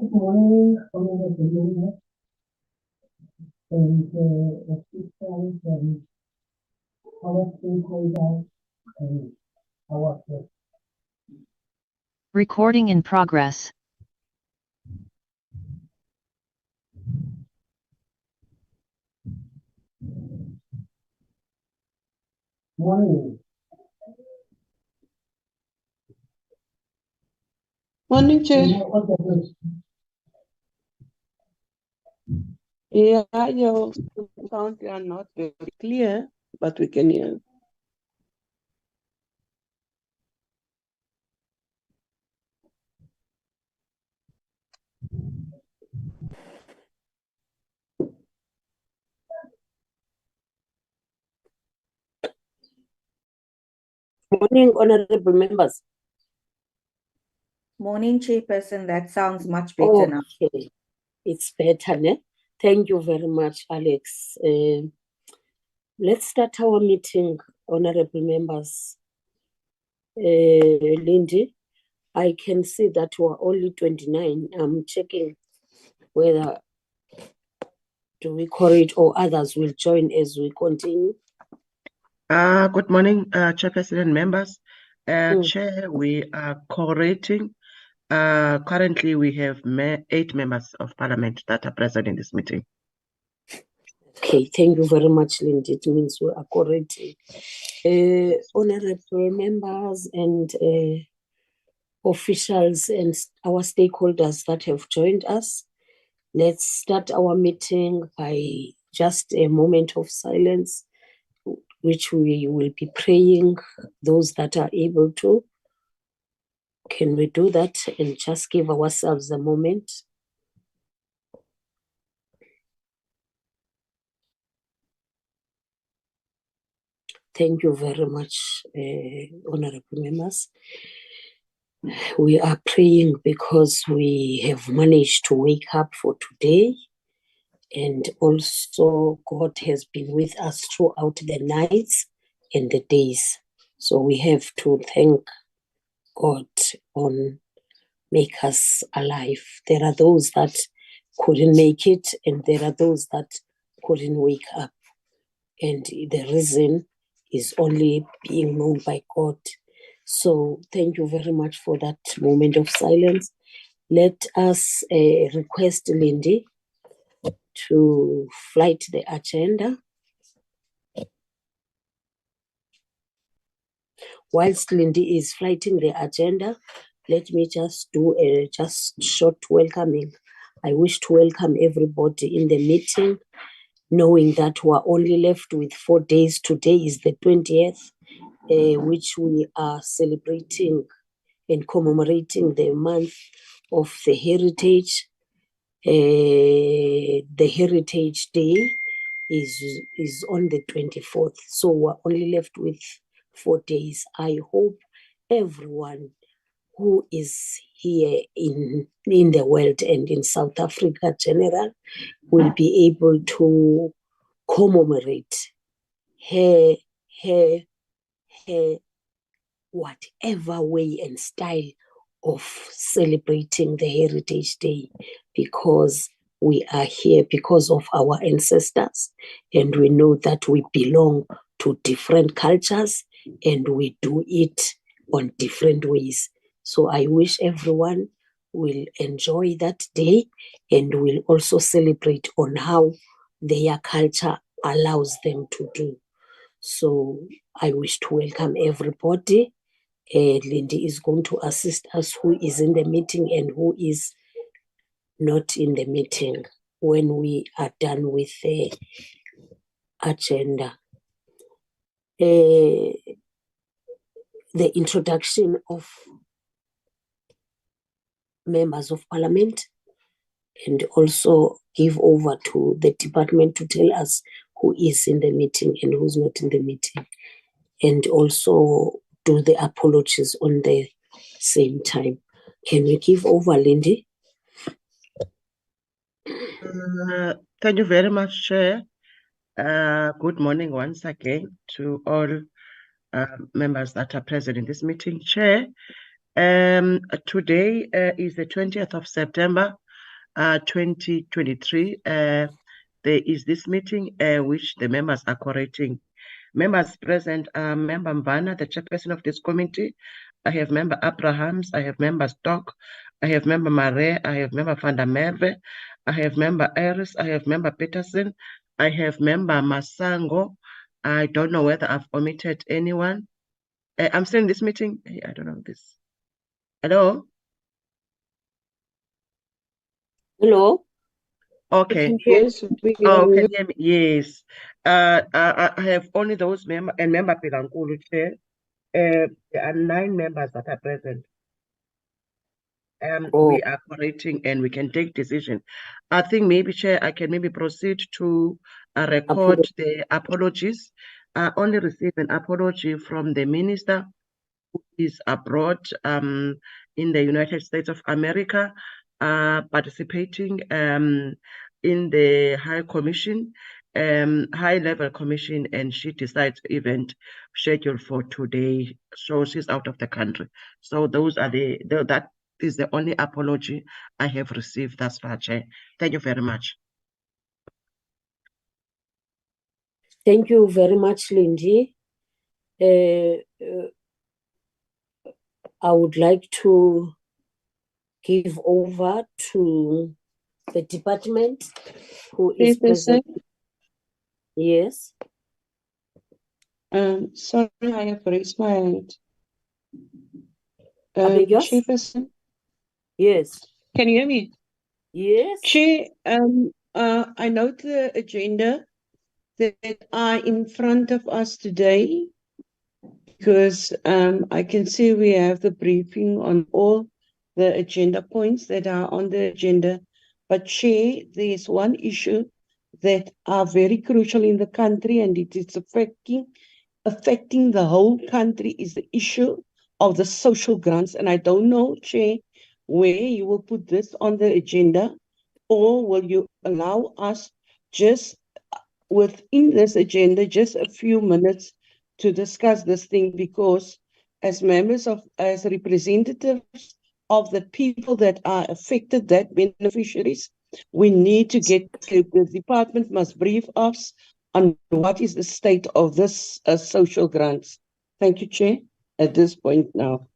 Good morning, honorable members and officials and our stakeholders and our guests. Recording in progress. Morning. Morning, Chair. Yeah, your sound are not very clear, but we can hear. Morning, honorable members. Morning, Chairperson. That sounds much better now. Okay, it's better, ne? Thank you very much, Alex. Let's start our meeting, honorable members. Lindy, I can see that we're only 29. I'm checking whether do we call it or others will join as we continue. Good morning, Chairperson and members. Chair, we are collaborating. Currently, we have 8 members of parliament that are present in this meeting. Okay, thank you very much, Lindy. It means we are collaborating. Honorable members and officials and our stakeholders that have joined us, let's start our meeting by just a moment of silence, which we will be praying, those that are able to. Can we do that and just give ourselves a moment? Thank you very much, honorable members. We are praying because we have managed to wake up for today, and also God has been with us throughout the nights and the days. So we have to thank God on make us alive. There are those that couldn't make it, and there are those that couldn't wake up. And the reason is only being known by God. So thank you very much for that moment of silence. Let us request Lindy to flight the agenda. Whilst Lindy is flighting the agenda, let me just do a just short welcoming. I wish to welcome everybody in the meeting, knowing that we're only left with 4 days. Today is the 20th, which we are celebrating and commemorating the month of the heritage. The Heritage Day is on the 24th, so we're only left with 4 days. I hope everyone who is here in the world and in South Africa general will be able to commemorate her whatever way and style of celebrating the Heritage Day, because we are here because of our ancestors, and we know that we belong to different cultures and we do it on different ways. So I wish everyone will enjoy that day and will also celebrate on how their culture allows them to do. So I wish to welcome everybody. Lindy is going to assist us who is in the meeting and who is not in the meeting when we are done with the agenda. The introduction of members of parliament, and also give over to the department to tell us who is in the meeting and who's not in the meeting, and also do the apologies on the same time. Can we give over, Lindy? Thank you very much, Chair. Good morning once again to all members that are present in this meeting. Chair, today is the 20th of September 2023. There is this meeting which the members are correcting. Members present are Member Mbana, the chairperson of this committee. I have Member Abrahams, I have Member Stock, I have Member Mare, I have Member Van der Merwe, I have Member Eris, I have Member Peterson, I have Member Masango. I don't know whether I've omitted anyone. I'm still in this meeting. I don't know this. Hello? Hello? Okay. Yes, we Oh, can can you hear me? Yes. I have only those members and Member Pilankulu Chair. There are 9 members that are present. We are correcting and we can take decision. I think maybe, Chair, I can maybe proceed to record the apologies. I only received an apology from the minister who is abroad in the United States of America, participating in the High Commission, high-level commission, and she decides event scheduled for today. So she's out of the country. So those are that is the only apology I have received thus far, Chair. Thank you very much. Thank you very much, Lindy. I would like to give over to the department who is present. Yes. Sorry, I have raised my hand. Yes. Chairperson, Yes. can you hear me? Yes. Chair, I note the agenda that are in front of us today, because I can see we have the briefing on all the agenda points that are on the agenda. But Chair, there's one issue that are very crucial in the country, and it is affecting the whole country, is the issue of the social grants. And I don't know, Chair, where you will put this on the agenda, or will you allow us just within this agenda, just a few minutes to discuss this thing, because as representatives of the people that are affected, that beneficiaries, we need to get, the department must brief us on what is the state of this social grants. Thank you, Chair, at this point now.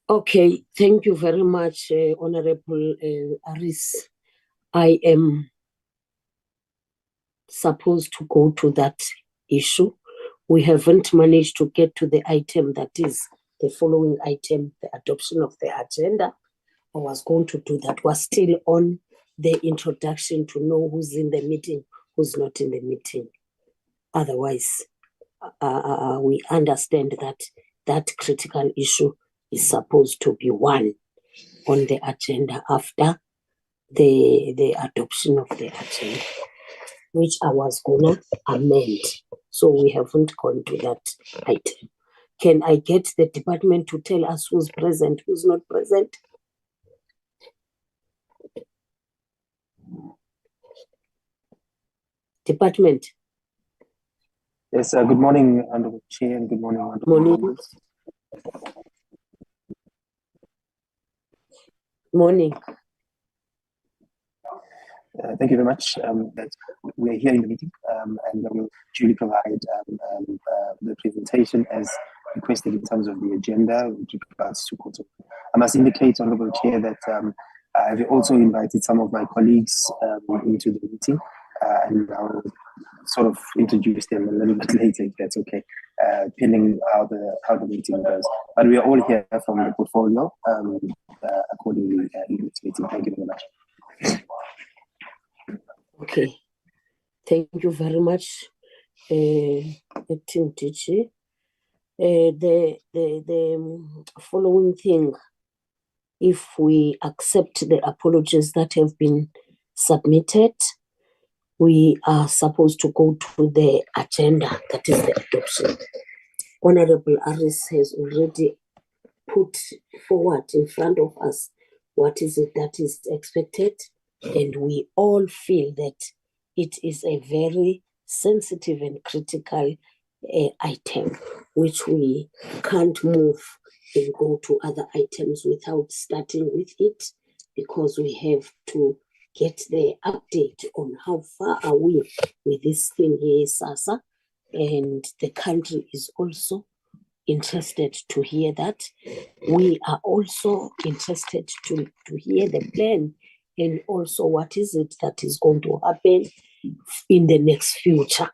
Okay, thank you very much, Honorable Aris. I am supposed to go to that issue. We haven't managed to get to the item that is the following item, the adoption of the agenda. I was going to do that. We're still on the introduction to know who's in the meeting, who's not in the meeting. Otherwise, we understand that that critical issue is supposed to be one on the agenda after the adoption of the agenda, which I was gonna amend. So we haven't gone to that item. Can I get the department to tell us who's present, who's not present? Department. Yes, good morning, Honorable Chair, and good morning, Honorable members. Morning. Thank you very much. That we are here in the meeting, and I will duly provide the presentation as requested in terms of the agenda with regards to Koto. I must indicate, Honorable Chair, that I've also invited some of my colleagues into the meeting, and I'll sort of introduce them a little bit later, if that's okay, pending how the meeting goes. But we are all here from the portfolio accordingly in this meeting. Thank you very much. Okay, thank you very much, Acting DG. The following thing, if we accept the apologies that have been submitted, we are supposed to go to the agenda, that is the adoption. Honorable Aris has already put forward in front of us what is it that is expected, and we all feel that it is a very sensitive and critical item, which we can't move and go to other items without starting with it. because we have to get the update on how far are we with this thing here, SASSA, and the country is also interested to hear that. We are also interested to hear the plan and also what is it that is going to happen in the next future,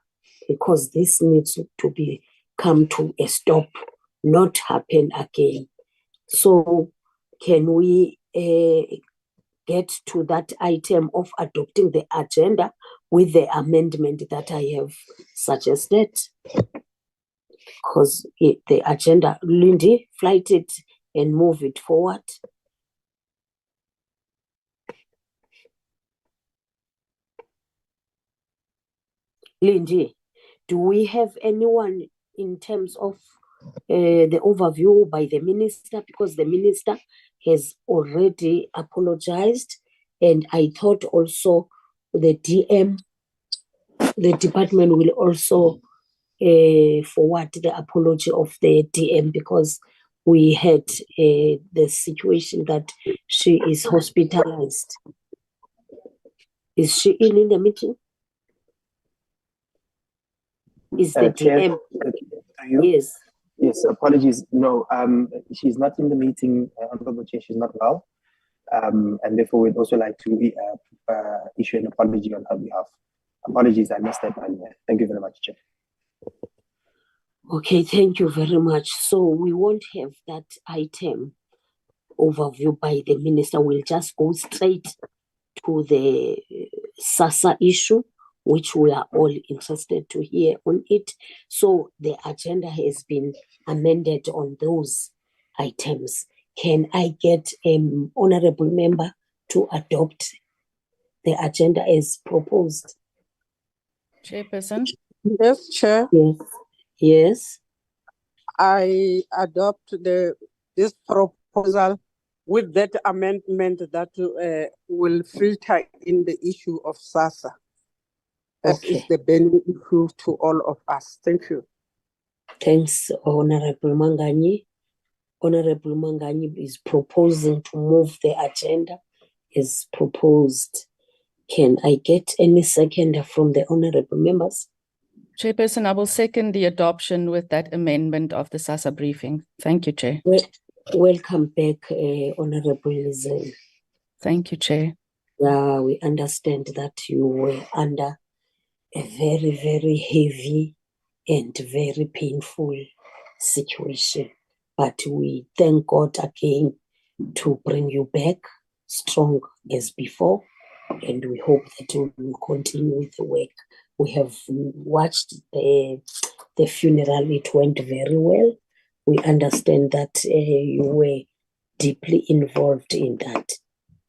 because this needs to be come to a stop, not happen again. So can we get to that item of adopting the agenda with the amendment that I have suggested? Because the agenda, Lindy, flight it and move it forward. Lindy, do we have anyone in terms of the overview by the minister? Because the minister has already apologized, and I thought also the department will also forward the apology of the DM, because we had the situation that she is hospitalized. Is she in the meeting? Is the Chair, DM? you? Yes. Yes, apologies. No, she's not in the meeting, Honorable Chair. She's not well. And therefore, we'd also like to issue an apology on her behalf. Apologies, I missed that earlier. Thank you very much, Chair. Okay, thank you very much. So we won't have that item overview by the minister. We'll just go straight to the SASSA issue, which we are all interested to hear on it. So the agenda has been amended on those items. Can I get an honorable member to adopt the agenda as proposed? Chairperson, Yes, Chair. Yes. Yes. I adopt this proposal with that amendment that will filter in the issue of SASSA. That is Okay. the benefit to all of us. Thank you. Thanks, Honorable Manganyi. Honorable Manganyi is proposing to move the agenda as proposed. Can I get any second from the honorable members? Chairperson, I will second the adoption with that amendment of the SASSA briefing. Thank you, Chair. Welcome back, Honorable Lizelle. Thank you, Chair. Yeah, we understand that you were under a very, very heavy and very painful situation. But we thank God again to bring you back strong as before. And we hope that you will continue with the work. We have watched the funeral. It went very well. We understand that you were deeply involved in that.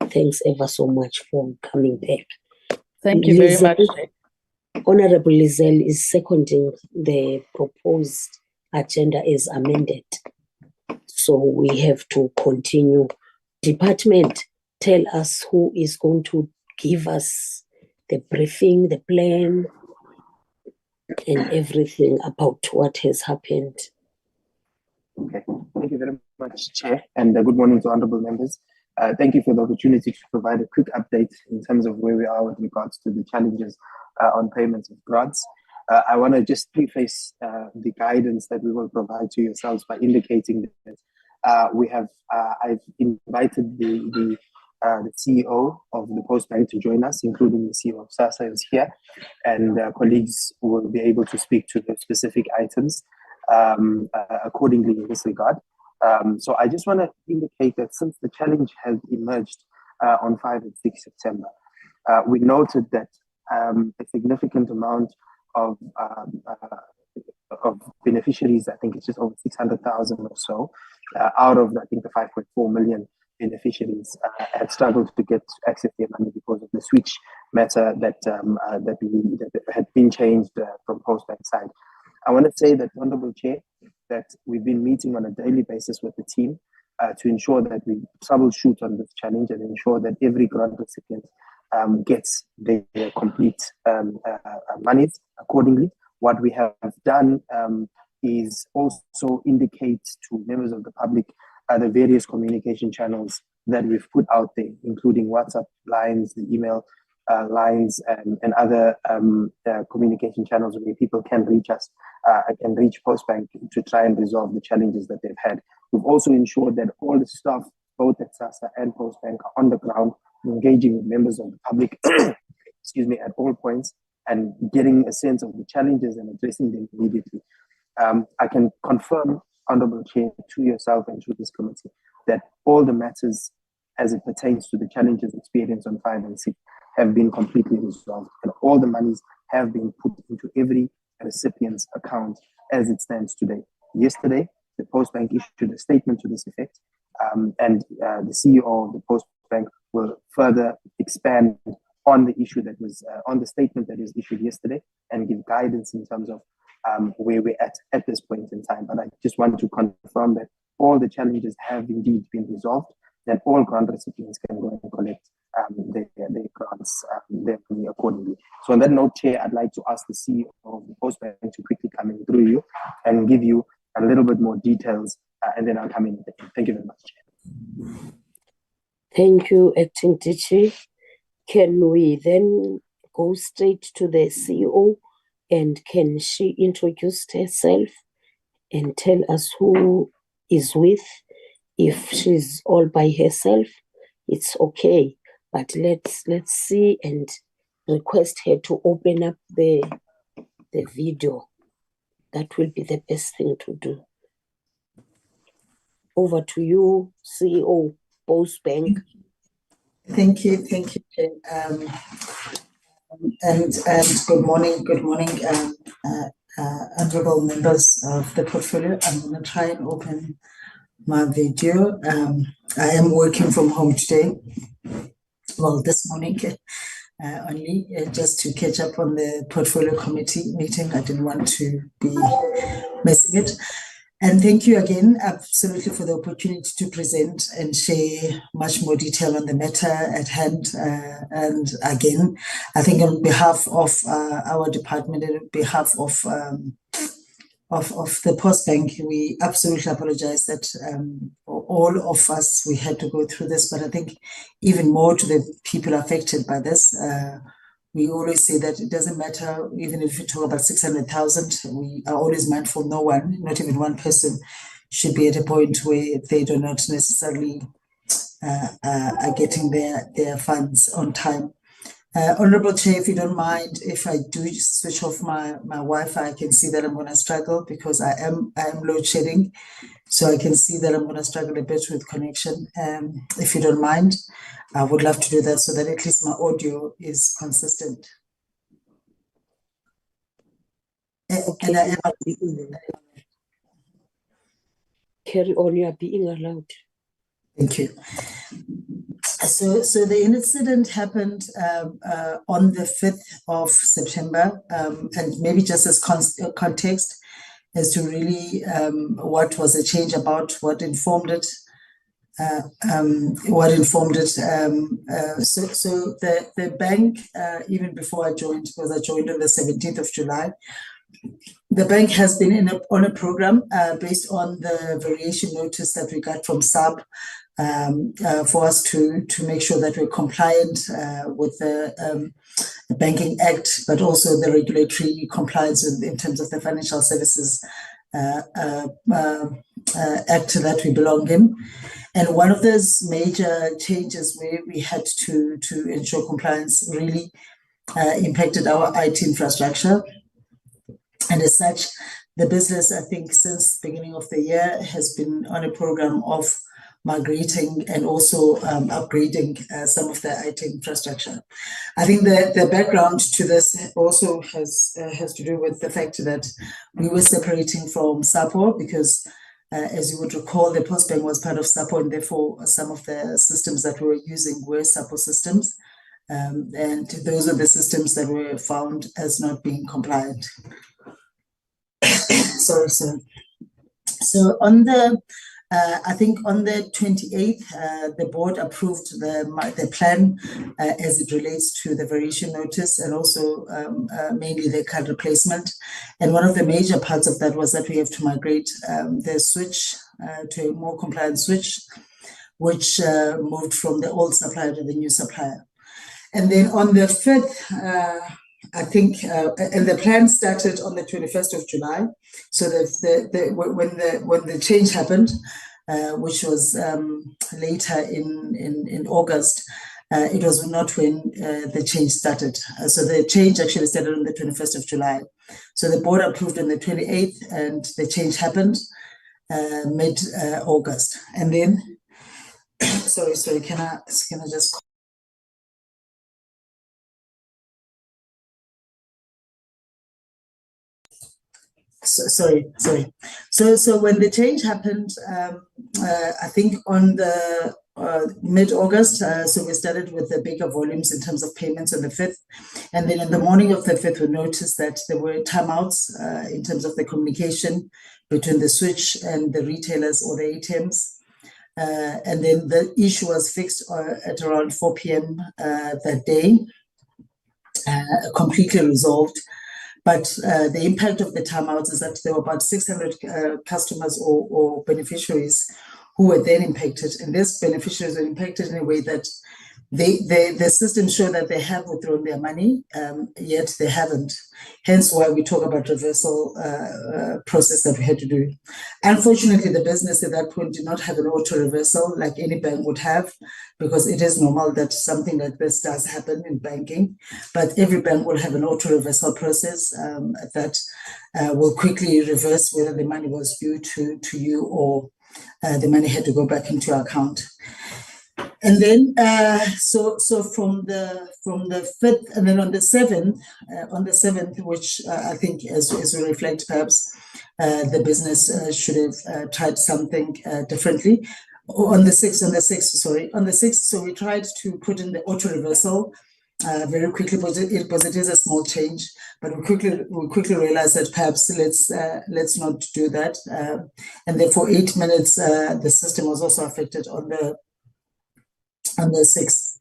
Thanks ever so much for coming back. Thank you very much, Chair. Honorable Lizelle is seconding the proposed agenda as amended. So we have to continue. Department, tell us who is going to give us the briefing, the plan, and everything about what has happened. Okay, thank you very much, Chair, and good morning to honorable members. Thank you for the opportunity to provide a quick update in terms of where we are with regards to the challenges on payments of grants. I want to just preface the guidance that we will provide to yourselves by indicating that I've invited the CEO of the Post Bank to join us, including the CEO of SASSA is here, and colleagues will be able to speak to the specific items accordingly in this regard. So I just want to indicate that since the challenge has emerged on 5 and 6 September, we noted that a significant amount of beneficiaries, I think it's just over 600,000 or so, out of I think the 5.4 million beneficiaries had struggled to get access to their money because of the switch matter that had been changed from Postbank side. I want to say that, Honorable Chair, that we've been meeting on a daily basis with the team to ensure that we troubleshoot on this challenge and ensure that every grant recipient gets their complete monies accordingly. What we have done is also indicate to members of the public the various communication channels that we've put out there, including WhatsApp lines, the email lines, and other communication channels where people can reach us and reach Postbank to try and resolve the challenges that they've had. We've also ensured that all the staff, both at SASSA and Postbank, are on the ground, engaging with members of the public, excuse me, at all points, and getting a sense of the challenges and addressing them immediately. I can confirm, Honorable Chair, to yourself and to this committee, that all the matters as it pertains to the challenges experienced on 5 and 6 have been completely resolved, and all the monies have been put into every recipient's account as it stands today. Yesterday, the Postbank issued a statement to this effect, and the CEO of the Postbank will further expand on the issue that was on the statement that was issued yesterday and give guidance in terms of where we're at this point in time. But I just want to confirm that all the challenges have indeed been resolved, that all grant recipients can go and collect their grants, their money accordingly. So on that note, Chair, I'd like to ask the CEO of the Postbank to quickly come in through you and give you a little bit more details, and then I'll come in. Thank you very much, Chair. Thank you, Acting DG. Can we then go straight to the CEO, and can she introduce herself and tell us who is with? If she's all by herself, it's okay. But let's see and request her to open up the video. That will be the best thing to do. Over to you, CEO, Postbank. Thank you, Chair. And good morning, honorable members of the portfolio. I'm going to try and open my video. I am working from home today. Well, this morning only, just to catch up on the portfolio committee meeting. I didn't want to be missing it. And thank you again, absolutely, for the opportunity to present and share much more detail on the matter at hand. And again, I think on behalf of our department and on behalf of the Postbank, we absolutely apologize that all of us, we had to go through this, but I think even more to the people affected by this. We always say that it doesn't matter, even if we talk about 600,000, we are always mindful no one, not even one person, should be at a point where they do not necessarily are getting their funds on time. Honorable Chair, if you don't mind, if I do switch off my Wi-Fi, I can see that I'm going to struggle because I am load shedding. So I can see that I'm going to struggle a bit with connection. If you don't mind, I would love to do that so that at least my audio is consistent. And I am Carry on, you are being allowed. Thank you. So the incident happened on the 5th of September, and maybe just as context as to really what was the change about, what informed it. So the bank, even before I joined, because I joined on the 17th of July, the bank has been on a program based on the variation notice that we got from SAB for us to make sure that we're compliant with the Banking Act, but also the regulatory compliance in terms of the Financial Services Act that we belong in. And one of those major changes where we had to ensure compliance really impacted our IT infrastructure. And as such, the business, I think, since the beginning of the year has been on a program of migrating and also upgrading some of the IT infrastructure. I think the background to this also has to do with the fact that we were separating from SAPO because, as you would recall, the Postbank was part of SAPO, and therefore some of the systems that we were using were SAPO systems. And those are the systems that were found as not being compliant. Sorry. So on the I think on the 28th, the board approved the plan as it relates to the variation notice and also mainly the card replacement. And one of the major parts of that was that we have to migrate the switch to a more compliant switch. which moved from the old supplier to the new supplier. And then on the 5th, I think, and the plan started on the 21st of July. So when the change happened, which was later in August, it was not when the change started. So the change actually started on the 21st of July. So the board approved on the 28th, and the change happened mid-August. And then, sorry, can I just... Sorry. So when the change happened, I think on the mid-August, so we started with the bigger volumes in terms of payments on the 5th. And then in the morning of the 5th, we noticed that there were timeouts in terms of the communication between the switch and the retailers or the ATMs. And then the issue was fixed at around 4 p.m. that day, completely resolved. But the impact of the timeouts is that there were about 600 customers or beneficiaries who were then impacted. And these beneficiaries were impacted in a way that the system showed that they have withdrawn their money, yet they haven't. Hence why we talk about reversal process that we had to do. Unfortunately, the business at that point did not have an auto reversal like any bank would have, because it is normal that something like this does happen in banking. But every bank will have an auto reversal process that will quickly reverse whether the money was due to you or the money had to go back into your account. And then, so from the 5th, and then on the 7th, which I think as we reflect, perhaps the business should have tried something differently. On the 6th, so we tried to put in the auto reversal very quickly, because it is a small change, but we quickly realized that perhaps let's not do that. And then for 8 minutes, the system was also affected on the 6th.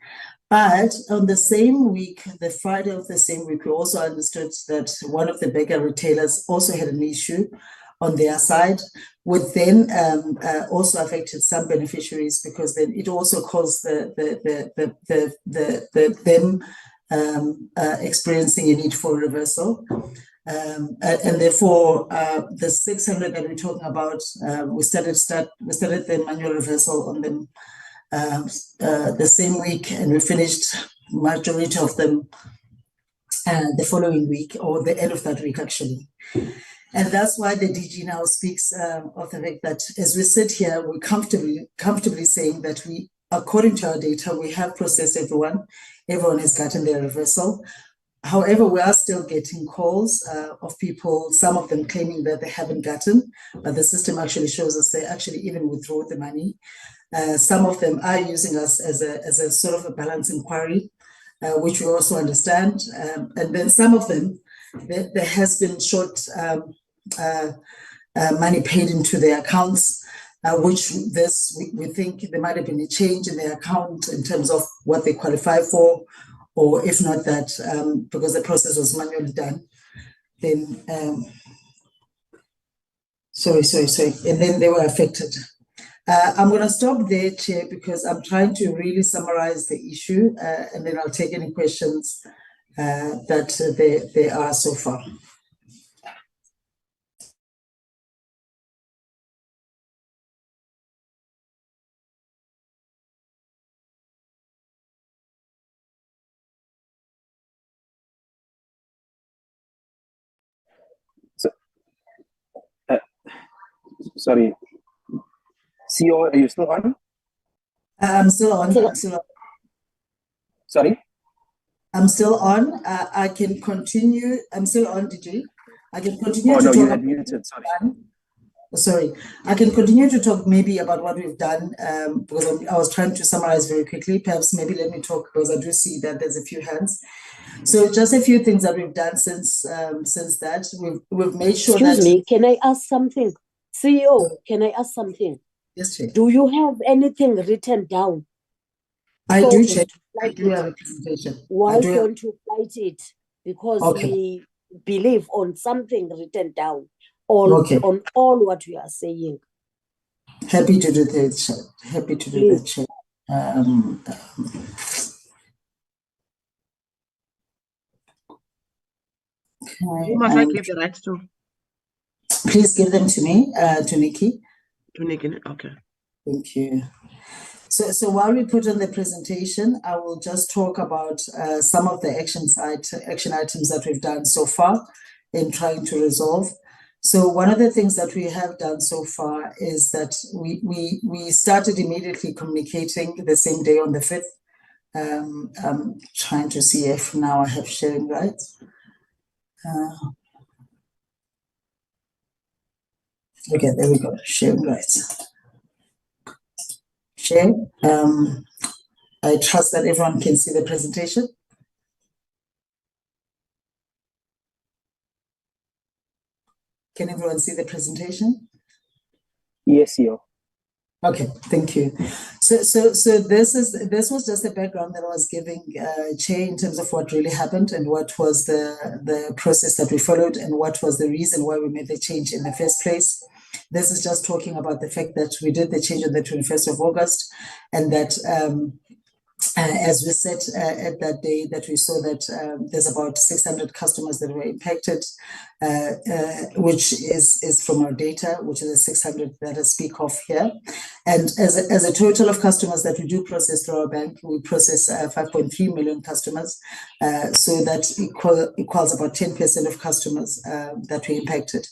But on the same week, the Friday of the same week, we also understood that one of the bigger retailers also had an issue on their side, which then also affected some beneficiaries, because then it also caused them experiencing a need for reversal. And therefore, the 600 that we're talking about, we started the manual reversal on them the same week, and we finished majority of them the following week, or the end of that week actually. And that's why the DG now speaks of the fact that as we sit here, we're comfortably saying that we, according to our data, we have processed everyone has gotten their reversal. However, we are still getting calls of people, some of them claiming that they haven't gotten, but the system actually shows us they actually even withdraw the money. Some of them are using us as a sort of a balance inquiry, which we also understand. And then some of them, there has been short money paid into their accounts, which we think there might have been a change in their account in terms of what they qualify for, or if not that, because the process was manually done, then, sorry, and then they were affected. I'm going to stop there, Chair, because I'm trying to really summarize the issue, and then I'll take any questions that there are so far. So, sorry, CEO, are you still on? I'm still on. Sorry? I'm still on. I can continue. I'm still on, DG. I can continue to no, talk. You had muted, sorry. Sorry. I can continue to talk maybe about what we've done, because I was trying to summarize very quickly. Perhaps maybe let me talk, because I do see that there's a few hands. So just a few things that we've done since that. We've made sure Excuse me, can I ask something? CEO, can I ask something? Yes, Chair. Do you have anything written down? I do, Chair. I do have a presentation. Why don't you write it? Because Okay. we believe on something written down on all what we are saying. Happy to do that, Chair. Happy to do that, Chair. Who must I give the rights to? Please give them to me, to Nikki. To Nikki, okay. Thank you. So while we put on the presentation, I will just talk about some of the action items that we've done so far in trying to resolve. So one of the things that we have done so far is that we started immediately communicating the same day on the 5th. I'm trying to see if now I have sharing rights. Okay, there we go, sharing rights. Share. I trust that everyone can see the presentation. Can everyone see the presentation? Yes, Yo. Okay, thank you. So this was just the background that I was giving Chair in terms of what really happened and what was the process that we followed and what was the reason why we made the change in the first place. This is just talking about the fact that we did the change on the 21st of August and that as we said at that day, that we saw that there's about 600 customers that were impacted, which is from our data, which is the 600 that I speak of here. And as a total of customers that we do process through our bank, we process 5.3 million customers. So that equals about 10% of customers that we impacted.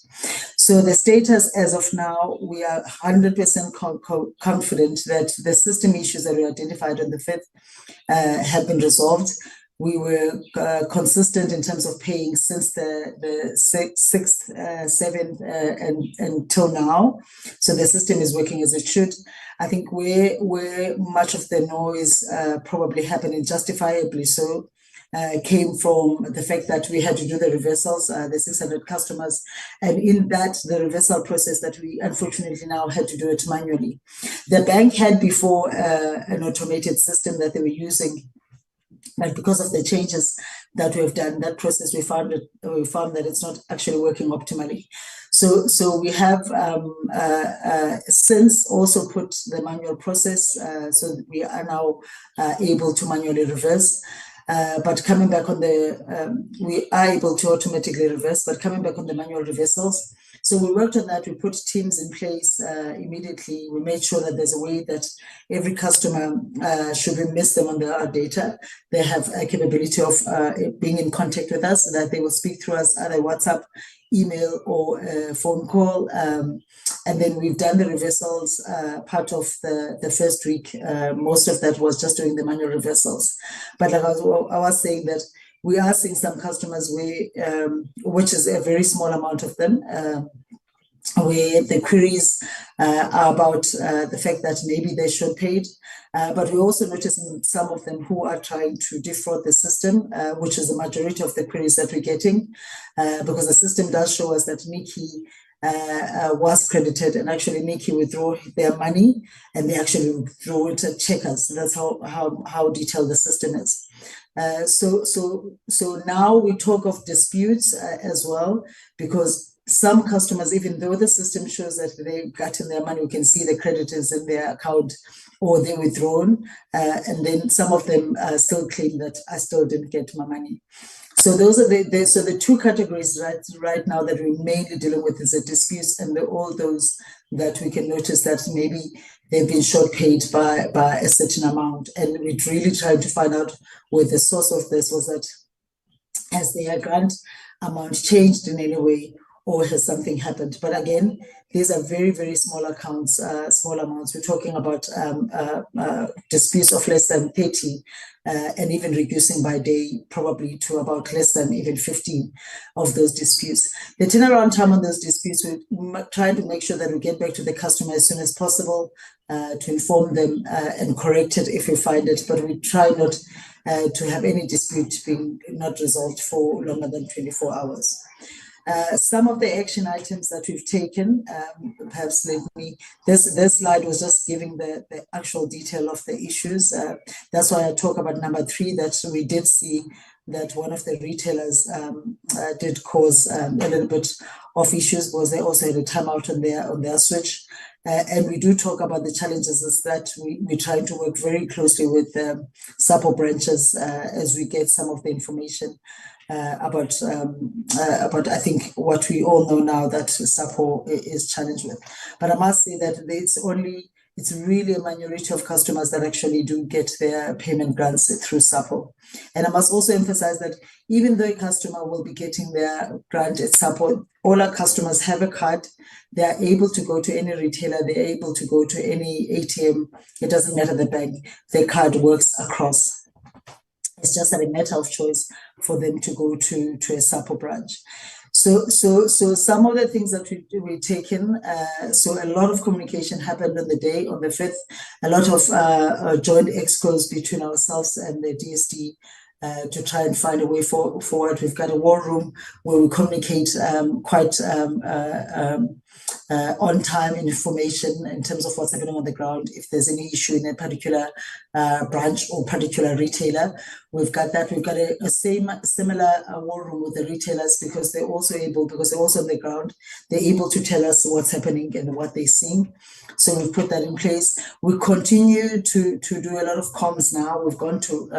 So the status as of now, we are 100% confident that the system issues that we identified on the 5th have been resolved. We were consistent in terms of paying since the 6th, 7th, and until now. So the system is working as it should. I think where much of the noise probably happened, and justifiably so, came from the fact that we had to do the reversals, the 600 customers, and in that, the reversal process that we unfortunately now had to do it manually. The bank had before an automated system that they were using, but because of the changes that we have done, that process, we found that it's not actually working optimally. So we have since also put the manual process, so that we are now able to manually reverse. But coming back on we are able to automatically reverse, but coming back on the manual reversals. So we worked on that, we put teams in place immediately. We made sure that there's a way that every customer, should we miss them on our data, they have a capability of being in contact with us, that they will speak through us, either WhatsApp, email, or phone call. And then we've done the reversals, part of the first week. Most of that was just doing the manual reversals. But like I was saying that we are seeing some customers which is a very small amount of them, where the queries are about the fact that maybe they should paid. But we're also noticing some of them who are trying to defraud the system, which is the majority of the queries that we're getting, because the system does show us that Nikki was credited, and actually Nikki withdrew their money and they actually withdrew it at Checkers. That's how detailed the system is. So now we talk of disputes as well, because some customers, even though the system shows that they've gotten their money, we can see the creditors in their account or they're withdrawn, and then some of them still claim that I still didn't get my money. So those are the two categories right now that we're mainly dealing with is the disputes, and all those that we can notice that maybe they've been short paid by a certain amount. And we're really trying to find out where the source of this was, that has their grant amount changed in any way, or has something happened? But again, these are very, very small accounts, small amounts. We're talking about disputes of less than 30, and even reducing by day, probably to about less than even 15 of those disputes. The turnaround time on those disputes, we're trying to make sure that we get back to the customer as soon as possible, to inform them and correct it if we find it, but we try not to have any dispute being not resolved for longer than 24 hours. Some of the action items that we've taken, perhaps this slide was just giving the actual detail of the issues. That's why I talk about number 3, that we did see that one of the retailers did cause a little bit of issues, because they also had a timeout on their switch. And we do talk about the challenges is that we try to work very closely with SAPO branches as we get some of the information about I think what we all know now that SAPO is challenged with. But I must say that it's really a minority of customers that actually do get their payment grants through SAPO. And I must also emphasize that even though a customer will be getting their grant at SAPO, all our customers have a card. They are able to go to any retailer. They're able to go to any ATM. It doesn't matter the bank. Their card works across. It's just a matter of choice for them to go to a SAPO branch. So some of the things that we taken, so a lot of communication happened on the day, on the 5th, a lot of joint excos between ourselves and the DSD to try and find a way forward. We've got a war room where we communicate quite on-time information in terms of what's happening on the ground. If there's any issue in a particular branch or particular retailer, we've got that. We've got a similar war room with the retailers because they're also on the ground. They're able to tell us what's happening and what they're seeing. So we've put that in place. We continue to do a lot of comms now. We've gone to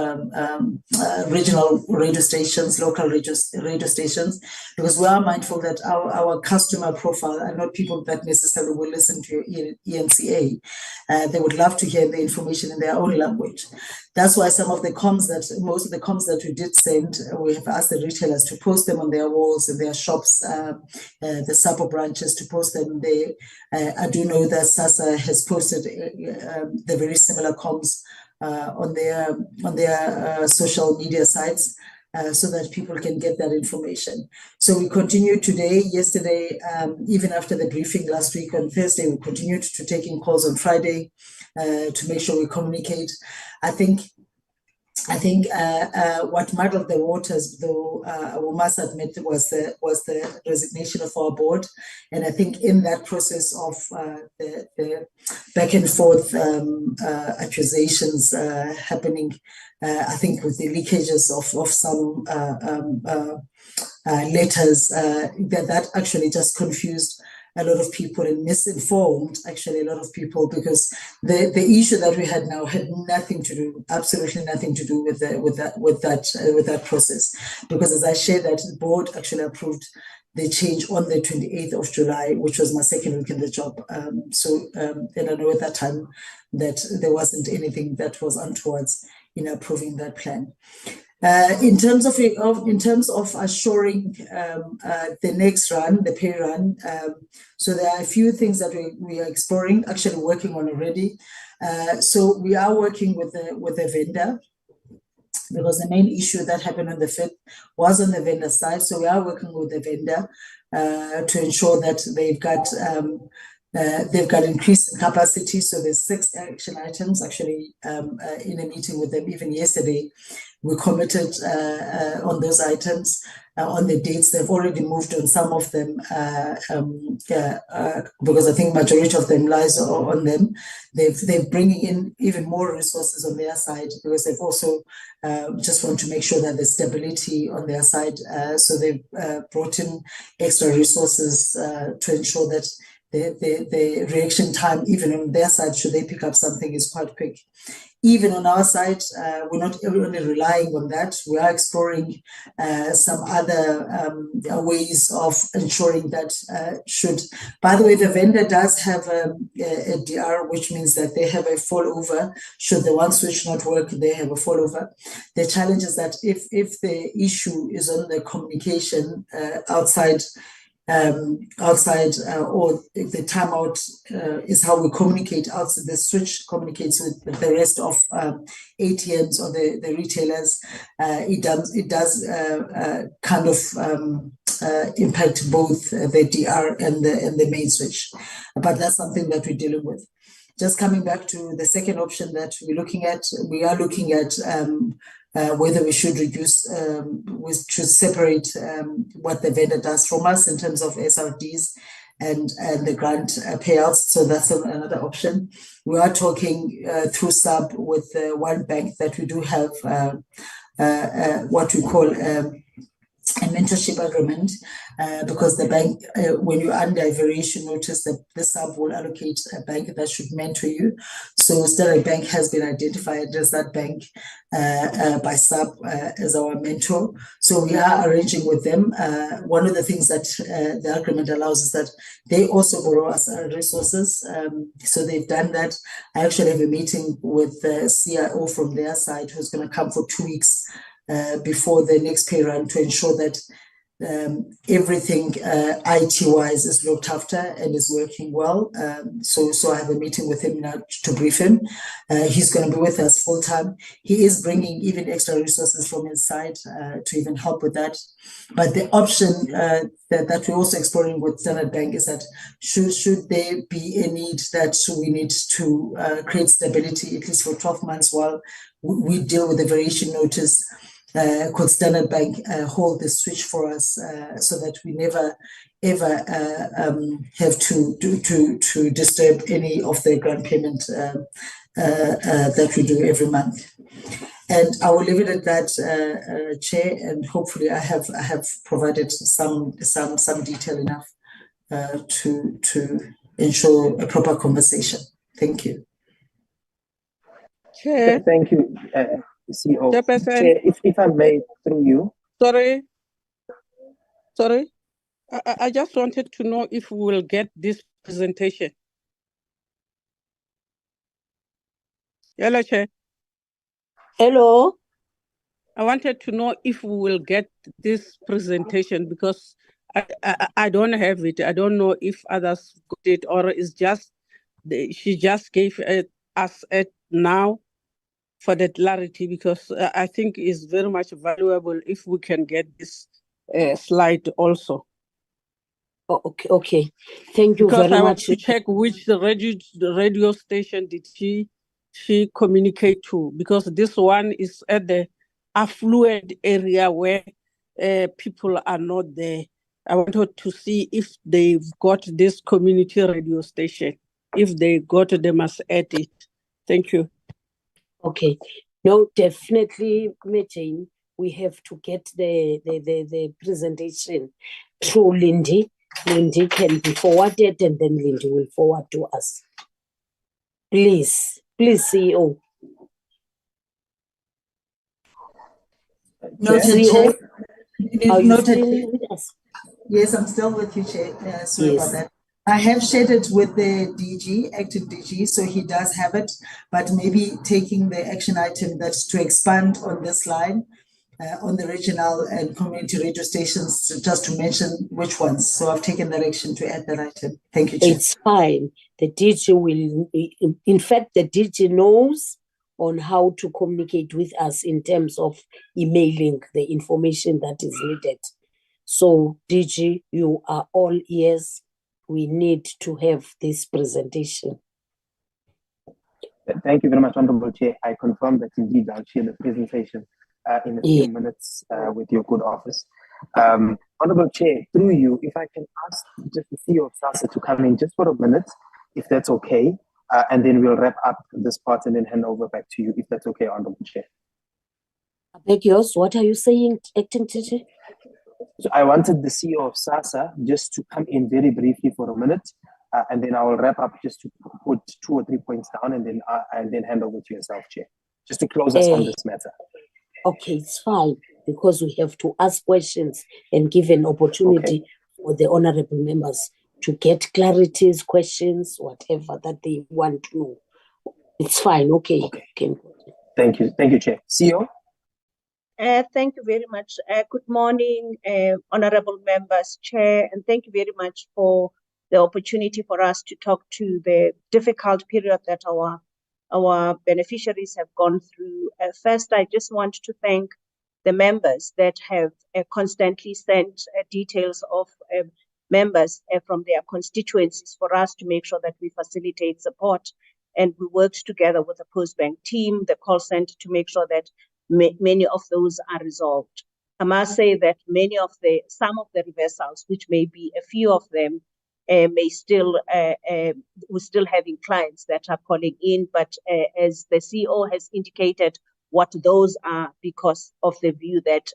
regional radio stations, local radio stations, because we are mindful that our customer profile are not people that necessarily will listen to ENCA. They would love to hear the information in their own language. That's why most of the comms that we did send, we have asked the retailers to post them on their walls in their shops, the SAPO branches to post them there. I do know that SASSA has posted the very similar comms on their social media sites so that people can get that information. So we continue today, yesterday, even after the briefing last week on Thursday, we continued to take in calls on Friday to make sure we communicate. I think what muddled the waters, though, we must admit, was the resignation of our board, and I think in that process of the back and forth accusations happening, I think with the leakages of some letters, that actually just confused a lot of people and misinformed actually a lot of people, because the issue that we had now had absolutely nothing to do with that process. Because as I shared, that the board actually approved the change on the 28th of July, which was my second week in the job. And I know at that time that there wasn't anything that was untoward in approving that plan. In terms of assuring the next run, the pay run, so there are a few things that we are exploring, actually working on already. So we are working with the vendor, because the main issue that happened on the 5th was on the vendor side. So we are working with the vendor to ensure that they've got increased capacity. So there's 6 action items actually in a meeting with them even yesterday. We committed on those items, on the dates. They've already moved on some of them because I think majority of them lies on them. They're bringing in even more resources on their side, because they've also just want to make sure that there's stability on their side. So they've brought in extra resources to ensure that the reaction time, even on their side, should they pick up something, is quite quick. Even on our side, we're not only relying on that, we are exploring some other ways of ensuring that by the way, the vendor does have a DR, which means that they have a fallover. Should the one switch not work, they have a fallover. The challenge is that if the issue is on the communication outside, or if the timeout is how we communicate outside, the switch communicates with the rest of ATMs or the retailers, it does kind of impact both the DR and the main switch. But that's something that we're dealing with. Just coming back to the second option that we are looking at whether we should separate what the vendor does from us in terms of SRDs and the grant payouts. So that's another option. We are talking through SAB with one bank that we do have what we call a mentorship agreement, because the bank, when you're under a variation notice, the sub will allocate a bank that should mentor you. So Standard Bank has been identified as that bank by sub as our mentor. So we are arranging with them. One of the things that the agreement allows is that they also borrow us resources. So they've done that. I actually have a meeting with the CIO from their side who's going to come for 2 weeks before the next pay run to ensure that everything IT-wise is looked after and is working well. So I have a meeting with him now to brief him. He's going to be with us full time. He is bringing even extra resources from his side to even help with that. But the option that we're also exploring with Standard Bank is that should there be a need that we need to create stability, at least for 12 months while we deal with the variation notice, could Standard Bank hold the switch for us so that we never ever have to disturb any of the grant payment that we do every month. And I will leave it at that, Chair, and hopefully I have provided some detail enough to ensure a proper conversation. Thank you. Chair. Thank you, CEO. Chairperson. Chair, if I may, through you. Sorry. I just wanted to know if we will get this presentation. Hello, Chair. Hello. I wanted to know if we will get this presentation because I don't have it. I don't know if others got it or it's just she just gave us it now for the clarity, because I think it's very much valuable if we can get this slide also. Oh, okay. Thank you because very I much. want to check which the radio station did she communicate to, because this one is at the affluent area where people are not there. I wanted to see if they've got this community radio station. If they got it, they must add it. Thank you. Okay. No, definitely, Jane, we have to get the presentation through Lindy. Lindy can be forwarded and then Lindy will forward to us. Please, CEO. Noted, CEO, Chair. are you Noted. still with us? Yes, I'm still with you, Chair. Sorry Yes. about that. I have shared it with the DG, active DG, so he does have it, but maybe taking the action item that's to expand on this line, on the regional and community radio stations, just to mention which ones. So I've taken that action to add that item. Thank you, Chair. It's fine. The DG will, in fact, the DG knows on how to communicate with us in terms of emailing the information that is needed. So, DG, you are all ears. We need to have this presentation. Thank you very much, Honorable Chair. I confirm that indeed I'll share the presentation in a few minutes with your good office. Honorable Chair, through you, if I can ask just the CEO of SASSA to come in just for a minute, if that's okay, and then we'll wrap up this part and then hand over back to you, if that's okay, Honorable Chair. I beg yours, what are you saying, Acting DG? So I wanted the CEO of SASSA just to come in very briefly for a minute, and then I will wrap up just to put 2 or 3 points down and then hand over to yourself, Chair, just to close us on this matter. Okay, it's fine, because we have to ask questions and give an opportunity for the honorable members to get clarities, questions, whatever that they want to know. It's fine, okay. Thank you, Chair. CEO? Thank you very much. Good morning, honorable members, Chair, and thank you very much for the opportunity for us to talk to the difficult period that our beneficiaries have gone through. First, I just want to thank the members that have constantly sent details of members from their constituencies for us to make sure that we facilitate support, and we worked together with the Postbank team, the call center, to make sure that many of those are resolved. I must say that some of the reversals, which may be a few of them, we're still having clients that are calling in, but as the CEO has indicated, what those are because of the view that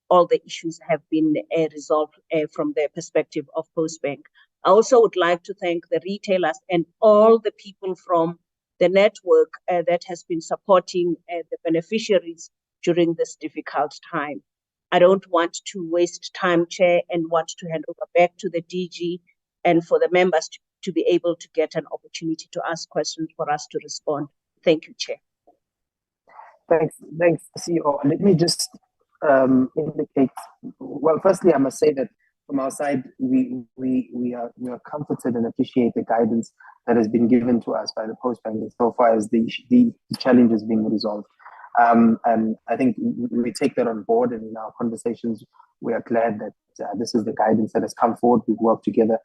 all the issues have been resolved from the perspective of Postbank. I also would like to thank the retailers and all the people from the network that has been supporting the beneficiaries during this difficult time. I don't want to waste time, Chair, and want to hand over back to the DG and for the members to be able to get an opportunity to ask questions for us to respond. Thank you, Chair. Thanks, CEO. Let me just indicate. Well, firstly, I must say that from our side, we are comforted and appreciate the guidance that has been given to us by the Postbank so far as the challenge is being resolved. And I think we take that on board, and in our conversations, we are glad that this is the guidance that has come forward. We've worked together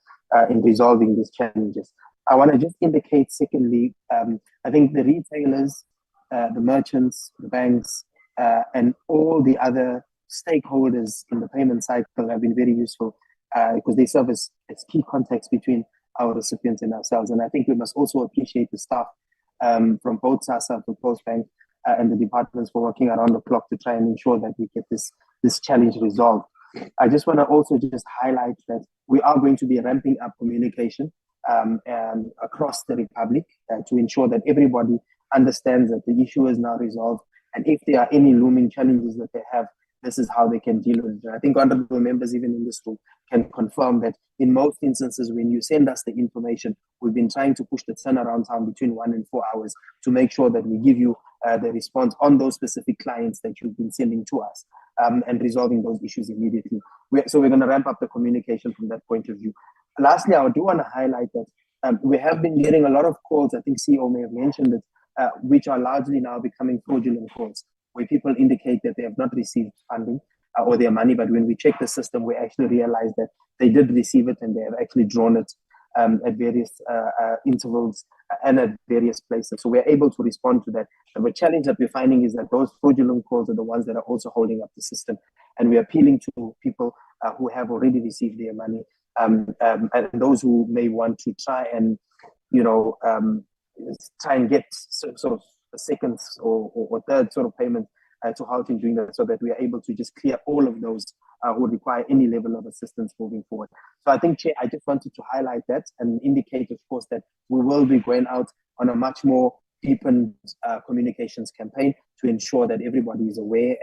in resolving these challenges. I want to just indicate, secondly, I think the retailers, the merchants, the banks, and all the other stakeholders in the payment cycle have been very useful because they serve as key contacts between our recipients and ourselves. And I think we must also appreciate the staff from both SASSA, from Postbank, and the departments for working around the clock to try and ensure that we get this challenge resolved. I just want to also just highlight that we are going to be ramping up communication across the Republic to ensure that everybody understands that the issue is now resolved, and if there are any looming challenges that they have, this is how they can deal with it. I think honorable members, even in this room, can confirm that in most instances, when you send us the information, we've been trying to push the turnaround time between 1 and 4 hours to make sure that we give you the response on those specific clients that you've been sending to us and resolving those issues immediately. So we're going to ramp up the communication from that point of view. Lastly, I do want to highlight that we have been getting a lot of calls, I think CEO may have mentioned it, which are largely now becoming fraudulent calls, where people indicate that they have not received funding or their money, but when we check the system, we actually realize that they did receive it and they have actually drawn it at various intervals and at various places. So we're able to respond to that. And the challenge that we're finding is that those fraudulent calls are the ones that are also holding up the system. And we're appealing to people who have already received their money and those who may want to try and, try and get sort of a second or third sort of payment to help in doing that, so that we are able to just clear all of those who require any level of assistance moving forward. So I think, Chair, I just wanted to highlight that and indicate, of course, that we will be going out on a much more deepened communications campaign to ensure that everybody is aware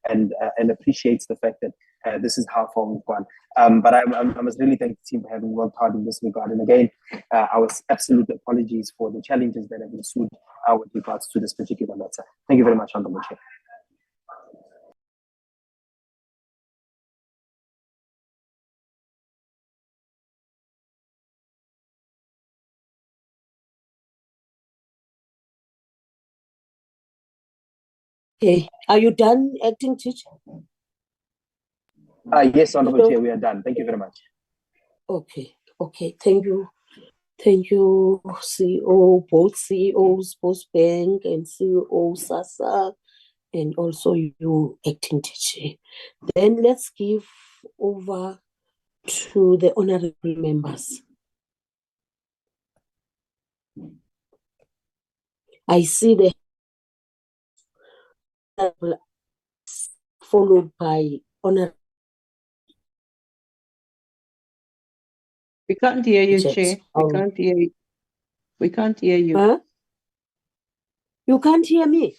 and appreciates the fact that this is how far we've gone. But I must really thank the team for having worked hard in this regard. And again, our absolute apologies for the challenges that have ensued with regards to this particular matter. Thank you very much, Honourable Chair. Okay, are you done, Acting Teacher? Yes, Honourable Chair, we are done. Thank you very much. Okay, thank you. Thank you, CEO, both CEOs, Postbank and CEO SASSA, and also you, Acting Teacher. Then let's give over to the honourable members. I see the followed by honourable. We can't hear you, Chair. We can't hear you. We can't hear you. Huh? You can't hear me?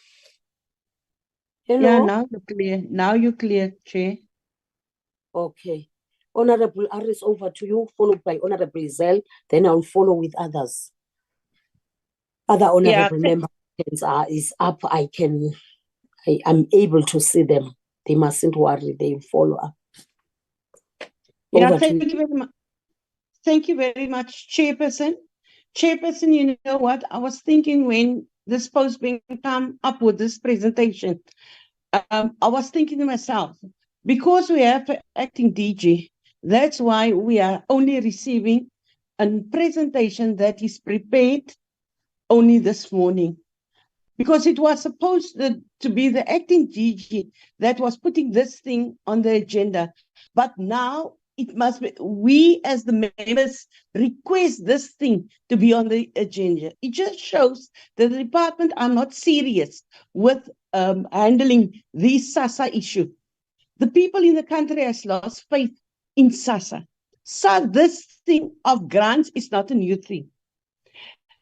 Hello? Yeah, now you're clear. Now you're clear, Chair. Okay. Honourable Aris, over to you, followed by Honourable Zell. Then I'll follow with others. Other honourable members is up. I'm able to see them. They mustn't worry. They follow up. Yeah, thank you very much. Thank you very much, Chairperson. Chairperson, you know what? I was thinking when this Postbank come up with this presentation, I was thinking to myself, because we have acting DG, that's why we are only receiving a presentation that is prepared only this morning. Because it was supposed to be the acting DG that was putting this thing on the agenda. But now it must be, we as the members request this thing to be on the agenda. It just shows that the department are not serious with handling the SASSA issue. The people in the country has lost faith in SASSA. So this thing of grants is not a new thing.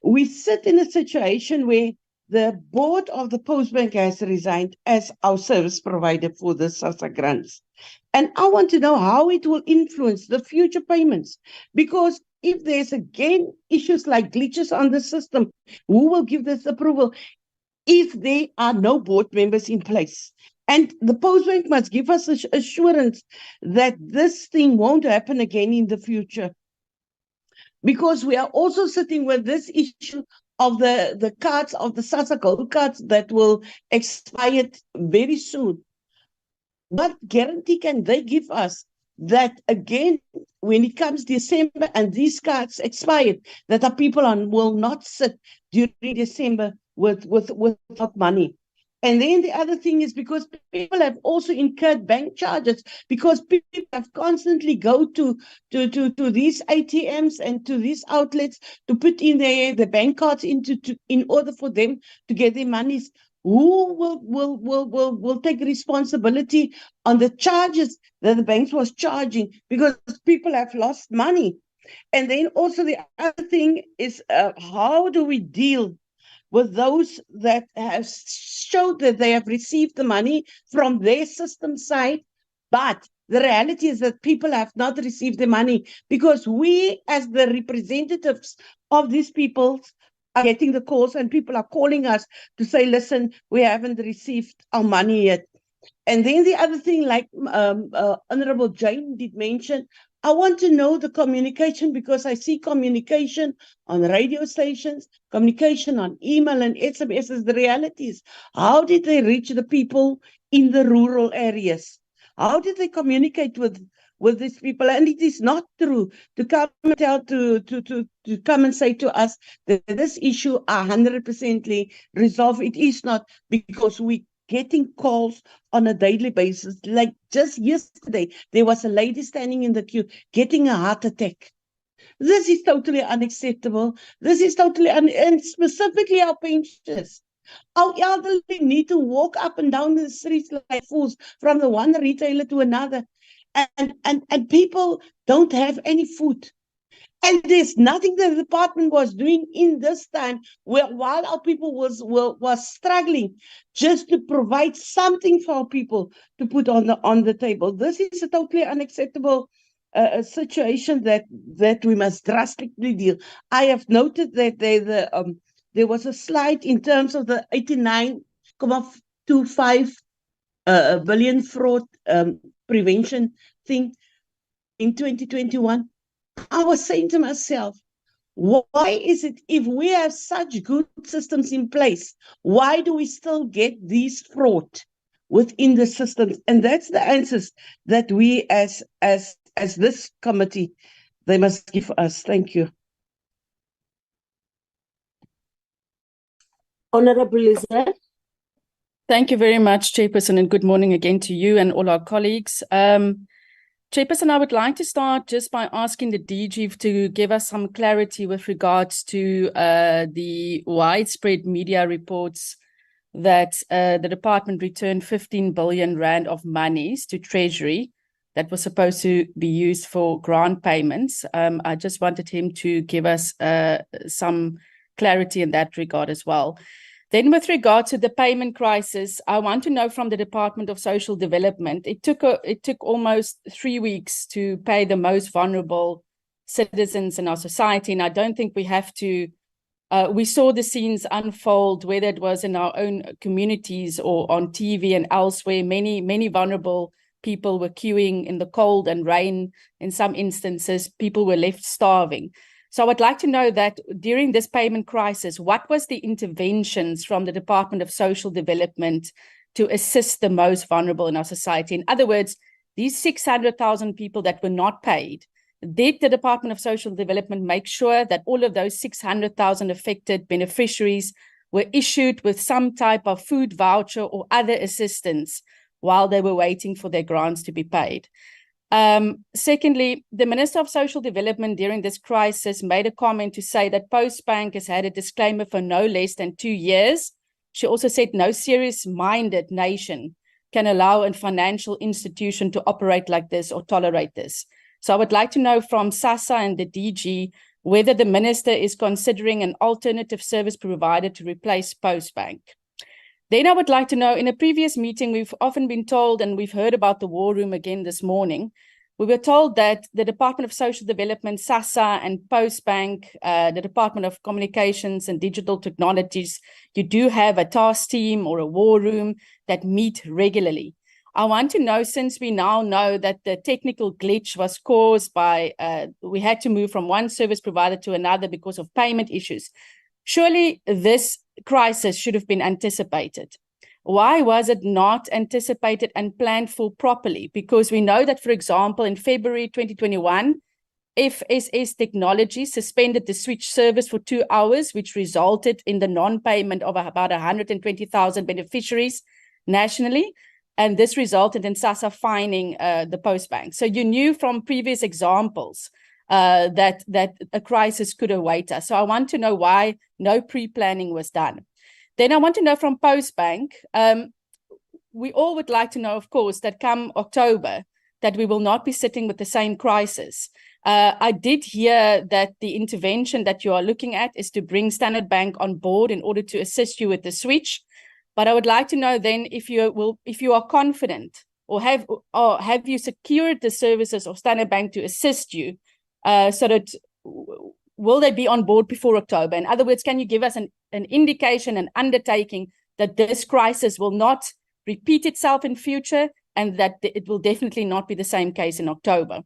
We sit in a situation where the board of the Postbank has resigned as our service provider for the SASSA grants. And I want to know how it will influence the future payments. Because if there's again issues like glitches on the system, who will give this approval if there are no board members in place? And the Postbank must give us assurance that this thing won't happen again in the future. Because we are also sitting with this issue of the cards, of the SASSA Gold cards that will expire very soon. What guarantee can they give us that again, when it comes December and these cards expired, that our people will not sit during December without money? And then the other thing is because people have also incurred bank charges because people have constantly go to these ATMs and to these outlets to put in the bank cards in order for them to get their monies. Who will take responsibility on the charges that the banks was charging because people have lost money? And then also the other thing is how do we deal with those that have showed that they have received the money from their system side, but the reality is that people have not received the money because we as the representatives of these people are getting the calls and people are calling us to say, listen, we haven't received our money yet. And then the other thing, like Honorable Jane did mention, I want to know the communication because I see communication on radio stations, communication on email and SMS. The reality is, how did they reach the people in the rural areas? How did they communicate with these people? And it is not true to come and tell to come and say to us that this issue 100% resolved. It is not, because we getting calls on a daily basis. Like just yesterday, there was a lady standing in the queue getting a heart attack. This is totally unacceptable. This is totally, and specifically our pensioners. Our elderly need to walk up and down the streets like fools from the one retailer to another. And people don't have any food. And there's nothing that the department was doing in this time while our people was struggling just to provide something for our people to put on the table. This is a totally unacceptable situation that we must drastically deal. I have noted that there was a slide in terms of the 89.25 billion fraud prevention thing in 2021. I was saying to myself, why is it, if we have such good systems in place, why do we still get these fraud within the systems? And that's the answers that we as this committee, they must give us. Thank you. Honorable Lizette. Thank you very much, Chairperson, and good morning again to you and all our colleagues. Chairperson, I would like to start just by asking the DG to give us some clarity with regards to the widespread media reports that the department returned 15 billion rand of monies to Treasury that was supposed to be used for grant payments. I just wanted him to give us some clarity in that regard as well. Then with regard to the payment crisis, I want to know from the Department of Social Development, it took almost 3 weeks to pay the most vulnerable citizens in our society. And I don't think we have to, we saw the scenes unfold, whether it was in our own communities or on TV and elsewhere. Many vulnerable people were queuing in the cold and rain. In some instances, people were left starving. So I would like to know that during this payment crisis, what was the interventions from the Department of Social Development to assist the most vulnerable in our society? In other words, these 600,000 people that were not paid, did the Department of Social Development make sure that all of those 600,000 affected beneficiaries were issued with some type of food voucher or other assistance while they were waiting for their grants to be paid? Secondly, the Minister of Social Development during this crisis made a comment to say that Postbank has had a disclaimer for no less than 2 years. She also said no serious-minded nation can allow a financial institution to operate like this or tolerate this. So I would like to know from SASSA and the DG whether the minister is considering an alternative service provider to replace Postbank. Then I would like to know, in a previous meeting, we've often been told, and we've heard about the war room again this morning, we were told that the Department of Social Development, SASSA, and Postbank, the Department of Communications and Digital Technologies, you do have a task team or a war room that meet regularly. I want to know, since we now know that the technical glitch was caused by, we had to move from one service provider to another because of payment issues. Surely this crisis should have been anticipated. Why was it not anticipated and planned for properly? Because we know that, for example, in February 2021, FSS Technology suspended the switch service for 2 hours, which resulted in the non-payment of about 120,000 beneficiaries nationally. And this resulted in SASSA fining the Postbank. So you knew from previous examples that a crisis could await us. So I want to know why no pre-planning was done. Then I want to know from Postbank, we all would like to know, of course, that come October, that we will not be sitting with the same crisis. I did hear that the intervention that you are looking at is to bring Standard Bank on board in order to assist you with the switch. But I would like to know then if you are confident or have you secured the services of Standard Bank to assist you, so that will they be on board before October? In other words, can you give us an indication, an undertaking that this crisis will not repeat itself in future and that it will definitely not be the same case in October?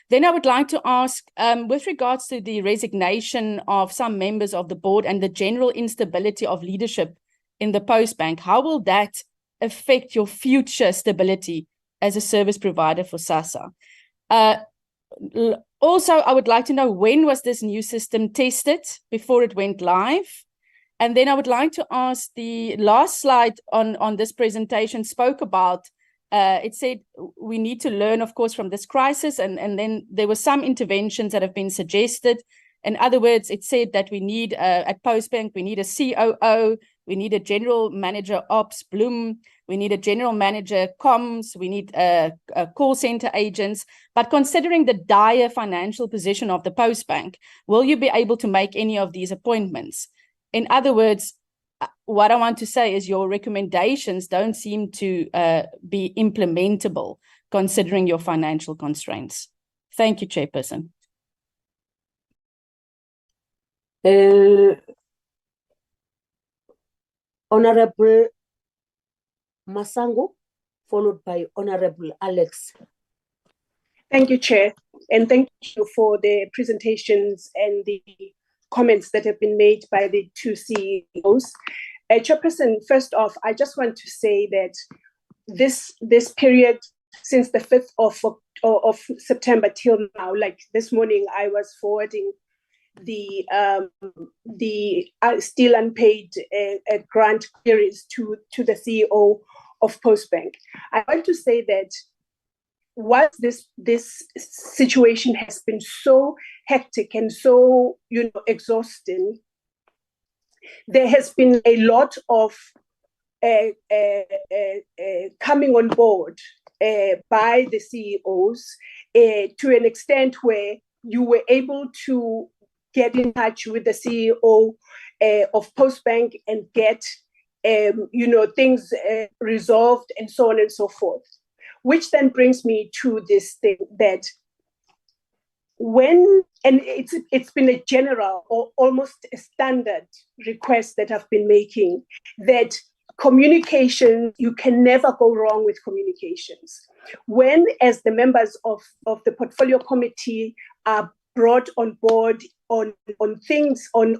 Then I would like to ask, with regards to the resignation of some members of the board and the general instability of leadership in the Postbank, how will that affect your future stability as a service provider for SASSA? Also, I would like to know, when was this new system tested before it went live? And then I would like to ask, the last slide on this presentation spoke about, it said we need to learn, of course, from this crisis. And then there were some interventions that have been suggested. In other words, it said that we need, at Postbank, we need a COO, we need a general manager ops, Bloom, we need a general manager comms, we need a call center agents. But considering the dire financial position of the Postbank, will you be able to make any of these appointments? In other words, what I want to say is your recommendations don't seem to be implementable considering your financial constraints. Thank you, Chairperson. Honorable Masango, followed by Honorable Alex. Thank you, Chair, and thank you for the presentations and the comments that have been made by the two CEOs. Chairperson, first off, I just want to say that this period since the 5th of September till now, like this morning, I was forwarding the still unpaid grant queries to the CEO of Postbank. I want to say that once this situation has been so hectic and so exhausting, there has been a lot of coming on board by the CEOs to an extent where you were able to get in touch with the CEO of Postbank and get things resolved and so on and so forth. Which then brings me to this thing that it's been a general or almost a standard request that I've been making, that communication, you can never go wrong with communications. When, as the members of the portfolio committee are brought on board on things, on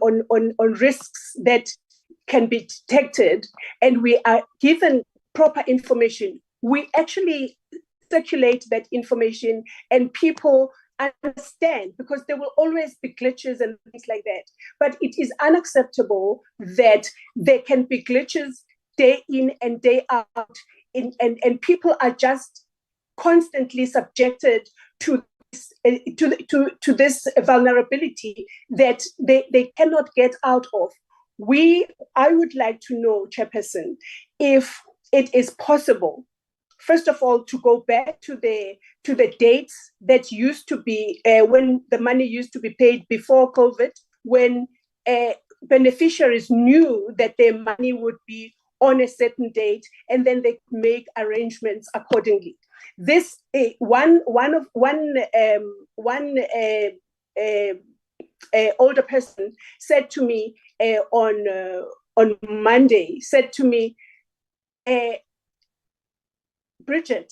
risks that can be detected, and we are given proper information, we actually circulate that information and people understand, because there will always be glitches and things like that. But it is unacceptable that there can be glitches day in and day out, and people are just constantly subjected to this vulnerability that they cannot get out of. I would like to know, Chairperson, if it is possible first of all, to go back to the dates that used to be when the money used to be paid before COVID, when beneficiaries knew that their money would be on a certain date, and then they make arrangements accordingly. This one older person said to me on Monday, said to me, Bridget,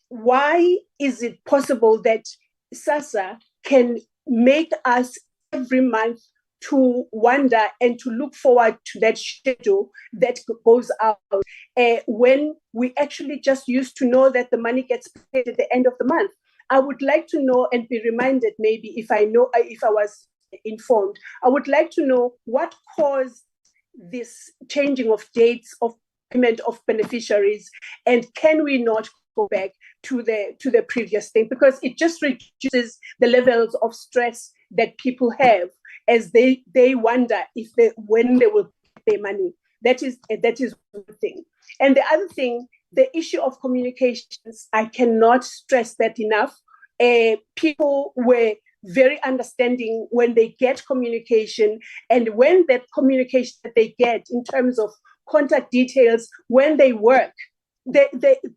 why is it possible that SASSA can make us every month to wonder and to look forward to that schedule that goes out when we actually just used to know that the money gets paid at the end of the month? I would like to know and be reminded, maybe if I was informed, I would like to know what caused this changing of dates of payment of beneficiaries, and can we not go back to the previous thing, because it just reduces the levels of stress that people have as they wonder when they will get their money. That is one thing. And the other thing, the issue of communications, I cannot stress that enough. People were very understanding when they get communication, and when that communication that they get in terms of contact details, when they work,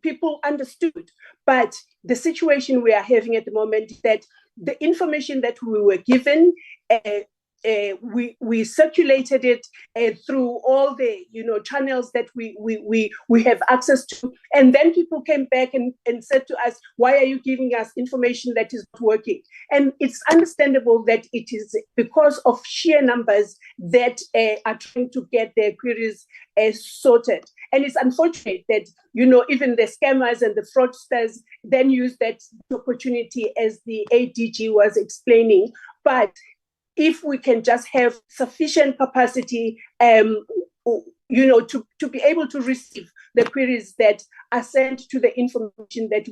people understood. But the situation we are having at the moment is that the information that we were given, we circulated it through all the channels that we have access to, and then people came back and said to us, why are you giving us information that is not working? And it's understandable that it is because of sheer numbers that are trying to get their queries sorted. And it's unfortunate that even the scammers and the fraudsters then use that opportunity, as the ADG was explaining. But if we can just have sufficient capacity, to be able to receive the queries that are sent to the information that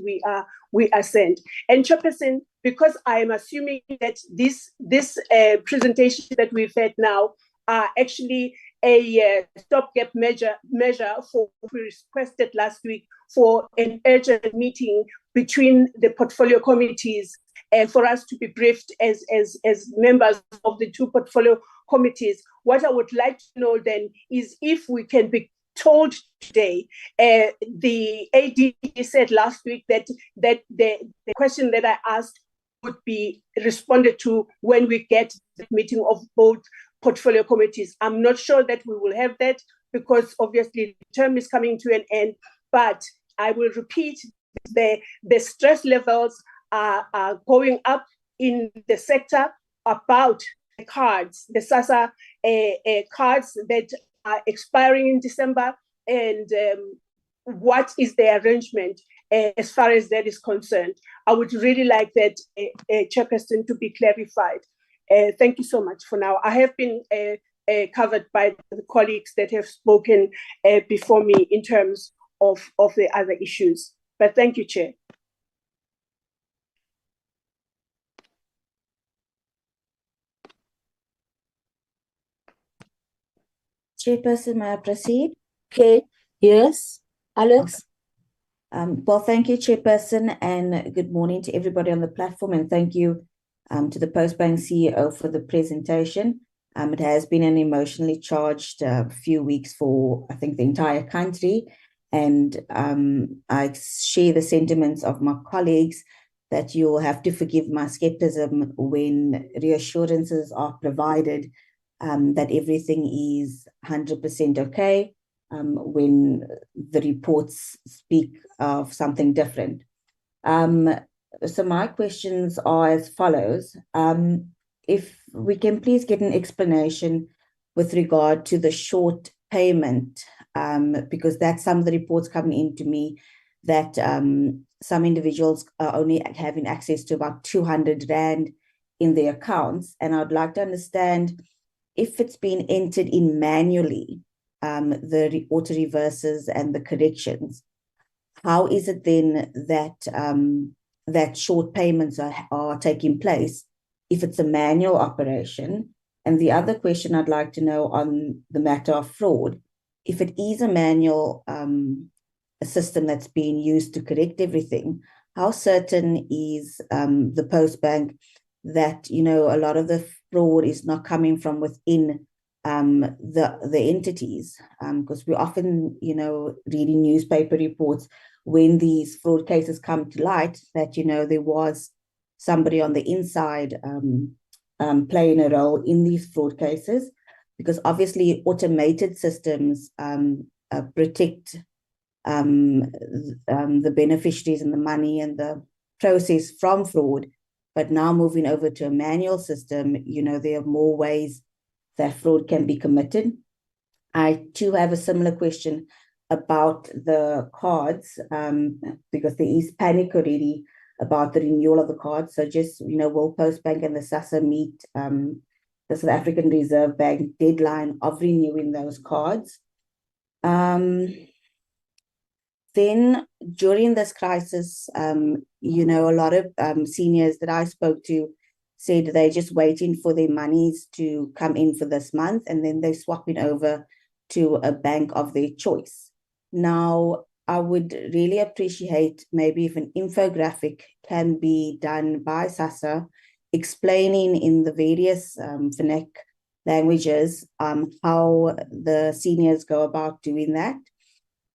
we are sent. And Chairperson, because I am assuming that this presentation that we've had now are actually a stopgap measure for we requested last week for an urgent meeting between the portfolio committees, and for us to be briefed as members of the two portfolio committees. What I would like to know then is if we can be told today, the AD said last week that the question that I asked would be responded to when we get the meeting of both portfolio committees. I'm not sure that we will have that, because obviously the term is coming to an end, but I will repeat, the stress levels are going up in the sector about the cards, the SASSA cards that are expiring in December, and what is the arrangement as far as that is concerned. I would really like that, Chairperson, to be clarified. Thank you so much for now. I have been covered by the colleagues that have spoken before me in terms of the other issues. But thank you, Chair. Chairperson, may I proceed? Okay, yes, Alex? Well, thank you, Chairperson, and good morning to everybody on the platform, and thank you to the Postbank CEO for the presentation. It has been an emotionally charged few weeks for, I think, the entire country, and I share the sentiments of my colleagues that you'll have to forgive my skepticism when reassurances are provided that everything is 100% okay, when the reports speak of something different. So my questions are as follows. If we can please get an explanation with regard to the short payment, because that's some of the reports coming into me that some individuals are only having access to about 200 Rand in their accounts. And I'd like to understand if it's been entered in manually, the auto reverses and the corrections, how is it then that that short payments are taking place if it's a manual operation? And the other question I'd like to know on the matter of fraud, if it is a manual a system that's being used to correct everything, how certain is the Postbank that, you know, a lot of the fraud is not coming from within the entities? Because we often, you know, reading newspaper reports when these fraud cases come to light that, you know, there was somebody on the inside playing a role in these fraud cases, because obviously automated systems protect the beneficiaries and the money and the process from fraud. But now moving over to a manual system, you know, there are more ways that fraud can be committed. I too have a similar question about the cards, because there is panic already about the renewal of the cards. So just, you know, will Postbank and the SASSA meet the South African Reserve Bank deadline of renewing those cards? Then during this crisis, you know, a lot of seniors that I spoke to said they're just waiting for their monies to come in for this month, and then they're swapping over to a bank of their choice. Now, I would really appreciate maybe if an infographic can be done by SASSA explaining in the various FNAC languages how the seniors go about doing that.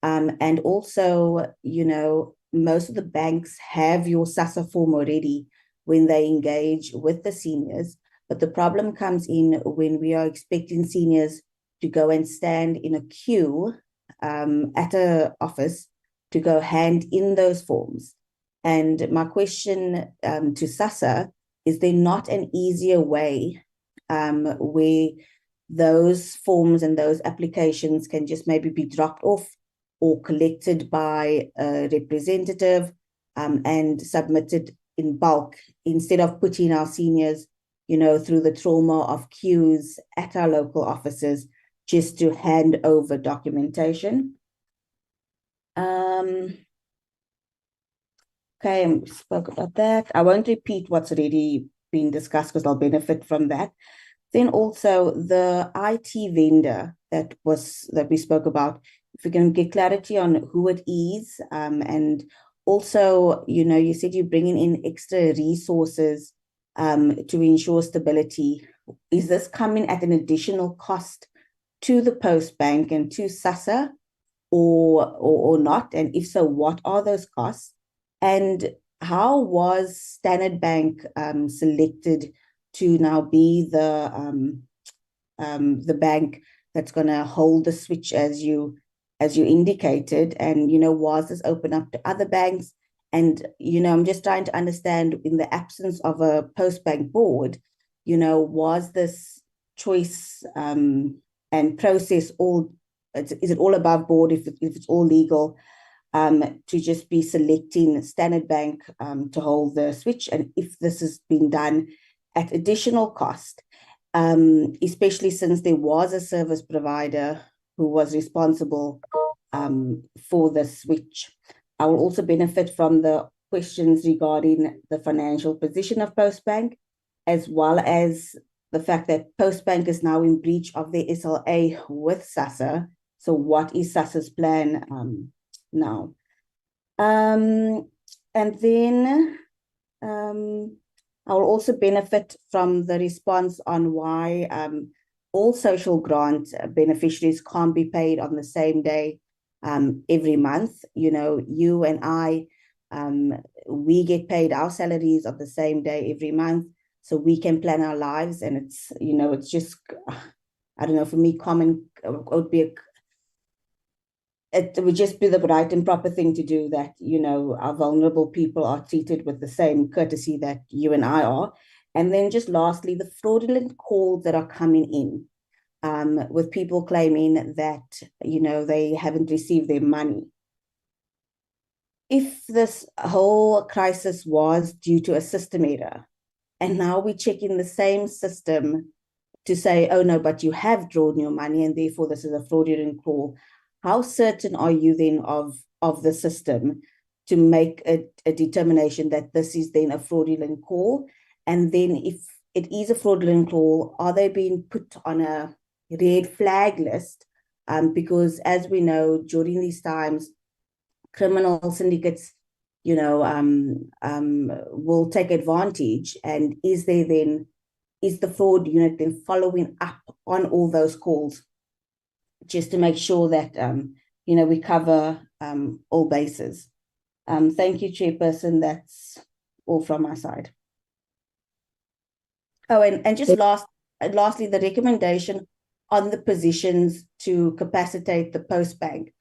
And also, you know, most of the banks have your SASSA form already when they engage with the seniors. But the problem comes in when we are expecting seniors to go and stand in a queue at an office to go hand in those forms. And my question to SASSA, is there not an easier way where those forms and those applications can just maybe be dropped off or collected by a representative and submitted in bulk, instead of putting our seniors, you know, through the trauma of queues at our local offices just to hand over documentation? Okay, I spoke about that. I won't repeat what's already been discussed because I'll benefit from that. Then also the IT vendor that we spoke about, if we can get clarity on who it is, and also, you know, you said you're bringing in extra resources to ensure stability. Is this coming at an additional cost to the Postbank and to SASSA, or not? And if so, what are those costs? And how was Standard Bank selected to now be the bank that's going to hold the switch as you indicated? And, you know, was this open up to other banks? And, you know, I'm just trying to understand, in the absence of a Postbank board, you know, was this choice and process is it all above board if it's all legal to just be selecting Standard Bank to hold the switch? And if this has been done at additional cost, especially since there was a service provider who was responsible for the switch. I will also benefit from the questions regarding the financial position of Postbank, as well as the fact that Postbank is now in breach of their SLA with SASSA. So what is SASSA's plan now? And then I will also benefit from the response on why all social grant beneficiaries can't be paid on the same day every month. You know, you and I, we get paid our salaries on the same day every month, so we can plan our lives. And it's, you know, it's just, I don't know, for me, it would just be the right and proper thing to do, that, you know, our vulnerable people are treated with the same courtesy that you and I are. And then just lastly, the fraudulent calls that are coming in with people claiming that, you know, they haven't received their money. If this whole crisis was due to a system error, and now we're checking the same system to say, oh no, but you have drawn your money and therefore this is a fraudulent call, how certain are you then of the system to make a determination that this is then a fraudulent call? And then if it is a fraudulent call, are they being put on a red flag list? Because as we know, during these times, criminal syndicates, will take advantage? And is the fraud unit then following up on all those calls just to make sure that, we cover all bases? Thank you, Chairperson. That's all from my side. Oh, and just lastly, the recommendation on the positions to capacitate the post bank.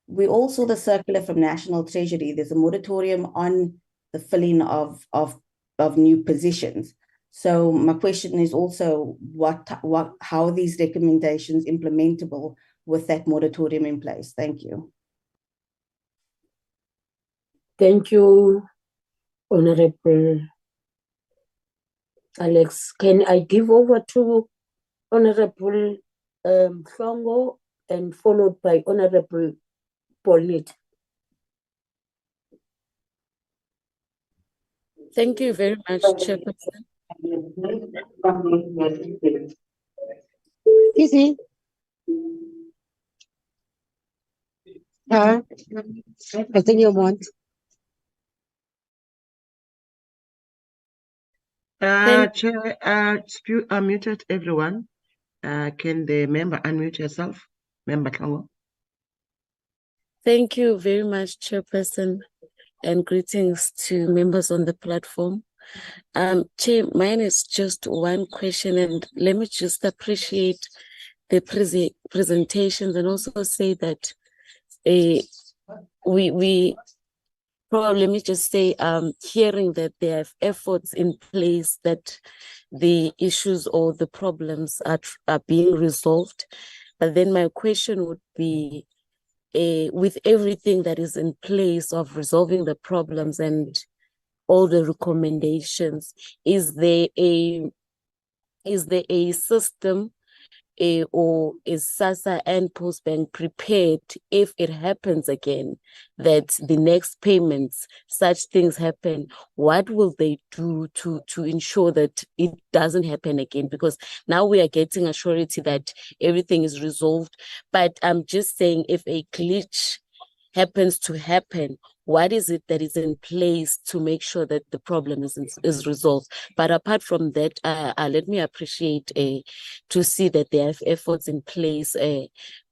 We all saw the circular from National Treasury. There's a moratorium on the filling of new positions. So my question is also how are these recommendations implementable with that moratorium in place? Thank you. Thank you, Honorable Alex. Can I give over to Honorable Hlongo and followed by Honorable Polnit? Thank you very much, Chairperson. Easy. I think you want. Chair, unmuted everyone. Can the member unmute yourself? Member Tlongo. Thank you very much, Chairperson, and greetings to members on the platform. Chair, mine is just one question, and let me just appreciate the presentations and also say that we probably, let me just say, hearing that there are efforts in place that the issues or the problems are being resolved. But then my question would be, with everything that is in place of resolving the problems and all the recommendations, is there a system or is SASSA and Postbank prepared if it happens again, that the next payments, such things happen? What will they do to ensure that it doesn't happen again? Because now we are getting a surety that everything is resolved. But I'm just saying, if a glitch happens to happen, what is it that is in place to make sure that the problem is resolved? But apart from that, let me appreciate to see that there are efforts in place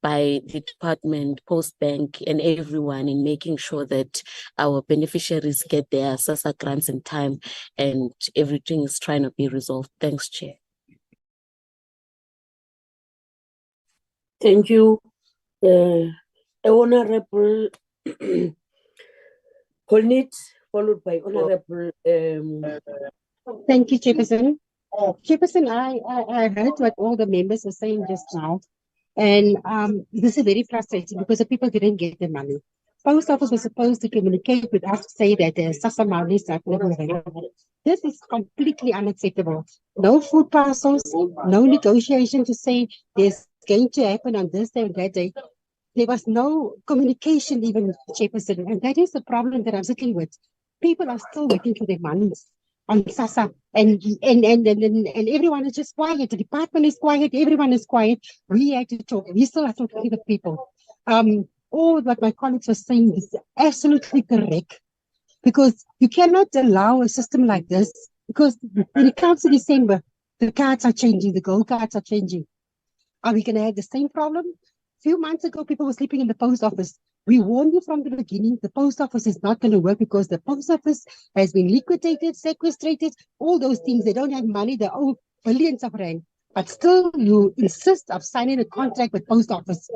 by the department, Postbank, and everyone in making sure that our beneficiaries get their SASSA grants in time and everything is trying to be resolved. Thanks, Chair. Thank you, Honorable Polnit, followed by Honorable. Thank you, Chairperson. Chairperson, I heard what all the members were saying just now, and this is very frustrating because the people didn't get their money. Post office was supposed to communicate with us to say that the SASSA money is not available. This is completely unacceptable. No food parcels, no negotiation to say there's going to happen on this day and that day. There was no communication even, Chairperson, and that is the problem that I'm sitting with. People are still waiting for their monies on SASSA, and everyone is just quiet. The department is quiet. Everyone is quiet. We had to talk. We still have to talk to the people. All what my colleagues were saying is absolutely correct, because you cannot allow a system like this, because when it comes to December, the cards are changing, the gold cards are changing. Are we going to have the same problem? A few months ago, people were sleeping in the post office. We warned you from the beginning, the post office is not going to work because the post office has been liquidated, sequestrated, all those things. They don't have money, they owe billions of rand. But still, you insist of signing a contract with post office.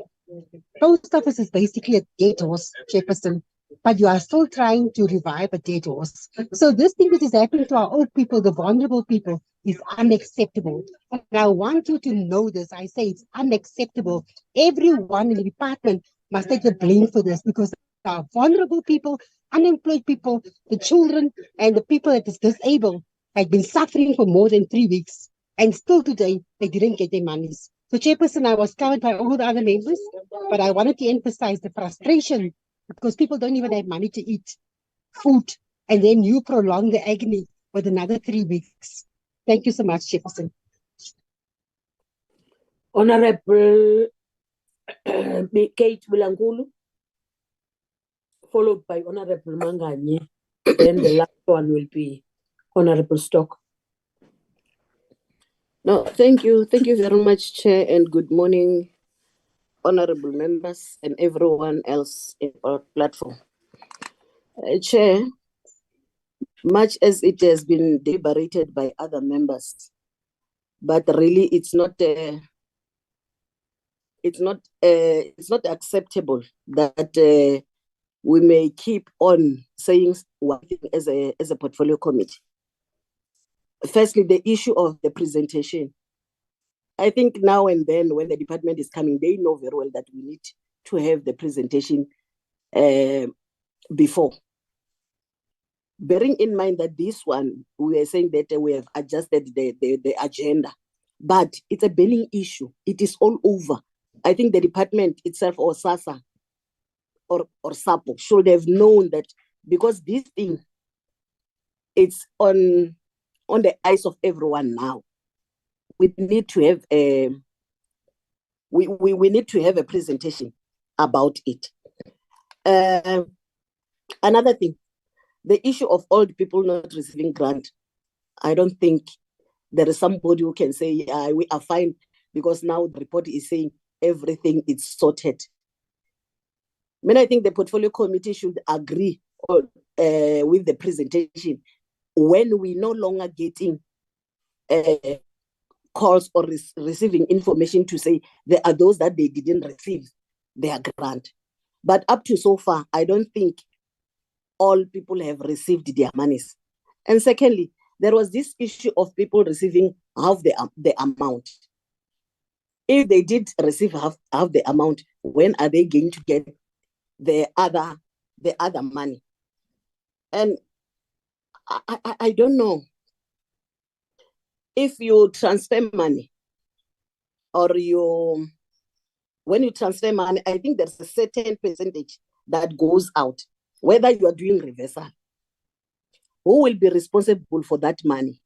Post office is basically a dead horse, Chairperson, but you are still trying to revive a dead horse. So this thing that is happening to our old people, the vulnerable people, is unacceptable. And I want you to know this. I say it's unacceptable. Everyone in the department must take the blame for this, because our vulnerable people, unemployed people, the children, and the people that is disabled have been suffering for more than 3 weeks. And still today, they didn't get their monies. So, Chairperson, I was covered by all the other members, but I wanted to emphasize the frustration, because people don't even have money to eat food, and then you prolong the agony with another 3 weeks. Thank you so much, Chairperson. Honorable Kate Bulangulu, followed by Honorable Manganye. Then the last one will be Honorable Stock. No, thank you. Thank you very much, Chair, and good morning, honorable members and everyone else in our platform. Chair, much as it has been deliberated by other members, but really it's not acceptable that we may keep on saying one thing as a portfolio committee. Firstly, the issue of the presentation. I think now and then when the department is coming, they know very well that we need to have the presentation before. Bearing in mind that this one, we are saying that we have adjusted the agenda, but it's a burning issue. It is all over. I think the department itself or SASSA or SAPO should have known that, because this thing, it's on the eyes of everyone now. We need to have we need to have a presentation about it. Another thing, the issue of old people not receiving grant. I don't think there is somebody who can say, yeah, we are fine, because now the report is saying everything is sorted. I mean, I think the portfolio committee should agree with the presentation when we no longer getting calls or receiving information to say there are those that they didn't receive their grant. But up to so far, I don't think all people have received their monies. And secondly, there was this issue of people receiving half the amount. If they did receive half the amount, when are they going to get the other money? And I don't know. If you transfer money or when you transfer money, I think there's a certain percentage that goes out, whether you are doing reversal. Who will be responsible for that money?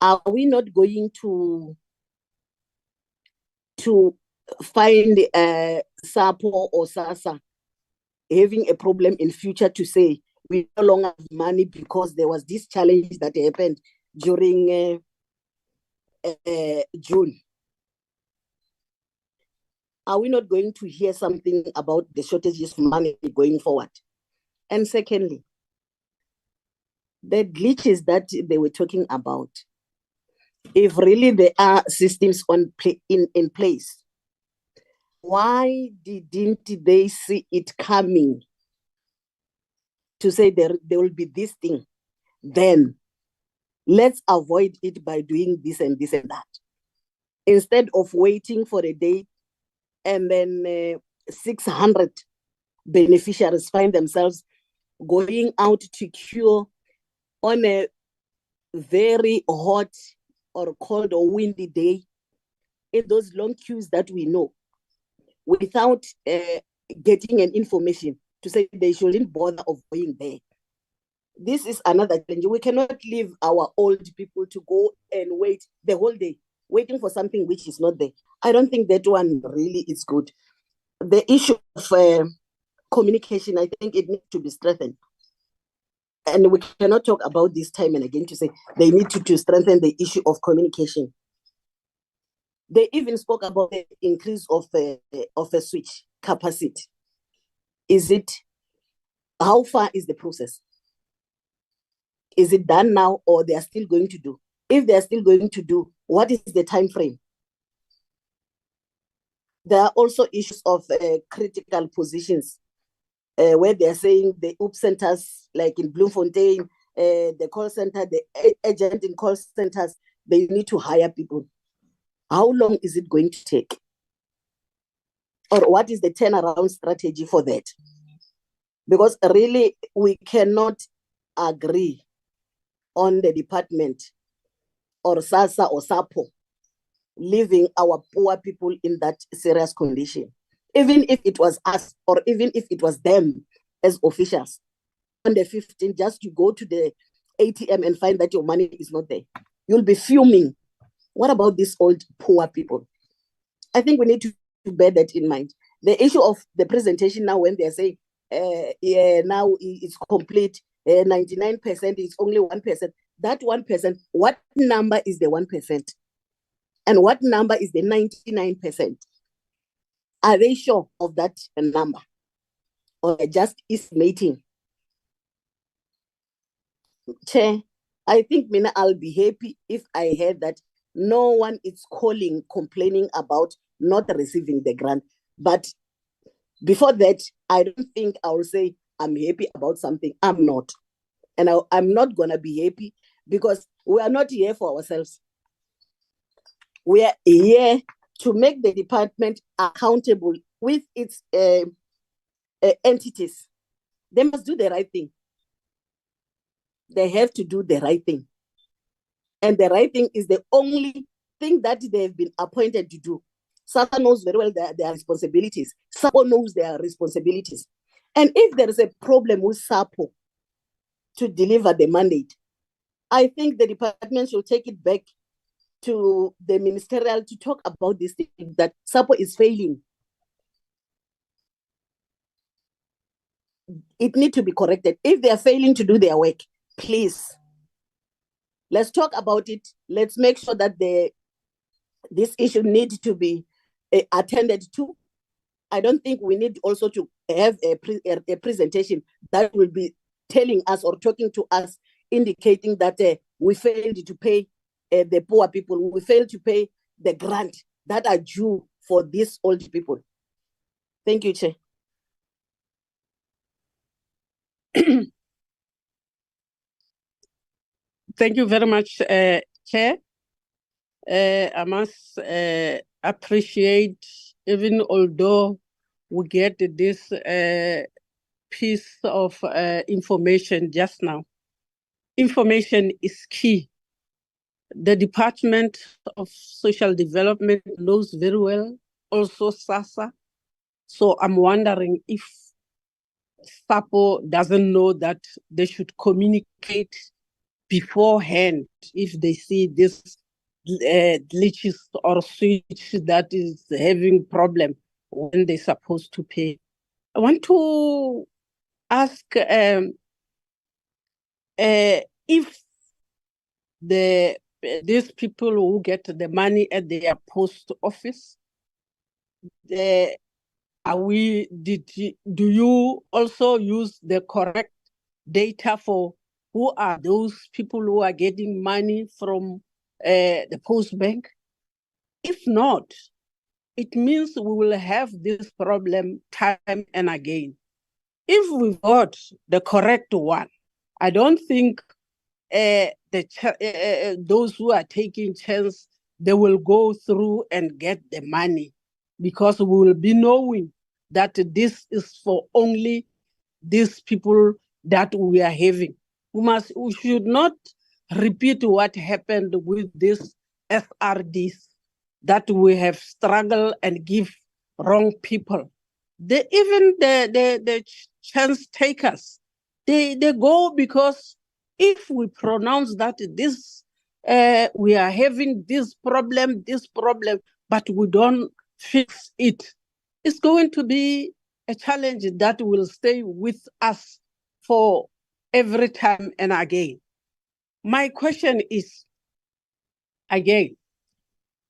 Are we not going to find SAPO or SASSA having a problem in future to say we no longer have money because there was this challenge that happened during June? Are we not going to hear something about the shortages of money going forward? And secondly, the glitches that they were talking about, if really there are systems in place, why didn't they see it coming to say there will be this thing? Then let's avoid it by doing this and this and that, instead of waiting for a day and then 600 beneficiaries find themselves going out to queue on a very hot or cold or windy day in those long queues that we know, without getting an information to say they shouldn't bother of going there. This is another challenge. We cannot leave our old people to go and wait the whole day, waiting for something which is not there. I don't think that one really is good. The issue of communication, I think it needs to be strengthened. And we cannot talk about this time and again to say they need to strengthen the issue of communication. They even spoke about the increase of a switch capacity. How far is the process? Is it done now, or they are still going to do? If they are still going to do, what is the time frame? There are also issues of critical positions where they are saying the UP centers, like in Bloemfontein, the call center, the agent in call centers, they need to hire people. How long is it going to take? Or what is the turnaround strategy for that? Because really, we cannot agree on the department or SASSA or SAPO leaving our poor people in that serious condition. Even if it was us, or even if it was them as officials, on the 15th, just to go to the ATM and find that your money is not there, you'll be fuming. What about these old poor people? I think we need to bear that in mind. The issue of the presentation now, when they're saying now it's complete, 99% is only 1%. That 1%, what number is the 1%? And what number is the 99%? Are they sure of that number? Or just estimating? Chair, I think Mina, I'll be happy if I heard that no one is calling, complaining about not receiving the grant. But before that, I don't think I will say I'm happy about something. I'm not. And I'm not going to be happy because we are not here for ourselves. We are here to make the department accountable with its entities. They must do the right thing. They have to do the right thing. And the right thing is the only thing that they have been appointed to do. SASSA knows very well their responsibilities. SAPO knows their responsibilities. And if there is a problem with SAPO to deliver the mandate, I think the department should take it back to the ministerial to talk about this thing, that SAPO is failing. It needs to be corrected. If they are failing to do their work, please, let's talk about it. Let's make sure that this issue needs to be attended to. I don't think we need also to have a presentation that will be telling us or talking to us, indicating that we failed to pay the poor people, we failed to pay the grant that are due for these old people. Thank you, Chair. Thank you very much, Chair. I must appreciate, even although we get this piece of information just now. Information is key. The Department of Social Development knows very well, also SASSA. So I'm wondering if SAPO doesn't know that they should communicate beforehand if they see this glitches or switch that is having problem when they're supposed to pay. I want to ask if these people who get the money at their post office, do you also use the correct data for who are those people who are getting money from the post bank? If not, it means we will have this problem time and again. If we got the correct one, I don't think those who are taking chance, they will go through and get the money, because we will be knowing that this is for only these people that we are having. We should not repeat what happened with these SRDs, that we have struggled and give wrong people. Even the chance takers, they go because if we pronounce that this we are having this problem, but we don't fix it, it's going to be a challenge that will stay with us for every time and again. My question is, again,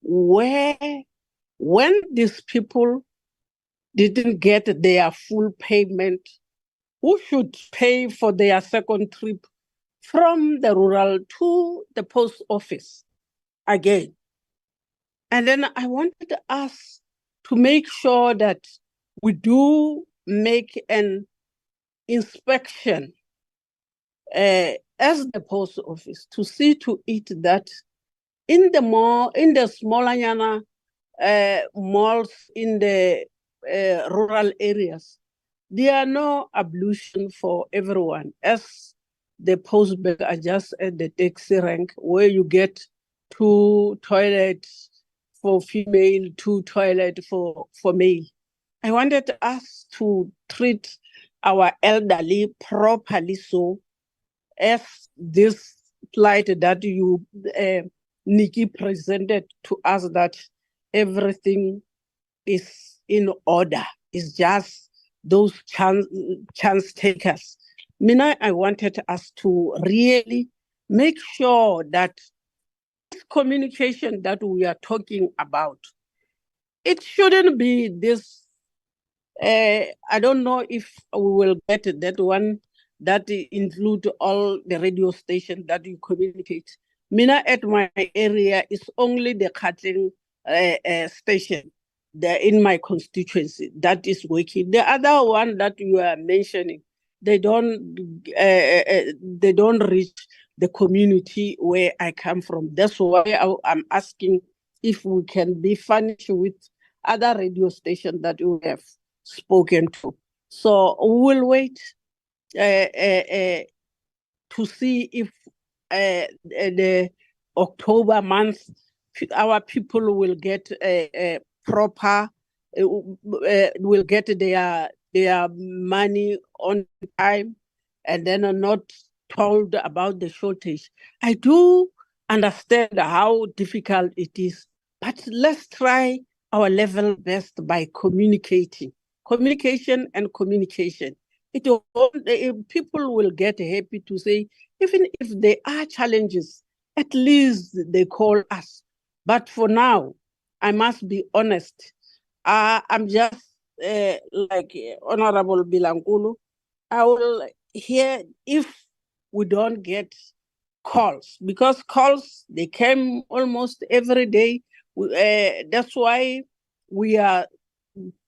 when these people didn't get their full payment, who should pay for their second trip from the rural to the post office again? And then I wanted us to make sure that we do make an inspection as the post office to see to it that in the smaller malls in the rural areas, there are no ablution for everyone, as the post bank are just at the taxi rank, where you get 2 toilets for female, 2 toilets for male. I wanted us to treat our elderly properly, so as this slide that you, Nikki, presented to us, that everything is in order. It's just those chance takers. Mina, I wanted us to really make sure that this communication that we are talking about, it shouldn't be this. I don't know if we will get that one that include all the radio stations that you communicate. Mina, at my area is only the cutting station there in my constituency that is working. The other one that you are mentioning, they don't reach the community where I come from. That's why I'm asking if we can be furnished with other radio stations that we have spoken to. So we'll wait to see if the October month our people will get a proper, will get their money on time, and then are not told about the shortage. I do understand how difficult it is, but let's try our level best by communicating. Communication and communication. People will get happy to say, even if there are challenges, at least they call us. But for now, I must be honest. I'm just like Honorable Bilankulu. I will hear if we don't get calls, because calls, they came almost every day. That's why we are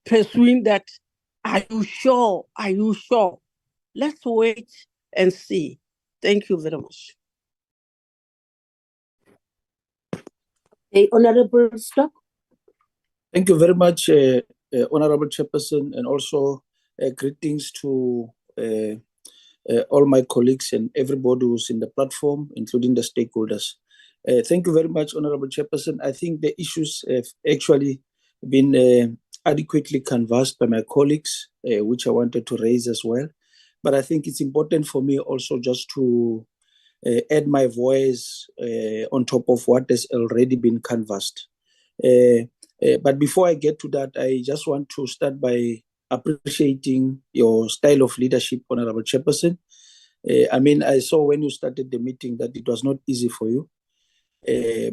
pursuing that. Are you sure? Are you sure? Let's wait and see. Thank you very much. Hey, Honorable Stock. Thank you very much, Honorable Chairperson, and also greetings to all my colleagues and everybody who's in the platform, including the stakeholders. Thank you very much, Honorable Chairperson. I think the issues have actually been adequately canvassed by my colleagues, which I wanted to raise as well. But I think it's important for me also just to add my voice on top of what has already been canvassed. But before I get to that, I just want to start by appreciating your style of leadership, Honorable Chairperson. I mean, I saw when you started the meeting that it was not easy for you,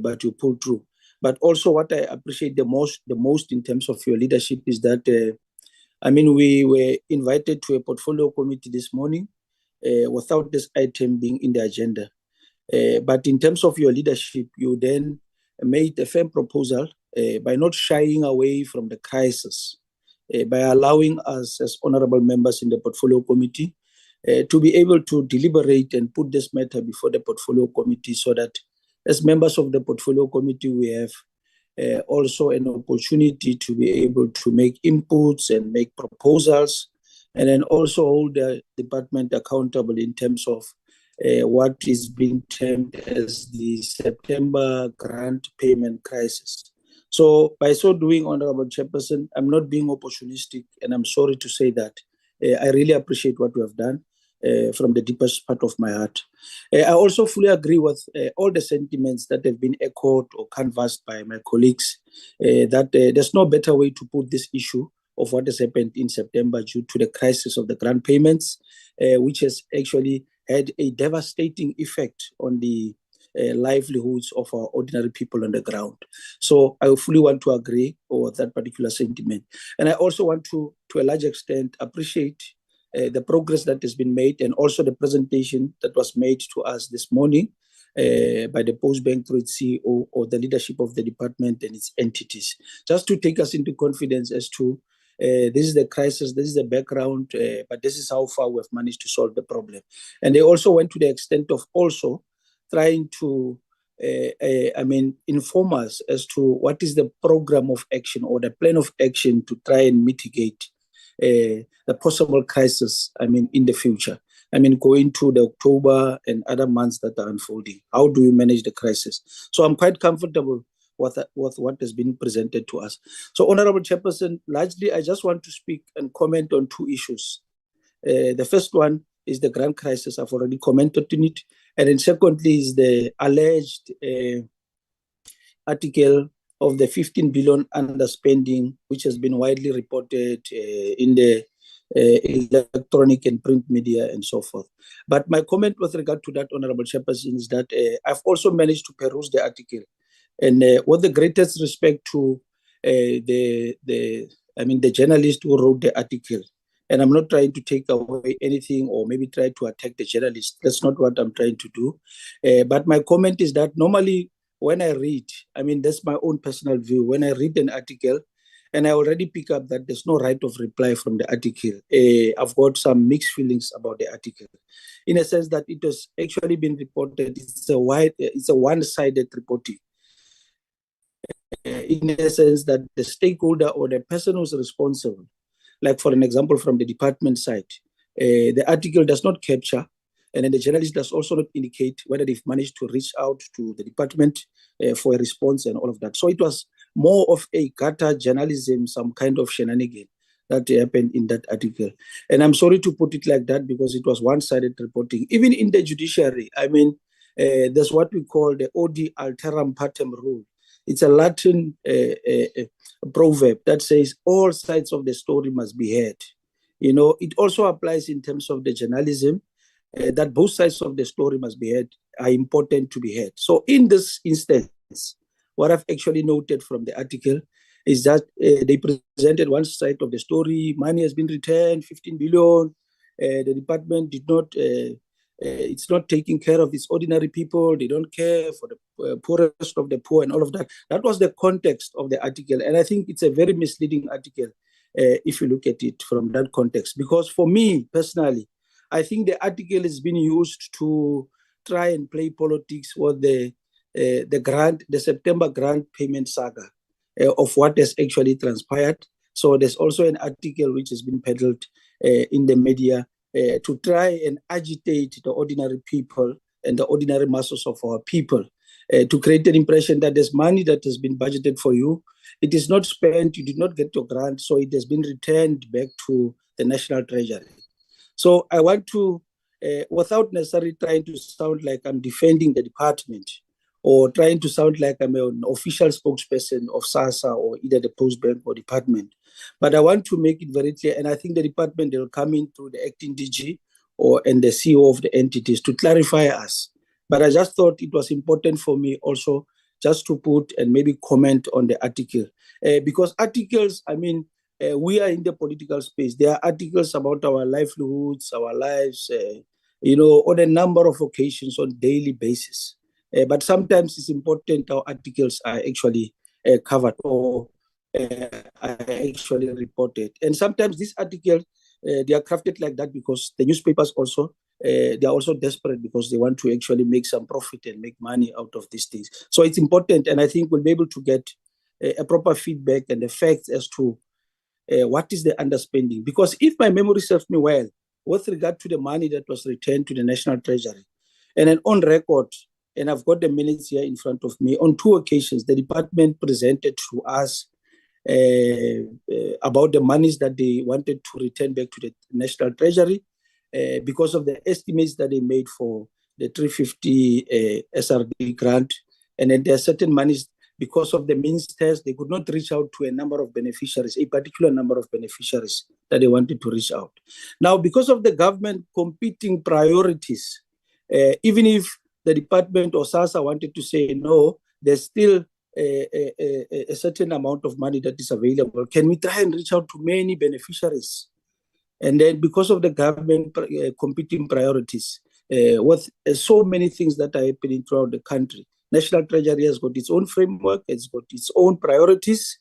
but you pulled through. But also what I appreciate the most in terms of your leadership is that, I mean, we were invited to a portfolio committee this morning without this item being in the agenda. But in terms of your leadership, you then made a firm proposal by not shying away from the crisis, by allowing us as honorable members in the portfolio committee to be able to deliberate and put this matter before the portfolio committee, so that as members of the portfolio committee, we have also an opportunity to be able to make inputs and make proposals, and then also hold the department accountable in terms of what is being termed as the September grant payment crisis. So by so doing, Honorable Chairperson, I'm not being opportunistic, and I'm sorry to say that. I really appreciate what you have done from the deepest part of my heart. I also fully agree with all the sentiments that have been echoed or canvassed by my colleagues, that there's no better way to put this issue of what has happened in September due to the crisis of the grant payments, which has actually had a devastating effect on the livelihoods of our ordinary people on the ground. So I fully want to agree with that particular sentiment. And I also want to a large extent, appreciate the progress that has been made, and also the presentation that was made to us this morning by the Postbank through its CEO or the leadership of the department and its entities, just to take us into confidence as to this is the crisis, this is the background, but this is how far we've managed to solve the problem. And they also went to the extent of also trying to, I mean, inform us as to what is the program of action or the plan of action to try and mitigate the possible crisis, I mean, in the future. I mean, going to the October and other months that are unfolding. How do we manage the crisis? So I'm quite comfortable with what has been presented to us. So, Honorable Chairperson, largely I just want to speak and comment on two issues. The first one is the grant crisis. I've already commented on it. And then secondly is the alleged article of the 15 billion underspending, which has been widely reported in the electronic and print media and so forth. But my comment with regard to that, Honorable Chairperson, is that I've also managed to peruse the article, and with the greatest respect to the journalist who wrote the article. And I'm not trying to take away anything or maybe try to attack the journalist. That's not what I'm trying to do. But my comment is that normally when I read, that's my own personal view. When I read an article and I already pick up that there's no right of reply from the article, I've got some mixed feelings about the article, in a sense that it has actually been reported. It's a one-sided reporting. In a sense that the stakeholder or the person who's responsible, like for an example from the department side, the article does not capture, and then the journalist does also not indicate whether they've managed to reach out to the department for a response and all of that. So it was more of a gutter journalism, some kind of shenanigan that happened in that article. And I'm sorry to put it like that because it was one-sided reporting. Even in the judiciary, there's what we call the odi alteram partem rule. It's a Latin proverb that says all sides of the story must be heard. It also applies in terms of the journalism, that both sides of the story must be heard, are important to be heard. So in this instance, what I've actually noted from the article is that they presented one side of the story. Money has been returned, 15 billion. The department did not, it's not taking care of its ordinary people. They don't care for the poorest of the poor and all of that. That was the context of the article. And I think it's a very misleading article if you look at it from that context. Because for me personally, I think the article has been used to try and play politics with the September grant payment saga of what has actually transpired. So there's also an article which has been peddled in the media to try and agitate the ordinary people and the ordinary masses of our people to create an impression that there's money that has been budgeted for you. It is not spent, you did not get your grant, so it has been returned back to the National Treasury. So I want to, without necessarily trying to sound like I'm defending the department or trying to sound like I'm an official spokesperson of SASSA or either the Post Bank or department, but I want to make it very clear, and I think the department will come in through the acting DG and the CEO of the entities to clarify us. But I just thought it was important for me also just to put and maybe comment on the article. Because articles, we are in the political space. There are articles about our livelihoods, our lives, on a number of occasions on a daily basis. But sometimes it's important how articles are actually covered or are actually reported. And sometimes these articles, they are crafted like that because the newspapers also, they are also desperate because they want to actually make some profit and make money out of these things. So it's important, and I think we'll be able to get a proper feedback and the facts as to what is the underspending. Because if my memory serves me well, with regard to the money that was returned to the National Treasury, and then on record, and I've got the minutes here in front of me, on 2 occasions, the department presented to us about the monies that they wanted to return back to the National Treasury because of the estimates that they made for the 350 SRD grant. And then there are certain monies, because of the means test, they could not reach out to a number of beneficiaries, a particular number of beneficiaries that they wanted to reach out. Now, because of the government competing priorities, even if the department or SASSA wanted to say, no, there's still a certain amount of money that is available. Can we try and reach out to many beneficiaries? And then because of the government competing priorities, with so many things that are happening throughout the country, National Treasury has got its own framework, it's got its own priorities.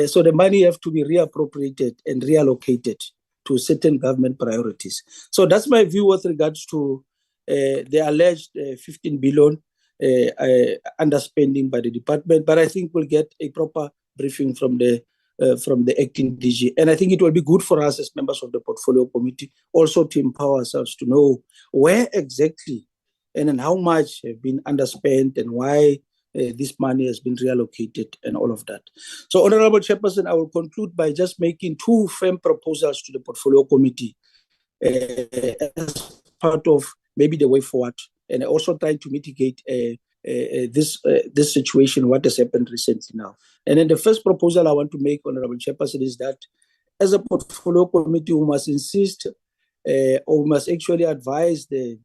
So the money have to be reappropriated and reallocated to certain government priorities. So that's my view with regards to the alleged 15 billion underspending by the department. But I think we'll get a proper briefing from the acting DG. And I think it will be good for us as members of the portfolio committee also to empower ourselves to know where exactly and then how much have been underspent and why this money has been reallocated and all of that. So, Honorable Chairperson, I will conclude by just making 2 firm proposals to the portfolio committee as part of maybe the way forward, and also trying to mitigate this situation, what has happened recently now. And then the first proposal I want to make, Honorable Chairperson, is that as a portfolio committee, we must insist or we must actually advise the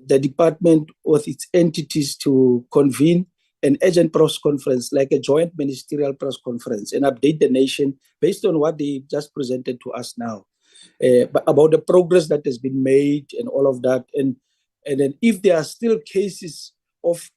department with its entities to convene an urgent press conference, like a joint ministerial press conference, and update the nation based on what they just presented to us now, but about the progress that has been made and all of that. And then if there are still cases of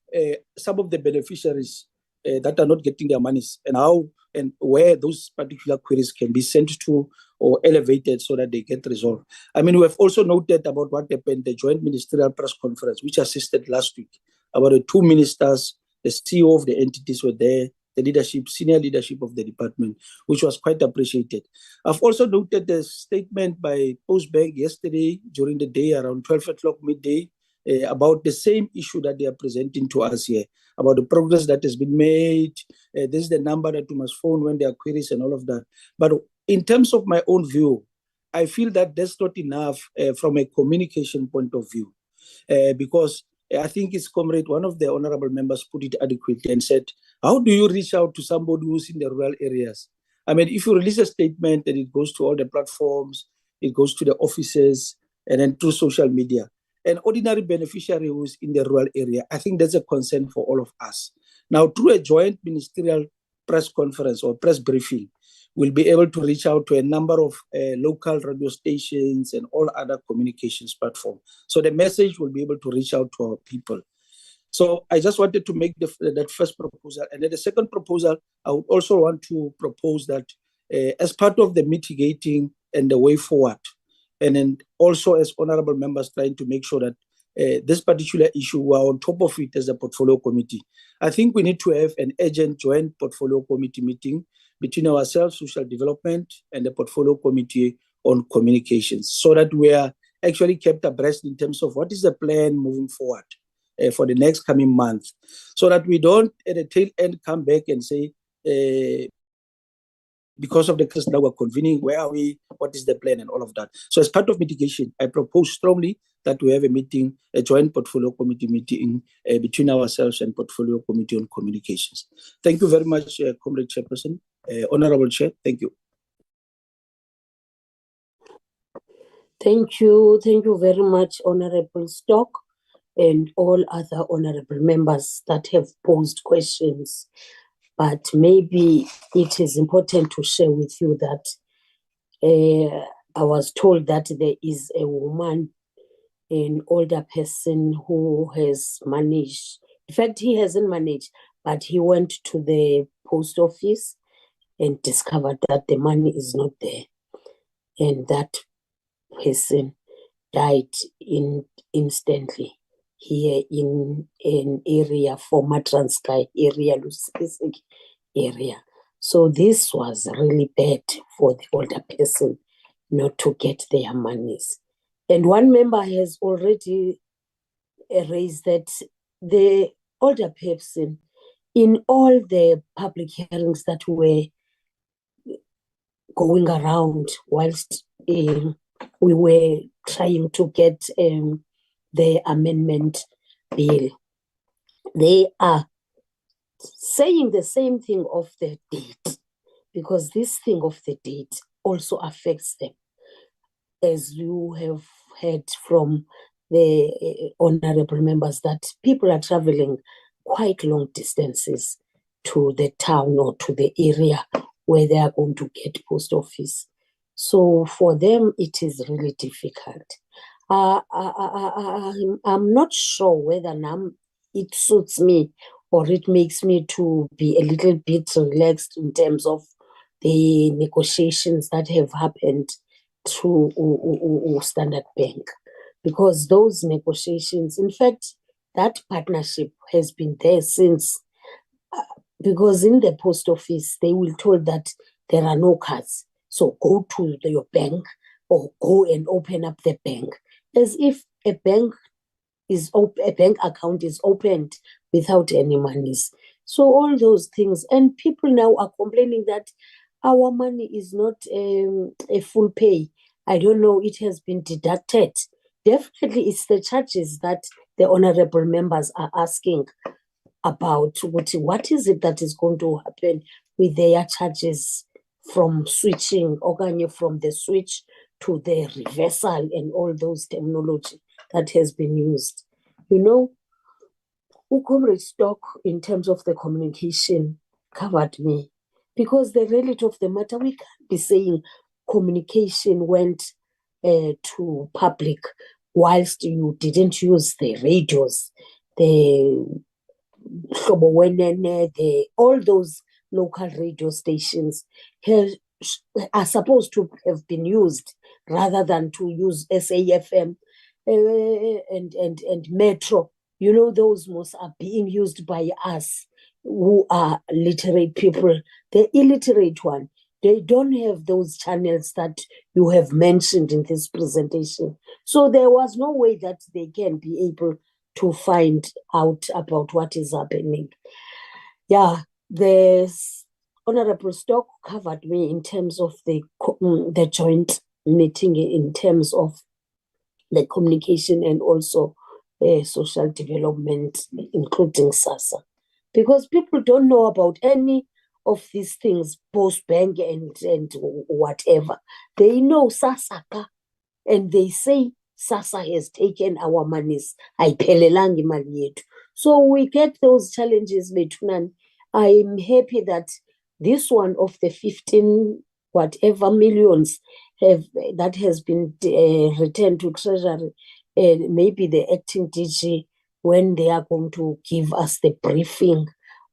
some of the beneficiaries that are not getting their monies, and how and where those particular queries can be sent to or elevated so that they get resolved. I mean, we have also noted about what happened, the joint ministerial press conference, which assisted last week, about the two ministers, the CEO of the entities were there, the leadership, senior leadership of the department, which was quite appreciated. I've also noted the statement by Postbank yesterday during the day around 12 o'clock midday about the same issue that they are presenting to us here, about the progress that has been made. This is the number that you must phone when there are queries and all of that. But in terms of my own view, I feel that that's not enough from a communication point of view, because I think it's comrade, one of the honorable members put it adequately and said, how do you reach out to somebody who's in the rural areas? I mean, if you release a statement and it goes to all the platforms, it goes to the offices, and then through social media, an ordinary beneficiary who's in the rural area, I think that's a concern for all of us. Now, through a joint ministerial press conference or press briefing, we'll be able to reach out to a number of local radio stations and all other communications platforms. So the message will be able to reach out to our people. So I just wanted to make that first proposal. And then the second proposal, I would also want to propose that as part of the mitigating and the way forward, and then also as honorable members trying to make sure that this particular issue, we're on top of it as a portfolio committee. I think we need to have an urgent joint portfolio committee meeting between ourselves, social development, and the portfolio committee on communications, so that we are actually kept abreast in terms of what is the plan moving forward for the next coming month, so that we don't at the tail end come back and say, because of the case that we're convening, where are we, what is the plan, and all of that. So as part of mitigation, I propose strongly that we have a meeting, a joint portfolio committee meeting between ourselves and portfolio committee on communications. Thank you very much, Comrade Chairperson. Honorable Chair, thank you. Thank you very much, Honorable Stock, and all other honorable members that have posed questions. But maybe it is important to share with you that I was told that there is a woman, an older person who has managed, in fact, he hasn't managed, but he went to the post office and discovered that the money is not there. And that person died instantly here in an area, former Transkei area, area. So this was really bad for the older person not to get their monies. And one member has already raised that the older person, in all the public hearings that were going around whilst we were trying to get the amendment bill, they are saying the same thing of the date, because this thing of the date also affects them. As you have heard from the honorable members, that people are traveling quite long distances to the town or to the area where they are going to get post office. So for them, it is really difficult. I'm not sure whether now it suits me or it makes me to be a little bit relaxed in terms of the negotiations that have happened through Standard Bank, because those negotiations, in fact, that partnership has been there since, because in the post office, they will told that there are no cards. So go to your bank or go and open up the bank, as if a bank account is opened without any monies. So all those things, and people now are complaining that our money is not a full pay. I don't know, it has been deducted. Definitely it's the charges that the honorable members are asking about. What is it that is going to happen with their charges from switching, okanye from the switch to the reversal and all those terminology that has been used. You know, Comrade Stock, in terms of the communication, covered me, because the reality of the matter, we can't be saying communication went to public whilst you didn't use the radios, all those local radio stations are supposed to have been used rather than to use SAFM and Metro. You know, those most are being used by us who are literate people. The illiterate one, they don't have those channels that you have mentioned in this presentation. So there was no way that they can be able to find out about what is happening. Yeah, the Honorable Stock covered me in terms of the joint meeting, in terms of the communication and also social development, including SASSA. Because people don't know about any of these things, post-bank and whatever. They know SASSA, and they say SASSA has taken our monies. Ayiphelelanga imali yethu. So we get those challenges, Betunan. I'm happy that this one of the 15 whatever millions that has been returned to Treasury, maybe the acting DG, when they are going to give us the briefing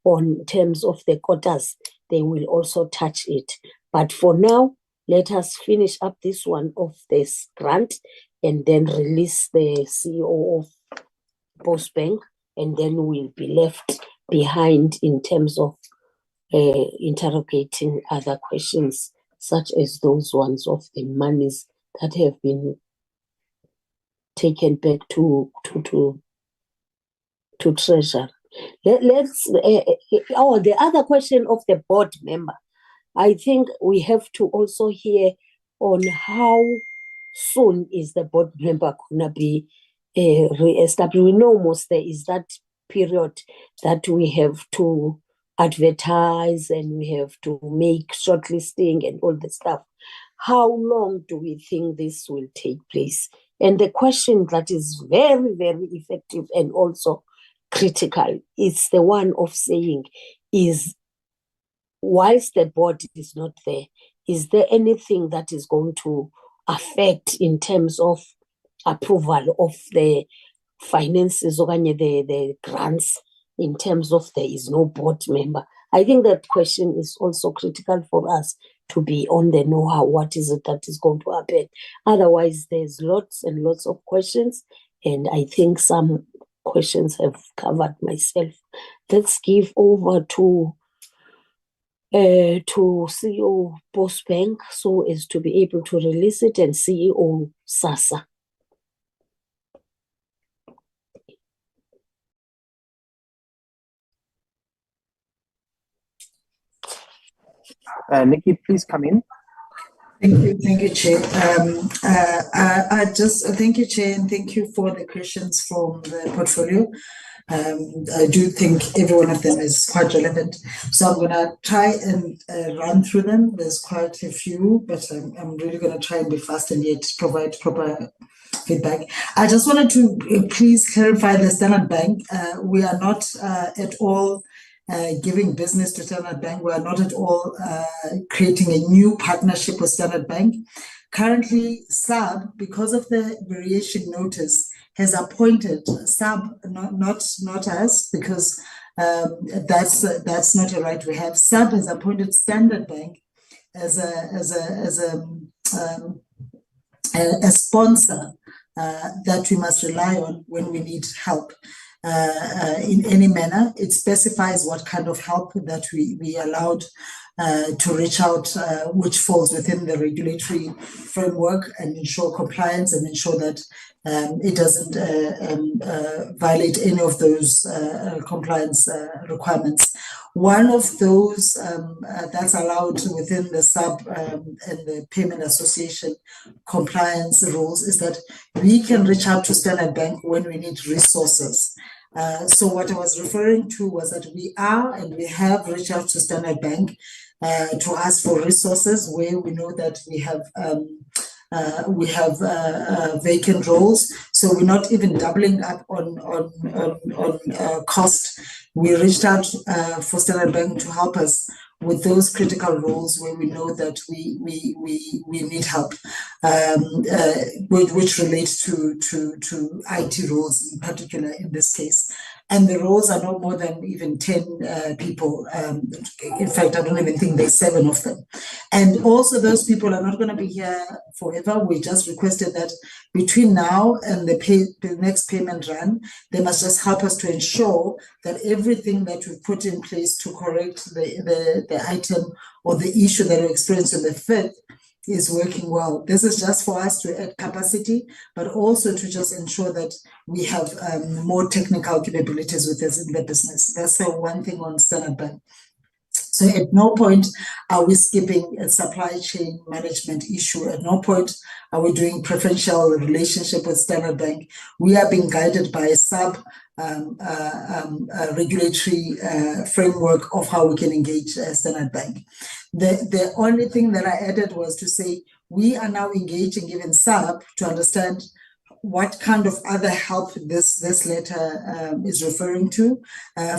on terms of the quotas, they will also touch it. But for now, let us finish up this one of this grant and then release the CEO of Postbank, and then we'll be left behind in terms of interrogating other questions, such as those ones of the monies that have been taken back to Treasury. The other question of the board member, I think we have to also hear on how soon is the board member gonna be re-established. We know most there is that period that we have to advertise and we have to make shortlisting and all the stuff. How long do we think this will take place? And the question that is very, very effective and also critical is the one of saying, is whilst the board is not there, is there anything that is going to affect in terms of approval of the finances or the grants, in terms of there is no board member? I think that question is also critical for us to be on the know-how. What is it that is going to happen? Otherwise, there's lots and lots of questions, and I think some questions have covered myself. Let's give over to CEO Postbank so as to be able to release it, and CEO SASSA. Nikki, please come in. Thank you, Chair. I just thank you, Chair, and thank you for the questions from the portfolio. I do think every one of them is quite relevant. So I'm going to try and run through them. There's quite a few, but I'm really going to try and be fast and yet provide proper feedback. I just wanted to please clarify the Standard Bank. We are not at all giving business to Standard Bank. We are not at all creating a new partnership with Standard Bank. Currently, SAB, because of the variation notice, has appointed SAB, not us, because that's not a right we have. SAB has appointed Standard Bank as a sponsor that we must rely on when we need help. In any manner. It specifies what kind of help that we allowed to reach out, which falls within the regulatory framework, and ensure compliance and ensure that it doesn't violate any of those compliance requirements. One of those that's allowed within the SAB and the Payment Association compliance rules is that we can reach out to Standard Bank when we need resources. So what I was referring to was that we have reached out to Standard Bank to ask for resources where we know that we have vacant roles. So we're not even doubling up on cost. We reached out for Standard Bank to help us with those critical roles where we know that we need help, which relates to IT roles in particular in this case. And the roles are no more than even 10 people. In fact, I don't even think there's 7 of them. And also those people are not going to be here forever. We just requested that between now and the next payment run, they must just help us to ensure that everything that we put in place to correct the item or the issue that we experienced on the 5th is working well. This is just for us to add capacity, but also to just ensure that we have more technical capabilities with us in the business. That's the one thing on Standard Bank. So at no point are we skipping a supply chain management issue. At no point are we doing preferential relationship with Standard Bank. We are being guided by a regulatory framework of how we can engage Standard Bank. The only thing that I added was to say we are now engaging even SAP to understand what kind of other help this letter is referring to.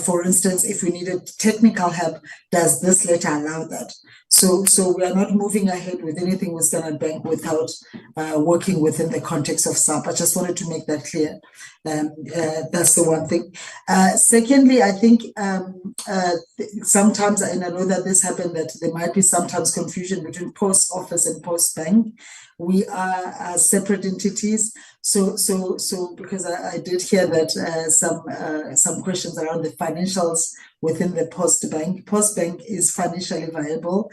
For instance, if we needed technical help, does this letter allow that? So we are not moving ahead with anything with Standard Bank without working within the context of SAP. I just wanted to make that clear. That's the one thing. Secondly, I think sometimes, and I know that this happened, that there might be sometimes confusion between post office and post bank. We are separate entities. So because I did hear that some questions around the financials within the Post Bank. Post Bank is financially viable.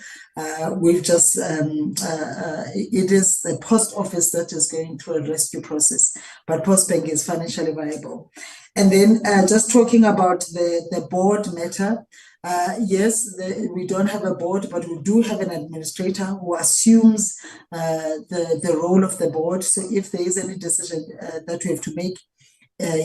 We've just it is the post office that is going through a rescue process, but Post Bank is financially viable. And then just talking about the board matter. Yes, we don't have a board, but we do have an administrator who assumes the role of the board. So if there is any decision that we have to make,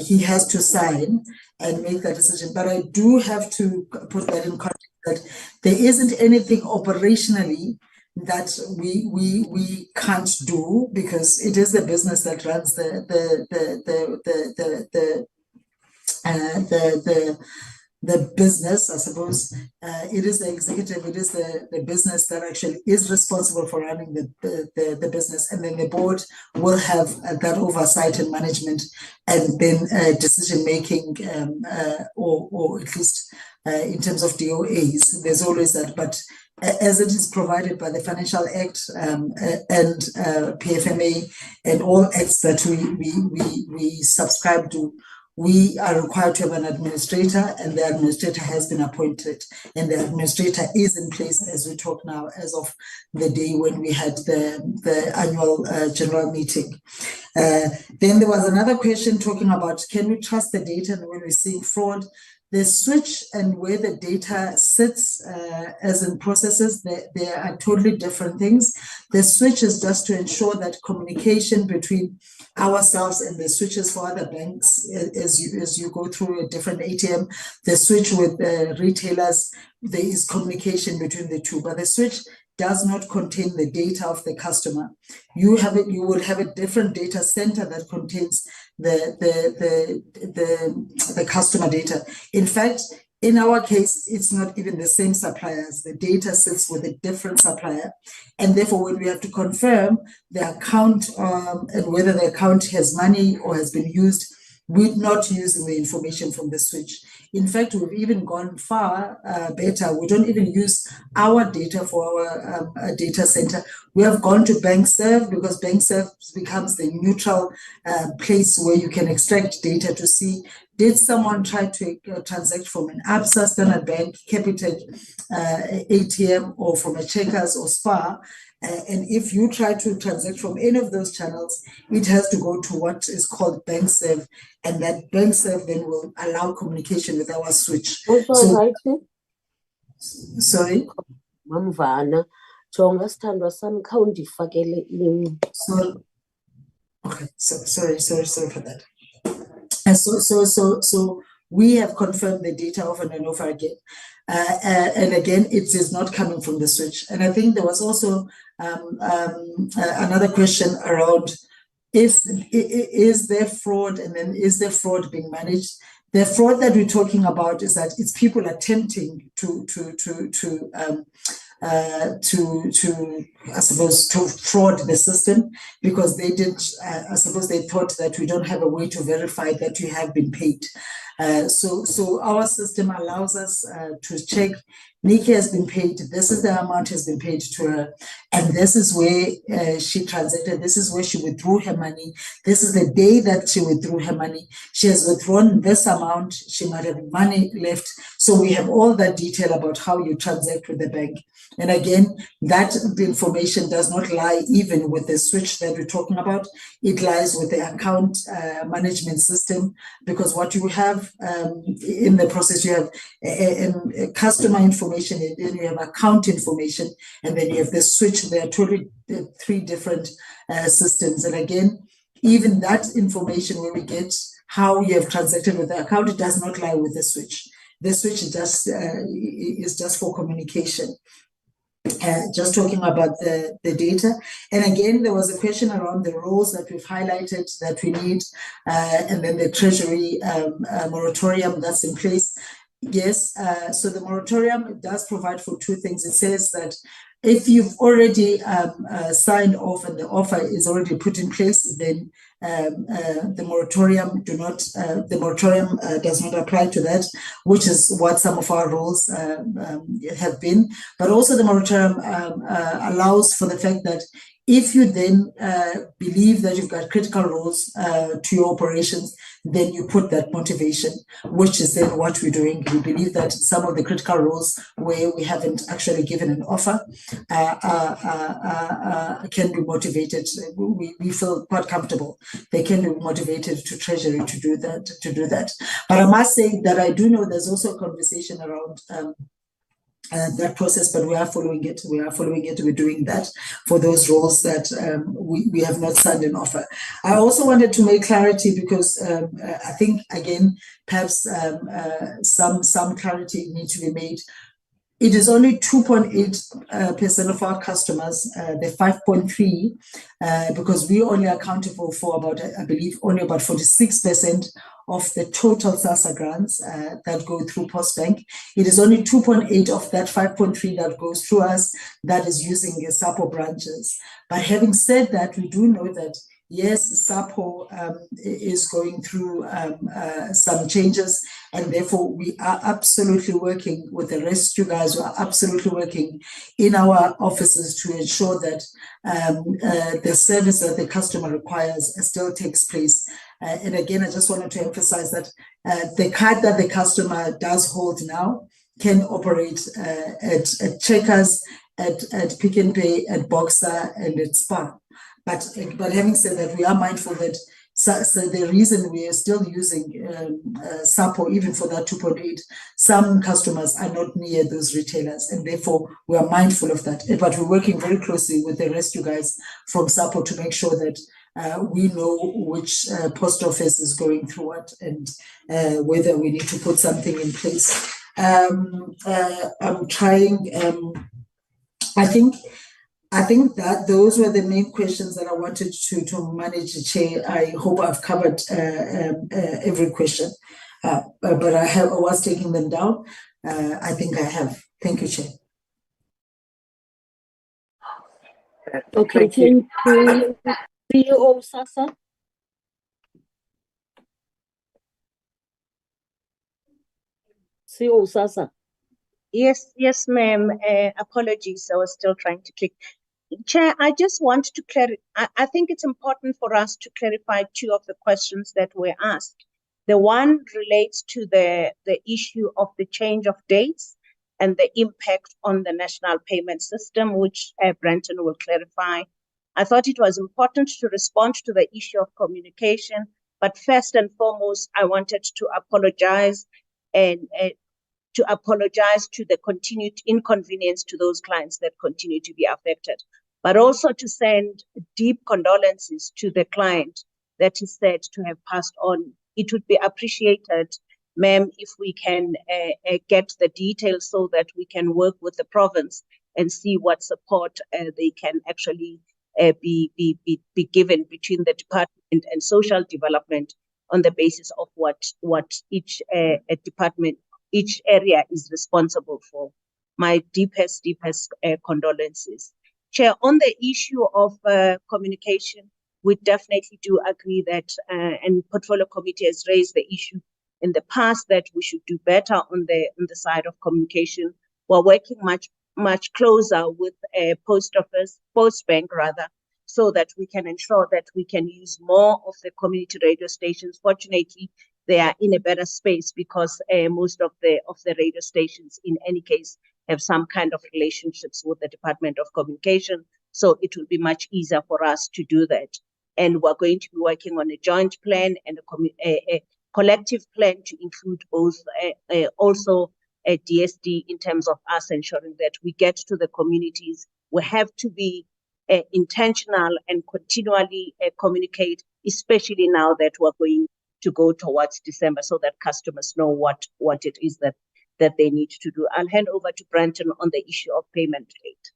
he has to sign and make that decision. But I do have to put that in context that there isn't anything operationally that we can't do, because it is the business that runs the business, I suppose. It is the executive, it is the business that actually is responsible for running the business, and then the board will have that oversight and management, and then decision making, or at least in terms of DOAs, there's always that. But as it is provided by the Financial Act and PFMA and all acts that we subscribe to, we are required to have an administrator, and the administrator has been appointed, and the administrator is in place as we talk now, as of the day when we had the annual general meeting. Then there was another question talking about, can we trust the data when we're seeing fraud? The switch and where the data sits as in processes, they are totally different things. The switch is just to ensure that communication between ourselves and the switches for other banks, as you go through a different ATM, the switch with retailers, there is communication between the two, but the switch does not contain the data of the customer. You will have a different data center that contains the customer data. In fact, in our case, it's not even the same suppliers. The data sits with a different supplier. And therefore, when we have to confirm the account and whether the account has money or has been used, we're not using the information from the switch. In fact, we've even gone far better. We don't even use our data for our data center. We have gone to BankServe, because BankServe becomes the neutral place where you can extract data to see, did someone try to transact from an Absa, Standard Bank, Capitec ATM, or from a Checkers or SPAR? And if you try to transact from any of those channels, it has to go to what is called BankServe, and that BankServe then will allow communication with our switch. Sorry? Mamvana, jonga sithandwa sami khawundifakele Sorry. Okay, sorry for that. We have confirmed the data over and over again. And again, it is not coming from the switch. And I think there was also another question around, is there fraud, and then is there fraud being managed? The fraud that we're talking about is that it's people attempting to I suppose to fraud the system, because they did I suppose they thought that we don't have a way to verify that you have been paid. So our system allows us to check Nikki has been paid, this is the amount has been paid to her, and this is where she transacted, this is where she withdrew her money, this is the day that she withdrew her money, she has withdrawn this amount, she might have money left. So we have all that detail about how you transact with the bank. And again, that information does not lie even with the switch that we're talking about. It lies with the account management system, because what you have in the process, you have a customer information, and then you have account information, and then you have the switch. There are totally three different systems. And again, even that information where we get how you have transacted with the account, it does not lie with the switch. The switch is just for communication. Just talking about the data. And again, there was a question around the roles that we've highlighted that we need, and then the treasury moratorium that's in place. Yes, so the moratorium does provide for two things. It says that if you've already signed off and the offer is already put in place, then the moratorium does not apply to that, which is what some of our rules have been. But also the moratorium allows for the fact that if you then believe that you've got critical roles to your operations, then you put that motivation, which is then what we're doing. We believe that some of the critical roles where we haven't actually given an offer can be motivated. We feel quite comfortable. They can be motivated to Treasury to do that. But I must say that I do know there's also a conversation around that process, but we are following it. We're doing that for those roles that we have not signed an offer. I also wanted to make clarity, because I think, again, perhaps some clarity needs to be made. It is only 2.8% of our customers, the 5.3, because we only accountable for about, I believe, only about 46% of the total SASSA grants that go through Postbank. It is only 2.8 of that 5.3 that goes through us that is using the SAPO branches. But having said that, we do know that yes, SAPO is going through some changes, and therefore we are absolutely working with the rest of you guys. We are absolutely working in our offices to ensure that the service that the customer requires still takes place. And again, I just wanted to emphasize that the card that the customer does hold now can operate at Checkers, at Pick n Pay, at Boxer, and at Spar. But having said that, we are mindful that so the reason we are still using SAPO, even for that 2.8, some customers are not near those retailers, and therefore we are mindful of that. But we're working very closely with the rest of you guys from SAPO to make sure that we know which post office is going through what, and whether we need to put something in place. I'm trying. I think that those were the main questions that I wanted to manage, Chair. I hope I've covered every question, but I was taking them down. I think I have. Thank you, Chair. Okay, thank you. CEO SASSA. CEO SASSA. Yes, ma'am. Apologies, I was still trying to click. Chair, I just want to clarify. I think it's important for us to clarify two of the questions that were asked. The one relates to the issue of the change of dates and the impact on the national payment system, which Brenton will clarify. I thought it was important to respond to the issue of communication, but first and foremost, I wanted to apologize to the continued inconvenience to those clients that continue to be affected, but also to send deep condolences to the client that is said to have passed on. It would be appreciated Ma'am, if we can get the details so that we can work with the province and see what support they can actually be given between the department and social development on the basis of what each department, each area is responsible for. My deepest condolences. Chair, on the issue of communication, we definitely do agree that, and Portfolio Committee has raised the issue in the past that we should do better on the side of communication. We're working much closer with post bank rather, so that we can ensure that we can use more of the community radio stations. Fortunately, they are in a better space because most of the radio stations, in any case, have some kind of relationships with the Department of Communication. So it will be much easier for us to do that. And we're going to be working on a joint plan and a collective plan to include both also a DSD in terms of us ensuring that we get to the communities. We have to be intentional and continually communicate, especially now that we're going to go towards December, so that customers know what it is that they need to do. I'll hand over to Branton on the issue of payment rate.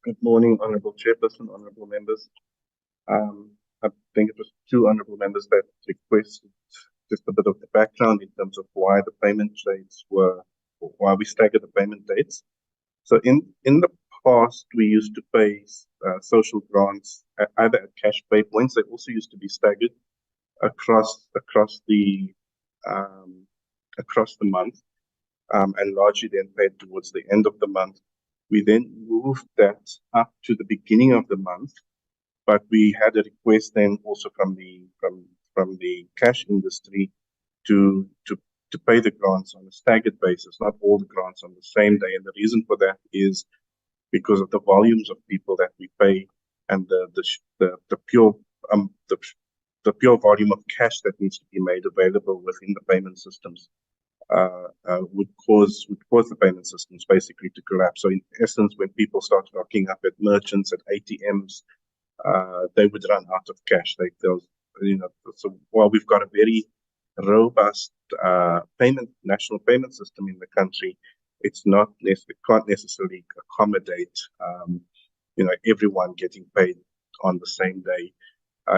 Good morning, Honourable Chairperson, Honourable Members. I think it was two Honourable Members that requested just a bit of the background in terms of why the payment dates were, or why we staggered the payment dates. So in the past, we used to pay social grants either at cash pay points. They also used to be staggered across the month, and largely then paid towards the end of the month. We then moved that up to the beginning of the month, but we had a request then also from the cash industry to pay the grants on a staggered basis, not all the grants on the same day. And the reason for that is because of the volumes of people that we pay and the pure volume of cash that needs to be made available within the payment systems would cause the payment systems basically to collapse. So in essence, when people start rocking up at merchants, at ATMs, they would run out of cash. So while we've got a very robust national payment system in the country, it can't necessarily accommodate everyone getting paid on the same day,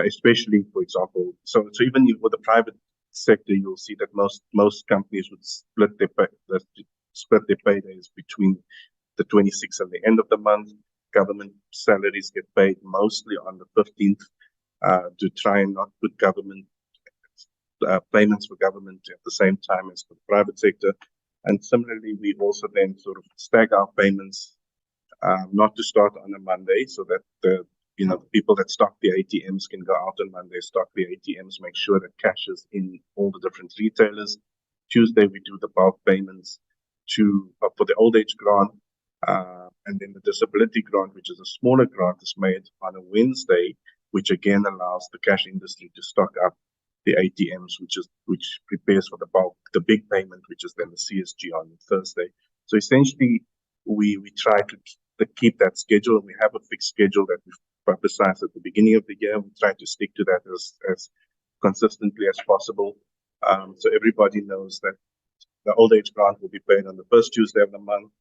especially, for example, so even with the private sector, you'll see that most companies would split their paydays between the 26th and the end of the month. Government salaries get paid mostly on the 15th to try and not put government payments for government at the same time as for the private sector. And similarly, we also then sort of stagger our payments not to start on a Monday, so that the people that stock the ATMs can go out on Monday, stock the ATMs, make sure that cash is in all the different retailers. Tuesday, we do the bulk payments for the old age grant, and then the disability grant, which is a smaller grant, is made on a Wednesday, which again allows the cash industry to stock up the ATMs, which prepares for the big payment, which is then the CSG on Thursday. So essentially, we try to keep that schedule. We have a fixed schedule that we've publicized at the beginning of the year. We try to stick to that as consistently as possible. So everybody knows that the old age grant will be paid on the first Tuesday of the month.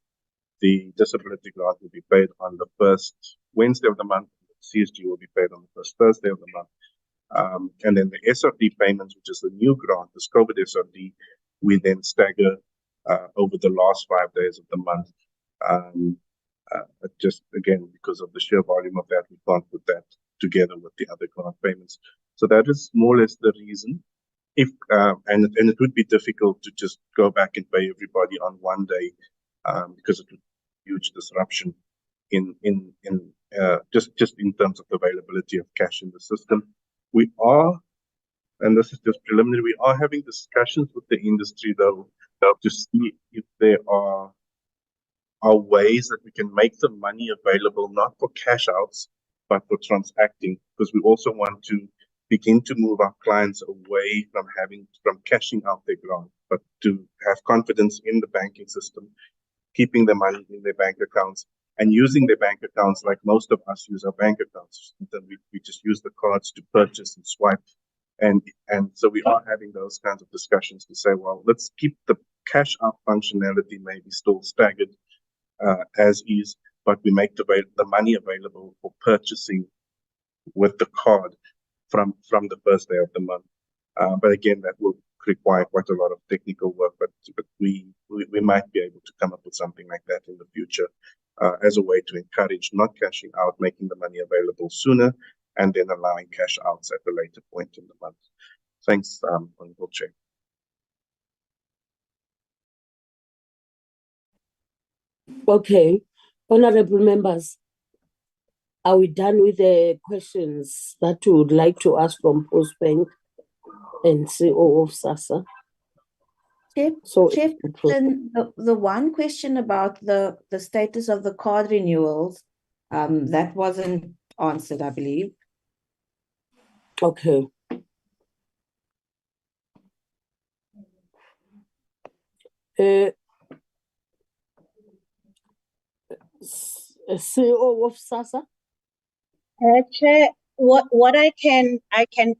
The disability grant will be paid on the first Wednesday of the month. The CSG will be paid on the first Thursday of the month. And then the SRD payments, which is the new grant, this COVID SRD, we then stagger over the last 5 days of the month. Just again, because of the sheer volume of that, we can't put that together with the other grant payments. So that is more or less the reason. And it would be difficult to just go back and pay everybody on one day, because it would be huge disruption just in terms of the availability of cash in the system. We are, and this is just preliminary, we are having discussions with the industry though to see if there are ways that we can make the money available not for cash outs but for transacting, because we also want to begin to move our clients away from cashing out their grant, but to have confidence in the banking system, keeping the money in their bank accounts and using their bank accounts like most of us use our bank accounts. Then we just use the cards to purchase and swipe And so we are having those kinds of discussions to say, well, let's keep the cash out functionality maybe still staggered as is, but we make the money available for purchasing with the card from the first day of the month. But again, that will require quite a lot of technical work, but we might be able to come up with something like that in the future as a way to encourage not cashing out, making the money available sooner, and then allowing cash outs at a later point in the month. Thanks, Honourable Chair. Okay, honourable members, are we done with the questions that we would like to ask from Postbank and CEO of SASSA? Chairperson, the one question about the status of the card renewals, that wasn't answered, I believe. Okay. CEO of SASSA? Chair, what I can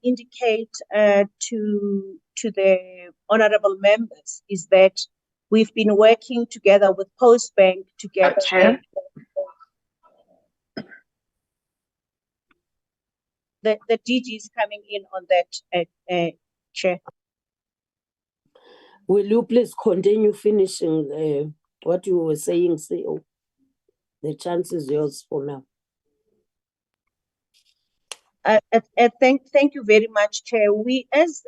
indicate to the honourable members is that we've been working together with Postbank together. Chair? The DG is coming in on that, Chair. Will you please continue finishing what you were saying, CEO? The chance is yours for now. Thank you very much, Chair. We, as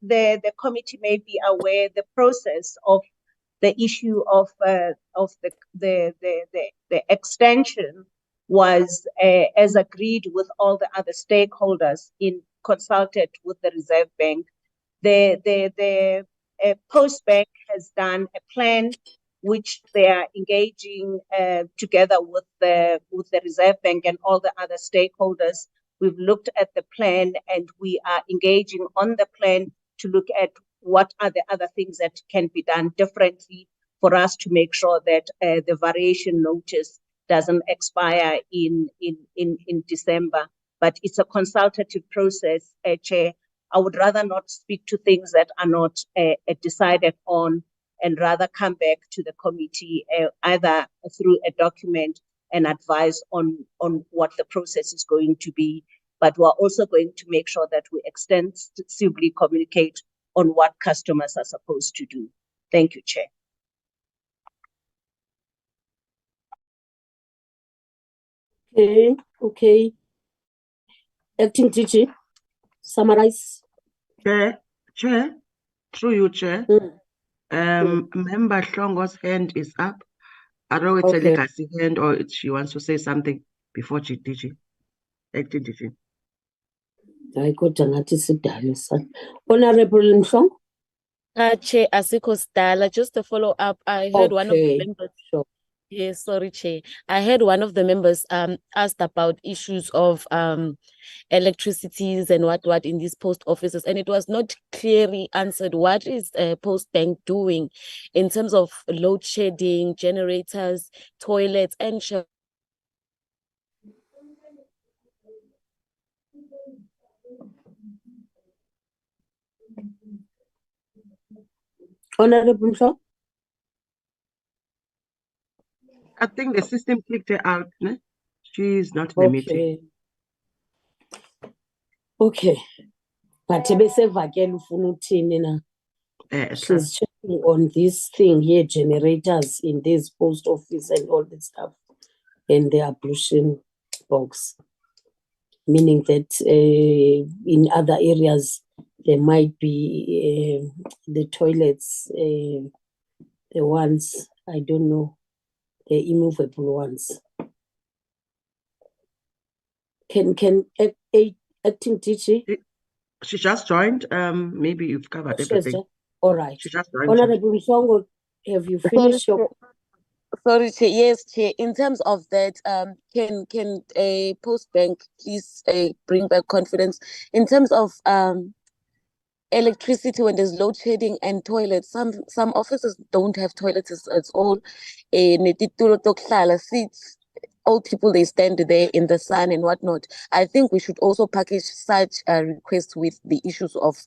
the committee may be aware, the process of the issue of the extension was as agreed with all the other stakeholders consulted with the Reserve Bank. The Postbank has done a plan which they are engaging together with the Reserve Bank and all the other stakeholders. We've looked at the plan and we are engaging on the plan to look at what are the other things that can be done differently for us to make sure that the variation notice doesn't expire in December. But it's a consultative process, Chair. I would rather not speak to things that are not decided on and rather come back to the committee either through a document and advise on what the process is going to be. But we're also going to make sure that we extensively communicate on what customers are supposed to do. Thank you, Chair. Okay. Acting DG, summarize. Chair, through you, Chair. Member Hlongo's hand is up. I don't know it's a legacy hand or she wants to say something before DG. Acting DG. Honourable Mhlongo? Chair, Asiko Stala, just to follow up, I heard one of the members. Sure. Yes, sorry, Chair. I heard one of the members asked about issues of electricities and what in these post offices, and it was not clearly answered. What is Postbank doing in terms of load shedding, generators, toilets, and Honourable Mhlongo? I think the system kicked her out. Ne? She's not in the meeting. Okay. But she's checking on this thing here, generators in this post office and all this stuff, and the ablution box. Meaning that in other areas there might be the toilets, the ones, I don't know, the immovable ones. Can Acting DG? She just joined. Maybe you've covered everything. All right. She just joined. Honourable Mhlongo, have you finished your... Sorry, Chair. Yes, Chair. In terms of that, can a Postbank please bring back confidence in terms of electricity when there's load shedding and toilets? Some offices don't have toilets at all. Seats old people, they stand there in the sun and whatnot. I think we should also package such a request with the issues of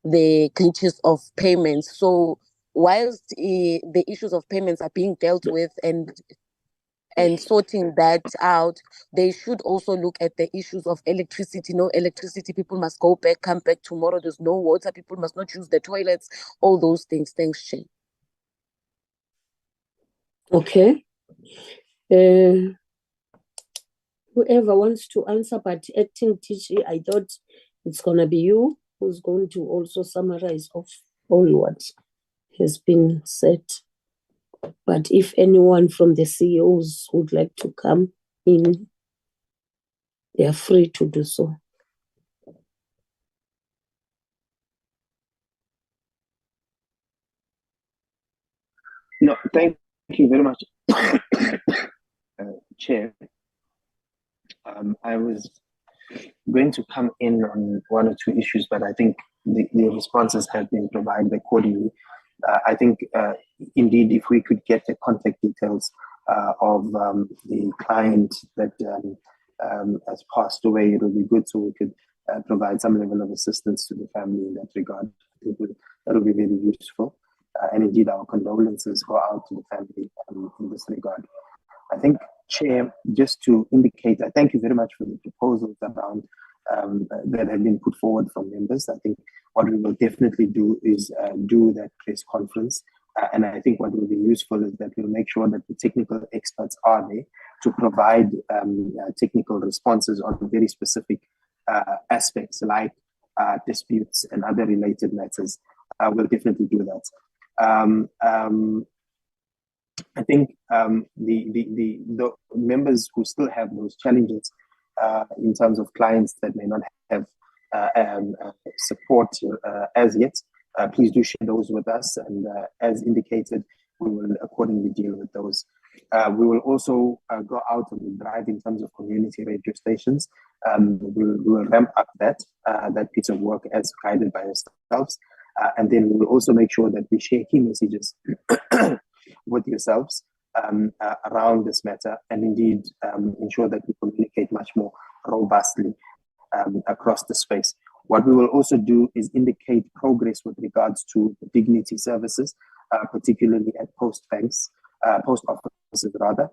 the glitches of payments. So whilst the issues of payments are being dealt with and sorting that out, they should also look at the issues of electricity. No electricity, people must go back, come back tomorrow. There's no water, people must not use the toilets, all those things. Thanks, Chair. Okay. Whoever wants to answer, but acting TG, I thought it's gonna be you who's going to also summarize of all what has been said. But if anyone from the CEOs would like to come in, they are free to do so. No, thank you very much, Chair. I was going to come in on one or two issues, but I think the responses have been provided accordingly. I think, indeed, if we could get the contact details of the client that has passed away, it would be good so we could provide some level of assistance to the family in that regard. I think that would be very useful. And indeed, our condolences go out to the family in this regard. I think, Chair, just to indicate, I thank you very much for the proposals around that have been put forward from members. I think what we will definitely do is do that press conference. And I think what will be useful is that we'll make sure that the technical experts are there to provide technical responses on very specific aspects like disputes and other related matters. We'll definitely do that. I think the members who still have those challenges in terms of clients that may not have support as yet, please do share those with us, and as indicated, we will accordingly deal with those. We will also go out on the drive in terms of community radio stations. We'll ramp up that piece of work as guided by ourselves, and then we will also make sure that we share key messages with yourselves around this matter, and indeed ensure that we communicate much more robustly across the space. What we will also do is indicate progress with regards to the dignity services, particularly at post offices rather,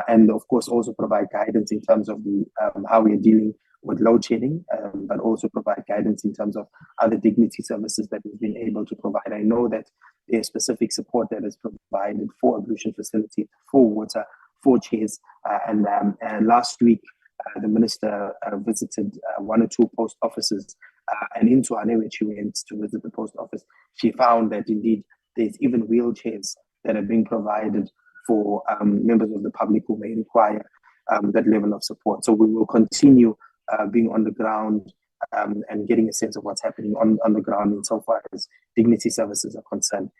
and of course also provide guidance in terms of the how we are dealing with load shedding, but also provide guidance in terms of other dignity services that we've been able to provide. I know that there's specific support that is provided for ablution facilities, for water, for chairs, and last week the minister visited one or two post offices, and in Tshwane, when she went to visit the post office, she found that indeed there's even wheelchairs that are being provided for members of the public who may require that level of support. So we will continue being on the ground and getting a sense of what's happening on the ground insofar as dignity services are concerned.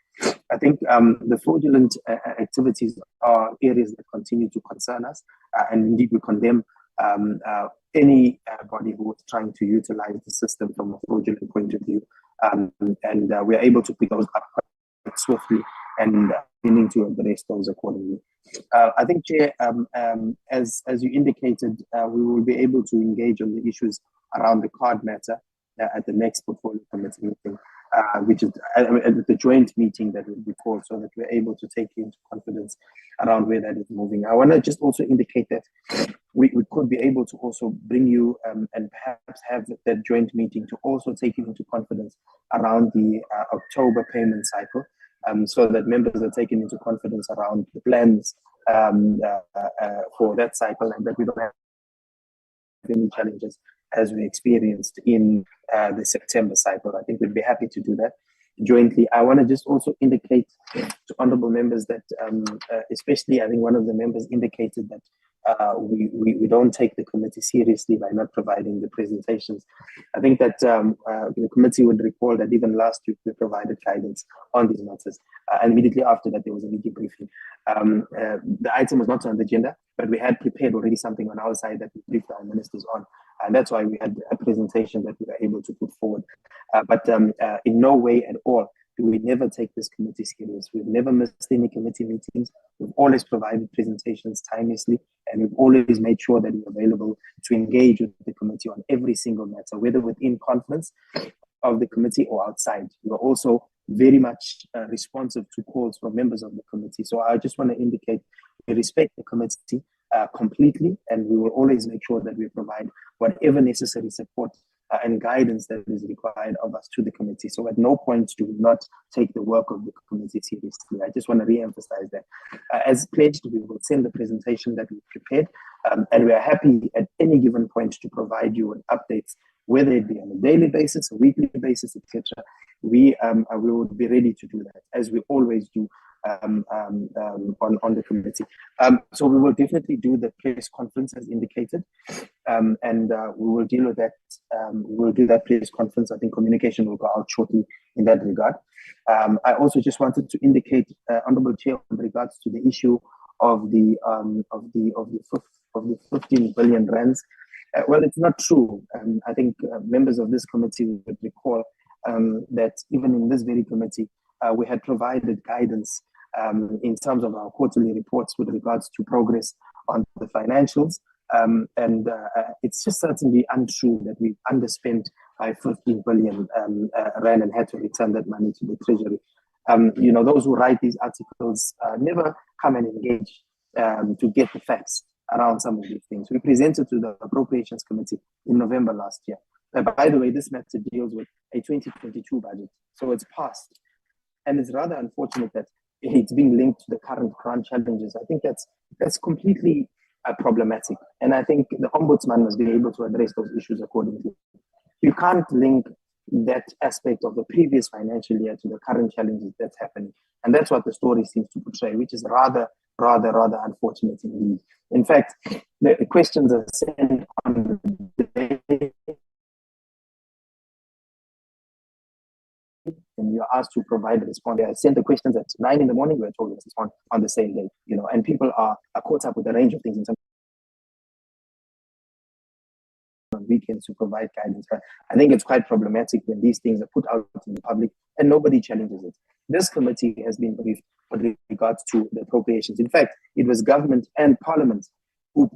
I think the fraudulent activities are areas that continue to concern us, and indeed we condemn any body who is trying to utilize the system from a fraudulent point of view, and we are able to pick those up quite swiftly and meaning to address those accordingly. I think, Chair, as you indicated, we will be able to engage on the issues around the card matter at the next portfolio committee meeting, which is at the joint meeting that will be called, so that we're able to take you into confidence around where that is moving. I want to just also indicate that we could be able to also bring you and perhaps have that joint meeting to also take you into confidence around the October payment cycle, so that members are taken into confidence around the plans for that cycle, and that we don't have any challenges as we experienced in the September cycle. I think we'd be happy to do that jointly. I want to just also indicate to honorable members that, especially I think one of the members indicated that we don't take the committee seriously by not providing the presentations. I think that the committee would recall that even last week we provided guidance on these matters, and immediately after that there was a media briefing. The item was not on the agenda, but we had prepared already something on our side that we briefed our ministers on, and that's why we had a presentation that we were able to put forward. But in no way at all do we never take this committee serious. We've never missed any committee meetings. We've always provided presentations timelessly and we've always made sure that we're available to engage with the committee on every single matter, whether within conference of the committee or outside. We are also very much responsive to calls from members of the committee. So I just want to indicate we respect the committee completely, and we will always make sure that we provide whatever necessary support and guidance that is required of us to the committee. So at no point do we not take the work of the committee seriously. I just want to re-emphasize that. As pledged, we will send the presentation that we prepared, and we are happy at any given point to provide you with updates, whether it be on a daily basis, a weekly basis, etc. We will be ready to do that, as we always do on the committee. So we will definitely do the press conference as indicated, and we will deal with that. We will do that press conference. I think communication will go out shortly in that regard. I also just wanted to indicate, Honourable Chair, with regards to the issue of the 15 billion rands. Well, it's not true. I think members of this committee would recall that even in this very committee, we had provided guidance in terms of our quarterly reports with regards to progress on the financials. It's just certainly untrue that we've underspent by 15 billion rand and had to return that money to the treasury. You know, those who write these articles never come and engage to get the facts around some of these things. We presented to the Appropriations Committee in November last year. By the way, this matter deals with a 2022 budget, so it's passed. And it's rather unfortunate that it's being linked to the current grant challenges. I think that's completely problematic. And I think the Ombudsman must be able to address those issues accordingly. You can't link that aspect of the previous financial year to the current challenges that's happening. And that's what the story seems to portray, which is rather unfortunate indeed. In fact, the questions are sent on the day and you're asked to provide a response. I sent the questions at 9 in the morning, we're told to respond on the same day, you know, and people are caught up with a range of things in some on weekends to provide guidance. But I think it's quite problematic when these things are put out in the public and nobody challenges it. This committee has been briefed with regards to the appropriations. In fact, it was government and parliament who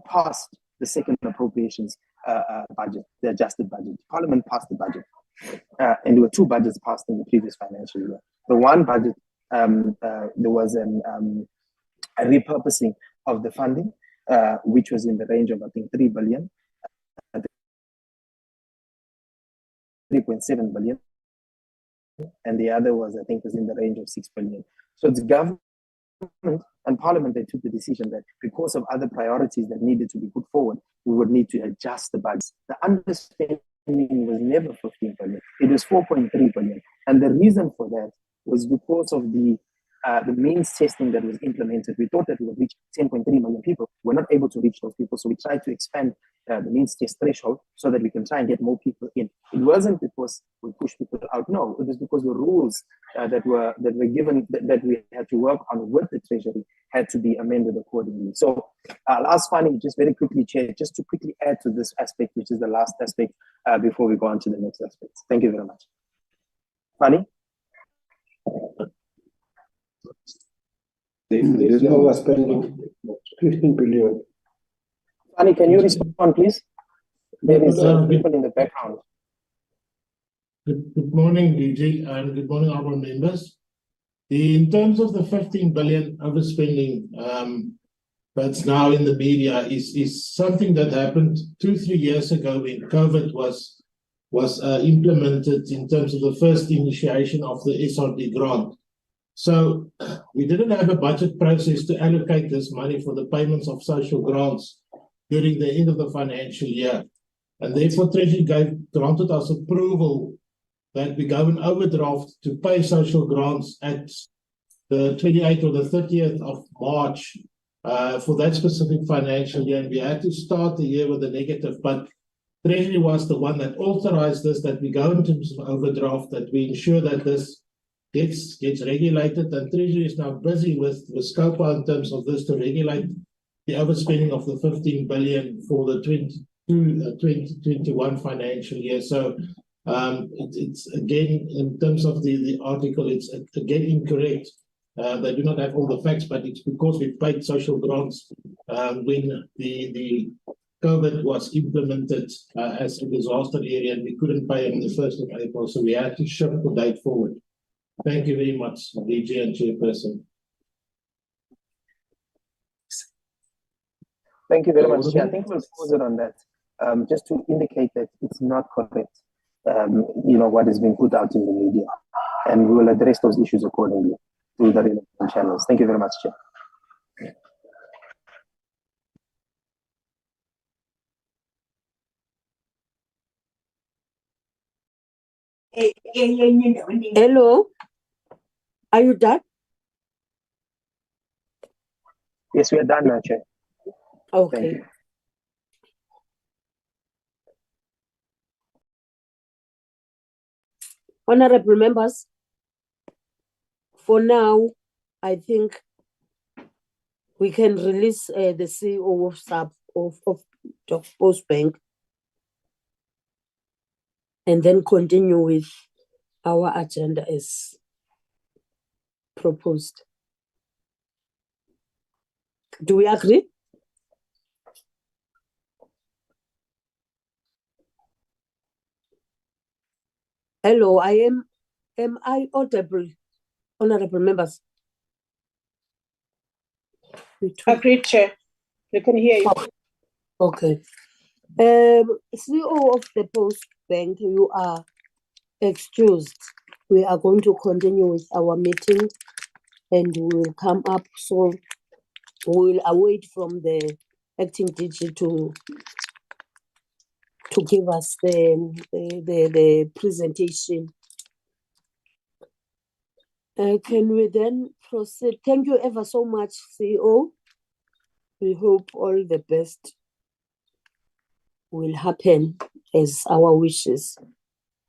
passed the second appropriations budget, the adjusted budget. Parliament passed the budget. And there were two budgets passed in the previous financial year. The one budget, there was a repurposing of the funding, which was in the range of, I think, 3 billion, 3.7 billion. And the other was, I think, was in the range of 6 billion. So it's government and parliament that took the decision that because of other priorities that needed to be put forward, we would need to adjust the budget. The understanding was never 15 billion. It was 4.3 billion. And the reason for that was because of the means testing that was implemented. We thought that we would reach 10.3 million people. We're not able to reach those people. So we tried to expand the means test threshold so that we can try and get more people in. It wasn't because we pushed people out. No, it was because the rules that were given, that we had to work on with the Treasury, had to be amended accordingly. So I'll ask Fanny just very quickly, Chair, just to quickly add to this aspect, which is the last aspect, before we go on to the next aspect. Thank you very much. Fanny? There is no overspending. 15 billion. Fanny, can you respond, please? There is people in the background. Good morning, DG, and good morning, honourable members. In terms of the 15 billion overspending that's now in the media is something that happened 2-3 years ago when COVID was implemented in terms of the first initiation of the SRD grant. So we didn't have a budget process to allocate this money for the payments of social grants during the end of the financial year. And therefore, Treasury granted us approval that we go in overdraft to pay social grants at the 28th or the 30th of March for that specific financial year. And we had to start the year with a negative, but Treasury was the one that authorized this, that we go into overdraft, that we ensure that this gets regulated, and Treasury is now busy with SCOPA in terms of this to regulate the overspending of the 15 billion for the 2021 financial year. So it's again, in terms of the article, it's again incorrect They do not have all the facts, but it's because we paid social grants when the COVID was implemented as a disaster area, and we couldn't pay on the 1st of April, so we had to shift the date forward. Thank you very much, DG and Chairperson. Thank you very much, Chair. I think we'll pause it on that, just to indicate that it's not correct, what is being put out in the media, and we will address those issues accordingly through the relevant channels. Thank you very much, Chair. Hello, are you done? Yes, we are done now, Chair. Okay. Honorable members, for now, I think we can release the CEO of Postbank and then continue with our agenda as proposed. Do we agree? Hello, am I audible, honorable members? Agreed, Chair. We can hear you. Okay. CEO of the Post Bank, you are excused. We are going to continue with our meeting and we will come up. So we will await from the acting DG to give us the presentation. Can we then proceed? Thank you ever so much, CEO. We hope all the best will happen as our wishes.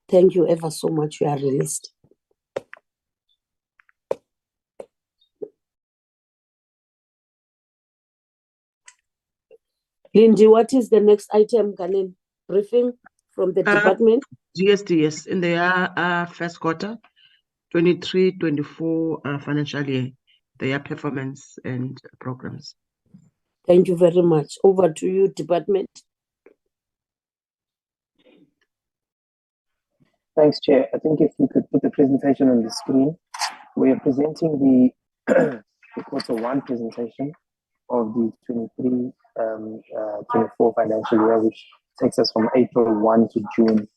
Thank you ever so much. You are released. Lindy, what is the next item, Kanin? Briefing from the department? GSTS in the first quarter, 23-24 financial year, their performance and programs. Thank you very much. Over to you, department. Thanks, Chair. I think if you could put the presentation on the screen, we are presenting the quarter one presentation of the 23-24 financial year, which takes us from April 1 to June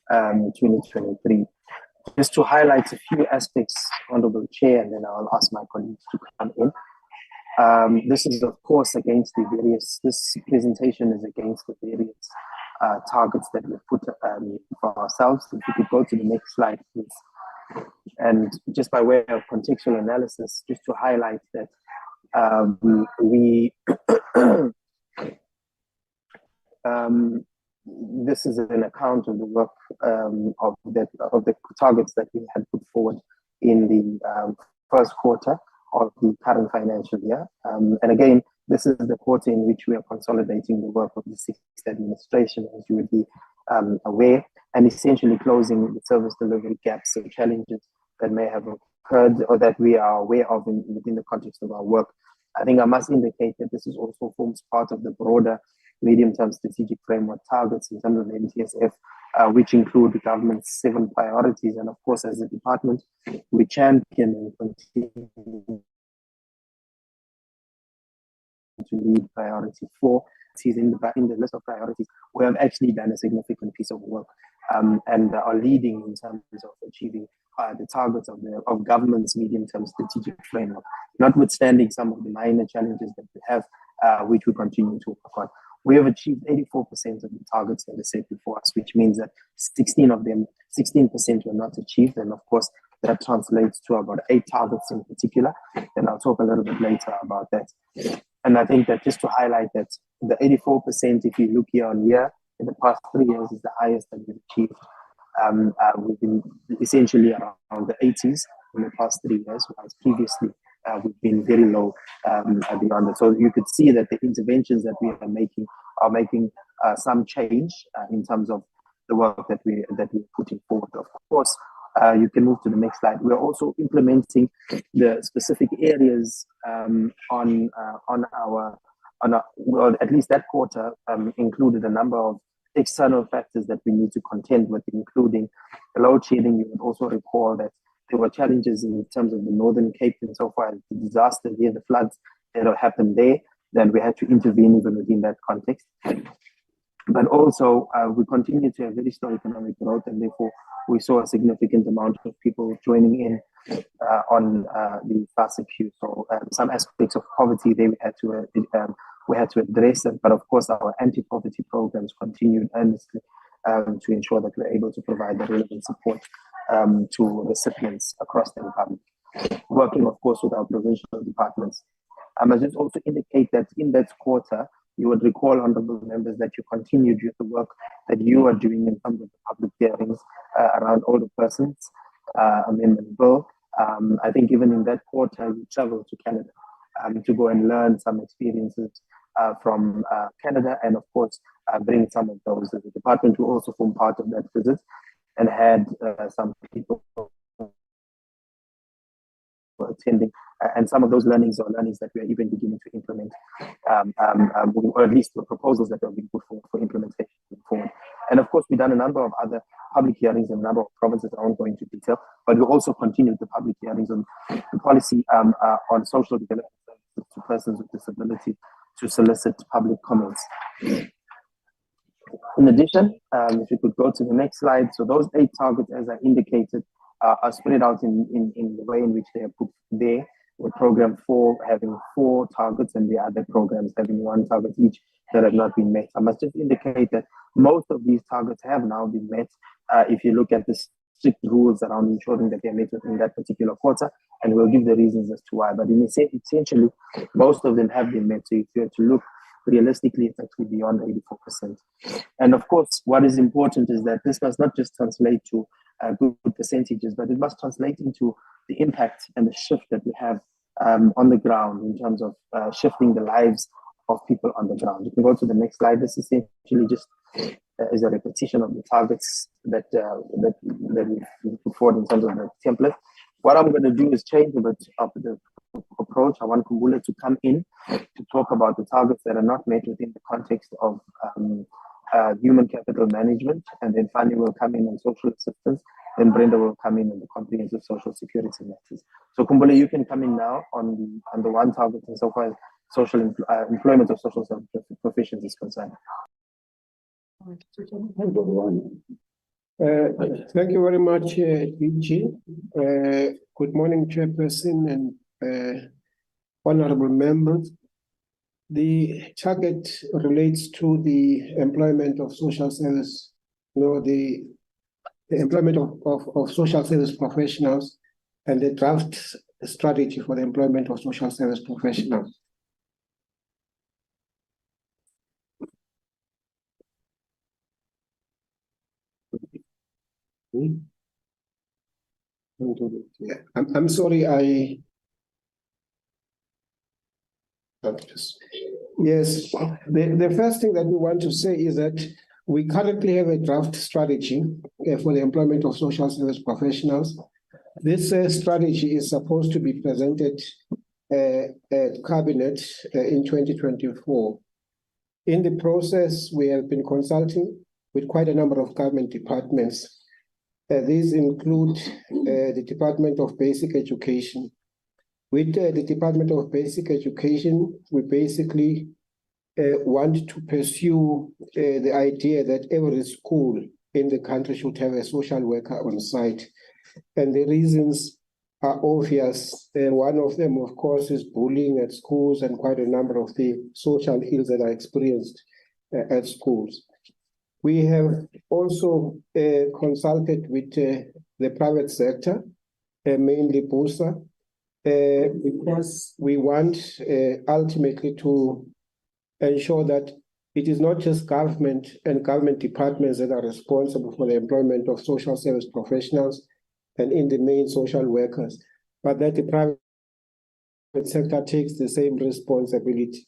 2023. Just to highlight a few aspects, Honorable Chair, and then I'll ask my colleagues to come in. This is, of course, this presentation is against the various targets that we put for ourselves. If you could go to the next slide, please. And just by way of contextual analysis, just to highlight that this is an account of the work of the targets that we had put forward in the first quarter of the current financial year. And again, this is the quarter in which we are consolidating the work of the sixth administration, as you would be aware, and essentially closing the service delivery gaps or challenges that may have occurred or that we are aware of within the context of our work. I think I must indicate that this is also forms part of the broader medium-term strategic framework targets in terms of the NTSF, which include the government's 7 priorities. And of course, as a department, we champion and continue to lead priority 4. In the list of priorities, we have actually done a significant piece of work and are leading in terms of achieving the targets of government's medium-term strategic framework, notwithstanding some of the minor challenges that we have, which we continue to work on. We have achieved 84% of the targets that are set before us, which means that 16% were not achieved. And of course, that translates to about 8 targets in particular. And I'll talk a little bit later about that. And I think that just to highlight that the 84%, if you look year on year, in the past 3 years is the highest that we've achieved. We've been essentially around the 80s in the past 3 years, whereas previously we've been very low beyond that. So you could see that the interventions that we are making some change in terms of the work that we're putting forward. Of course, You can move to the next slide. We're also implementing the specific areas well, at least that quarter included a number of external factors that we need to contend with, including load shedding. You would also recall that there were challenges in terms of the Northern Cape and so far as the disaster there, the floods that happened there. Then we had to intervene even within that context. But also, we continue to have very strong economic growth, and therefore we saw a significant amount of people joining in on the SASSA queue. So some aspects of poverty there we had to address it, but of course our anti-poverty programs continued earnestly to ensure that we're able to provide the relevant support to recipients across the republic, working of course with our provincial departments. I must just also indicate that in that quarter, you would recall, honorable members, that you continued with the work that you are doing in terms of the public hearings around older persons amendment bill. I think even in that quarter, you traveled to Canada to go and learn some experiences from Canada, and of course, bring some of those. The department will also form part of that visit and had some people attending, and some of those learnings are learnings that we are even beginning to implement, or at least the proposals that are being put forward for implementation forward. And of course, we've done a number of other public hearings in a number of provinces. I won't go into detail, but we also continued the public hearings on the policy on social development services to persons with disability to solicit public comments. In addition, if you could go to the next slide. So those 8 targets, as I indicated, are spread out in the way in which they are put there, with program 4 having 4 targets and the other programs having 1 target each that have not been met. I must just indicate that most of these targets have now been met if you look at the strict rules around ensuring that they're met within that particular quarter, and we'll give the reasons as to why. But essentially, most of them have been met. So if you have to look realistically, it's actually beyond 84%. And of course, what is important is that this must not just translate to good percentages, but it must translate into the impact and the shift that we have on the ground in terms of shifting the lives of people on the ground. You can go to the next slide. This essentially just is a repetition of the targets that we put forward in terms of the template. What I'm going to do is change a bit of the approach. I want Khumbula to come in to talk about the targets that are not met within the context of human capital management, and then Fanny will come in on social assistance, then Brenda will come in on the comprehensive social security matters. So Khumbula, you can come in now on the 1 target and so far as social employment of social professions is concerned. Thank you very much, DG. Good morning, Chairperson and honorable members. The target relates to the employment of social service, the employment of social service professionals and the draft strategy for the employment of social service professionals. I'm sorry, yes, the first thing that we want to say is that we currently have a draft strategy for the employment of social service professionals. This strategy is supposed to be presented at Cabinet in 2024. In the process, we have been consulting with quite a number of government departments. These include the Department of Basic Education. With the Department of Basic Education, we basically want to pursue the idea that every school in the country should have a social worker on site. And the reasons are obvious. One of them, of course, is bullying at schools and quite a number of the social ills that are experienced at schools. We have also consulted with the private sector, mainly BUSA, because we want ultimately to ensure that it is not just government and government departments that are responsible for the employment of social service professionals and in the main social workers, but that the private sector takes the same responsibility.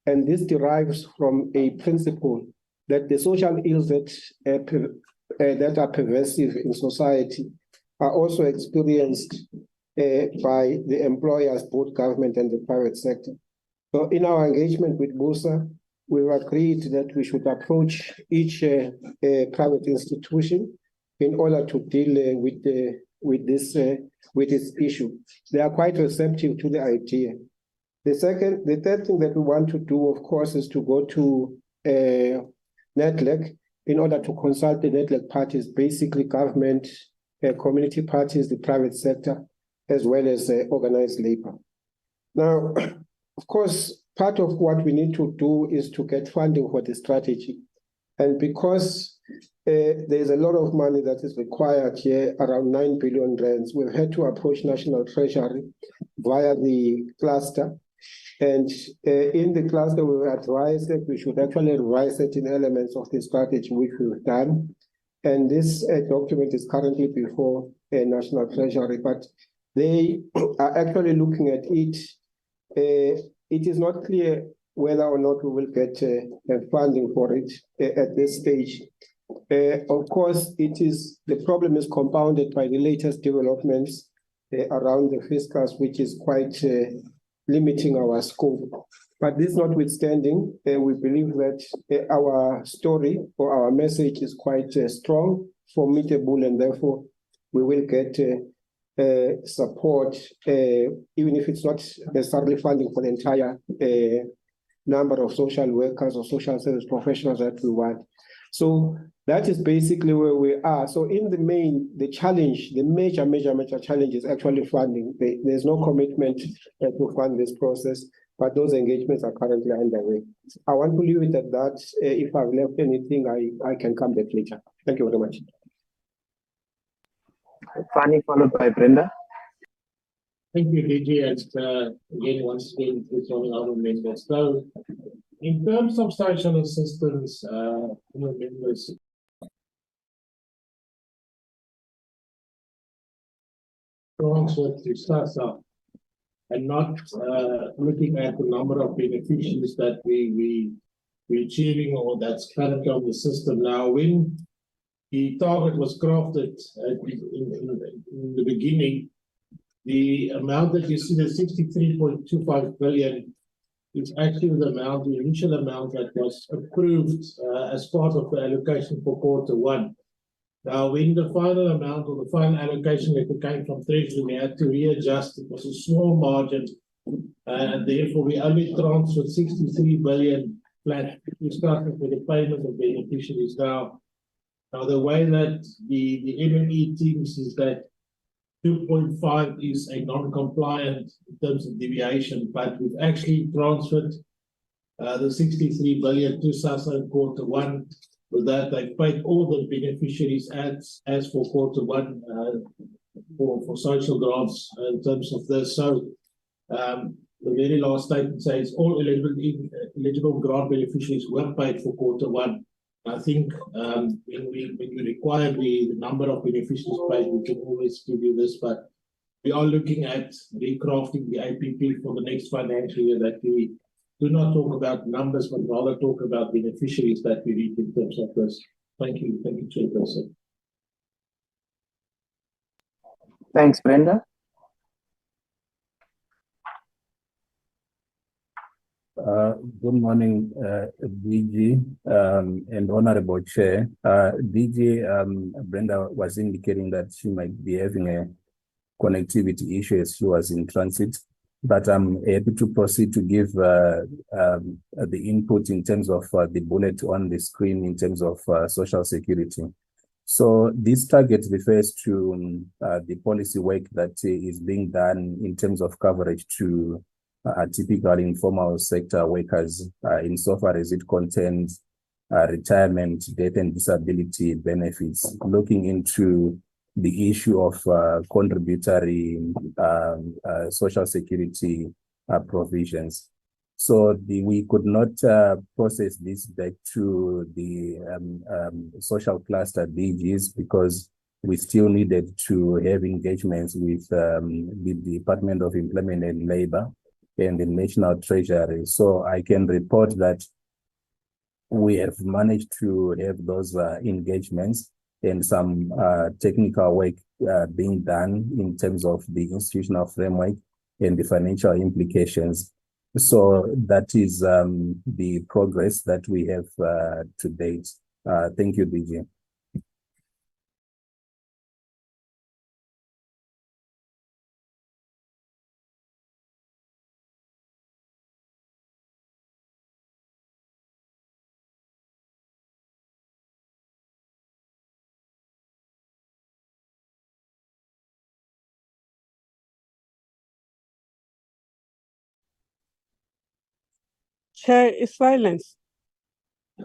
And this derives from a principle that the social ills that are pervasive in society are also experienced by the employers, both government and the private sector. So in our engagement with BUSA, we've agreed that we should approach each private institution in order to deal with this issue. They are quite receptive to the idea. The third thing that we want to do, of course, is to go to NEDLAC in order to consult the NEDLAC parties, basically government, community parties, the private sector, as well as organized labor. Now, of course, part of what we need to do is to get funding for the strategy. And because there's a lot of money that is required here, around 9 billion rands, we've had to approach National Treasury via the cluster. And in the cluster, we were advised that we should actually revise certain elements of the strategy, which we've done. And this document is currently before National Treasury, but they are actually looking at it. It is not clear whether or not we will get funding for it at this stage. Of course, the problem is compounded by the latest developments around the fiscus, which is quite limiting our scope. But this notwithstanding, we believe that our story or our message is quite strong, formidable, and therefore we will get support, even if it's not necessarily funding for the entire number of social workers or social service professionals that we want. So that is basically where we are. So in the main, the challenge, the major challenge is actually funding. There's no commitment to fund this process, but those engagements are currently underway. I want to leave it at that. If I've left anything, I can come back later. Thank you very much. Fanny, followed by Brenda. Thank you, DG, and again, once again, good morning, honourable members. So, in terms of social assistance, members, transfer to SASSA and not looking at the number of beneficiaries that we're achieving or that's currently on the system now. When the target was crafted in the beginning, the amount that you see, the 63.25 billion, is actually the initial amount that was approved as part of the allocation for Q1. Now, when the final amount or the final allocation letter came from Treasury, we had to readjust. It was a small margin, and therefore we only transferred 63 billion flat. We started with the payment of beneficiaries now. Now, the way that the MME thinks is that 2.5 is a non-compliant in terms of deviation, but we've actually transferred the 63 billion to SASSA in Q1. With that, they've paid all the beneficiaries as for Q1 for social grants in terms of this. So the very last statement says all eligible grant beneficiaries were paid for Q1. I think when we require the number of beneficiaries paid, we can always give you this, but we are looking at recrafting the APP for the next financial year, that we do not talk about numbers, but rather talk about beneficiaries that we reach in terms of this. Thank you, Chairperson. Thanks, Brenda. Good morning, DG and Honorable Chair. DG, Brenda was indicating that she might be having a connectivity issue as she was in transit, but I'm happy to proceed to give the input in terms of the bullet on the screen in terms of social security. So this target refers to the policy work that is being done in terms of coverage to typical informal sector workers insofar as it contains retirement, death and disability benefits, looking into the issue of contributory social security provisions. So we could not process this back to the social cluster DGs because we still needed to have engagements with the Department of Employment and Labor and the National Treasury. So I can report that we have managed to have those engagements, and some technical work being done in terms of the institutional framework and the financial implications. So that is the progress that we have to date. Thank you, DG. Chair is silence.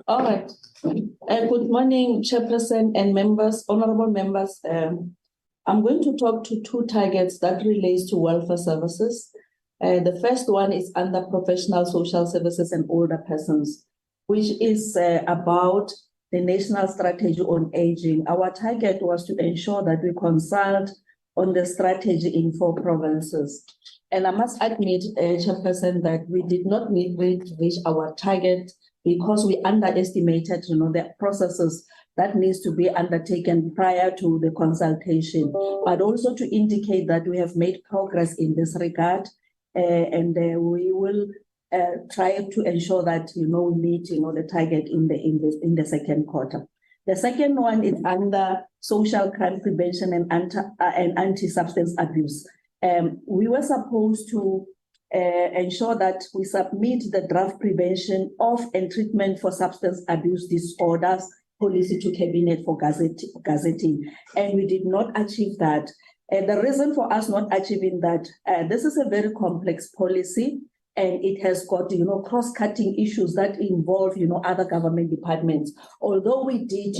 All right. Good morning, Chairperson and members, honorable members. I'm going to talk to two targets that relates to welfare services. The first one is under professional social services and older persons, which is about the national strategy on aging. Our target was to ensure that we consult on the strategy in 4 provinces. And I must admit, Chairperson, that we did not reach our target because we underestimated, the processes that needs to be undertaken prior to the consultation, but also to indicate that we have made progress in this regard, and we will try to ensure that we meet the target in the second quarter. The second one is under social crime prevention and anti-substance abuse. We were supposed to ensure that we submit the draft prevention of and treatment for substance abuse disorders policy to Cabinet for gazetting, and we did not achieve that. The reason for us not achieving that, this is a very complex policy, and it has got cross-cutting issues that involve other government departments. Although we did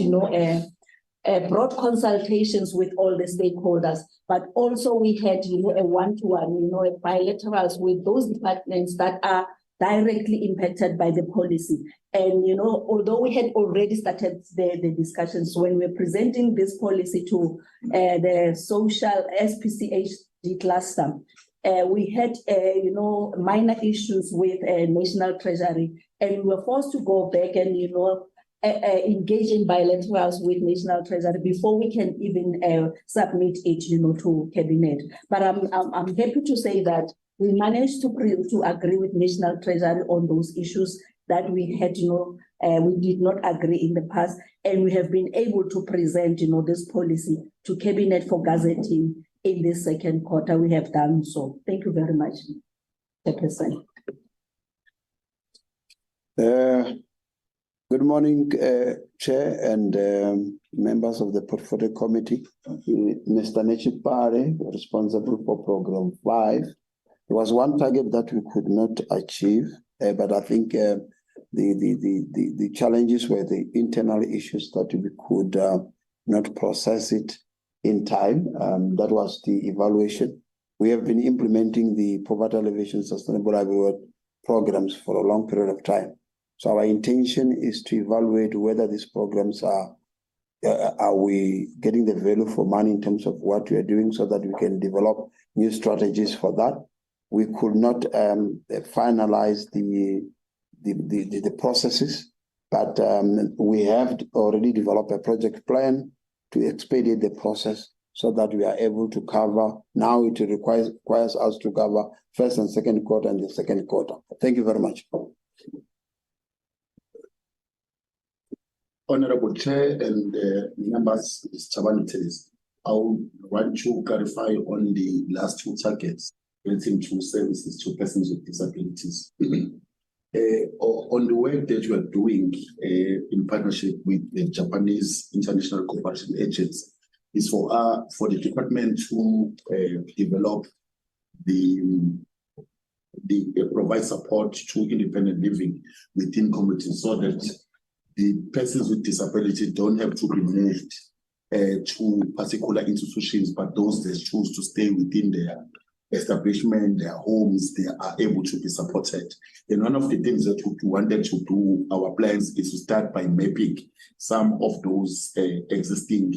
broad consultations with all the stakeholders, but also we had a one-to-one, bilaterals with those departments that are directly impacted by the policy. And although we had already started the discussions when we're presenting this policy to the social SPCHD cluster, we had minor issues with National Treasury, and we were forced to go back and engage in bilaterals with National Treasury before we can even submit it to Cabinet. But I'm happy to say that we managed to agree with National Treasury on those issues that we had we did not agree in the past, and we have been able to present this policy to Cabinet for gazetting in this second quarter. We have done so. Thank you very much, Chairperson. Good morning, Chair and members of the Portfolio Committee. Mr. Nechipare, responsible for Program 5. There was one target that we could not achieve, but I think the challenges were the internal issues that we could not process it in time. That was the evaluation. We have been implementing the Poverty Alleviation Sustainable Livelihood programs for a long period of time. So our intention is to evaluate whether these programs are we getting the value for money in terms of what we are doing, so that we can develop new strategies for that. We could not finalize the processes, but we have already developed a project plan to expedite the process so that we are able to cover. Now it requires us to cover first and second quarter and the second quarter. Thank you very much. Honorable Chair and members, Mr. Chabani, I want to clarify on the last 2 targets relating to services to persons with disabilities. On the work that you are doing in partnership with the Japanese International Cooperation Agents, is for the department to develop provide support to independent living within communities, so that the persons with disability don't have to be moved to particular institutions, but those that choose to stay within their establishment, their homes, they are able to be supported. And one of the things that we wanted to do, our plans, is to start by mapping some of those existing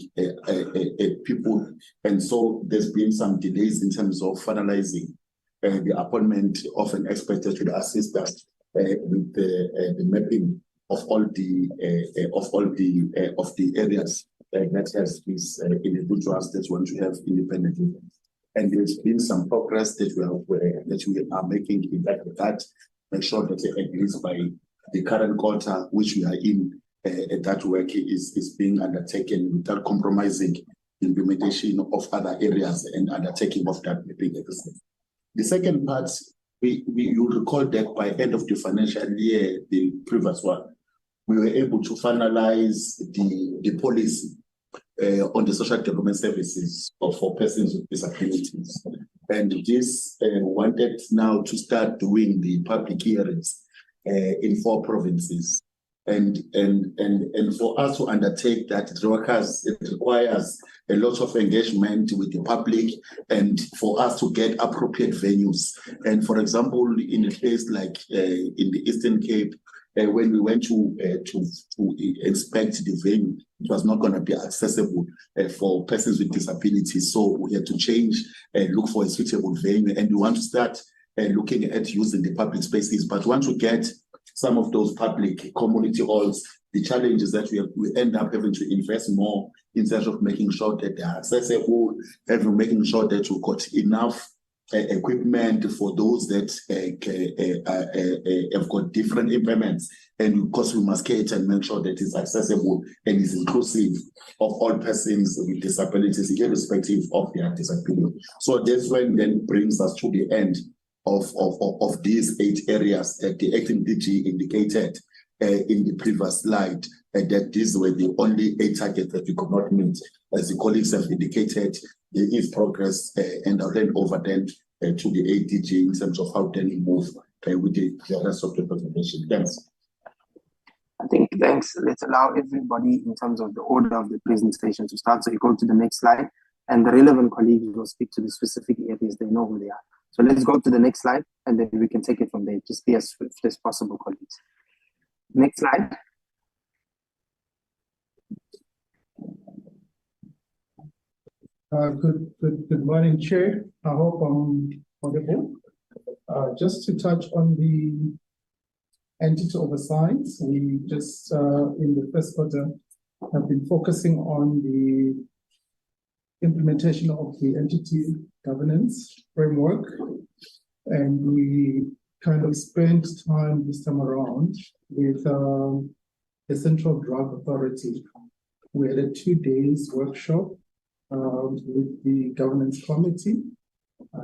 people. And so there's been some delays in terms of finalizing the appointment of an expert that will assist us with the mapping of all the areas that has these individuals that want to have independent living. And there's been some progress that we are making in that regard. Make sure that at least by the current quarter, which we are in, that work is being undertaken without compromising the implementation of other areas and undertaking of that mapping exercise. The second part, you recall that by end of the financial year, the previous one, we were able to finalize the policy on the social development services for persons with disabilities. And this wanted now to start doing the public hearings in 4 provinces. And for us to undertake that, it requires a lot of engagement with the public and for us to get appropriate venues. And for example, in a place like in the Eastern Cape, when we went to inspect the venue, it was not going to be accessible for persons with disabilities. So we had to change and look for a suitable venue. And we want to start looking at using the public spaces. But once we get some of those public community halls, the challenge is that we end up having to invest more in terms of making sure that they are accessible, making sure that we've got enough equipment for those that have got different impairments. And of course, we must cater and make sure that it's accessible and is inclusive of all persons with disabilities, irrespective of their disability. So that's when then brings us to the end of these 8 areas that the acting DG indicated in the previous slide, that these were the only 8 targets that we could not meet. As the colleagues have indicated, there is progress, and I'll hand over then to the ADG in terms of how then we move with the rest of the presentation. Thanks. I think thanks. Let's allow everybody in terms of the order of the presentation to start. So you go to the next slide, and the relevant colleagues will speak to the specific areas they know who they are. So let's go to the next slide, and then we can take it from there. Just be as swift as possible, colleagues. Next slide. Good morning, Chair. I hope I'm audible. Just to touch on the entity oversight, we just in the first quarter have been focusing on the implementation of the entity governance framework, and we kind of spent time this time around with the Central Drug Authority. We had a 2-day workshop with the governance committee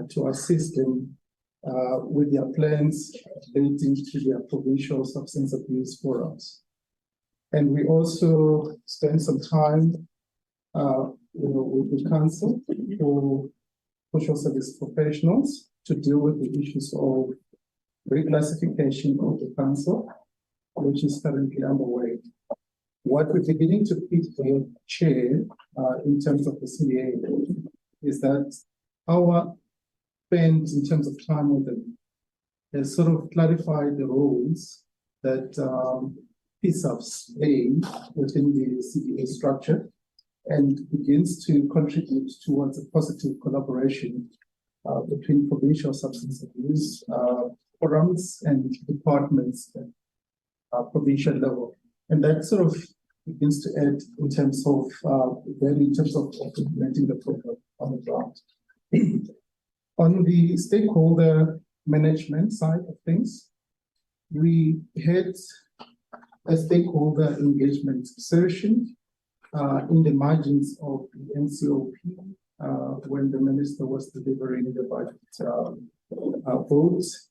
to assist them with their plans relating to their provincial substance abuse forums. And we also spent some time with the Council for Social Service Professionals to deal with the issues of reclassification of the Council, which is currently underway. What we're beginning to pick the Chair in terms of the CDA is that our spend in terms of time with them has sort of clarified the roles that PSAPs play within the CDA structure, and begins to contribute towards a positive collaboration between provincial substance abuse forums and departments at provincial level. And that sort of begins to add in terms of implementing the program on the ground. On the stakeholder management side of things, we had a stakeholder engagement session in the margins of the NCOP when the minister was delivering the budget votes.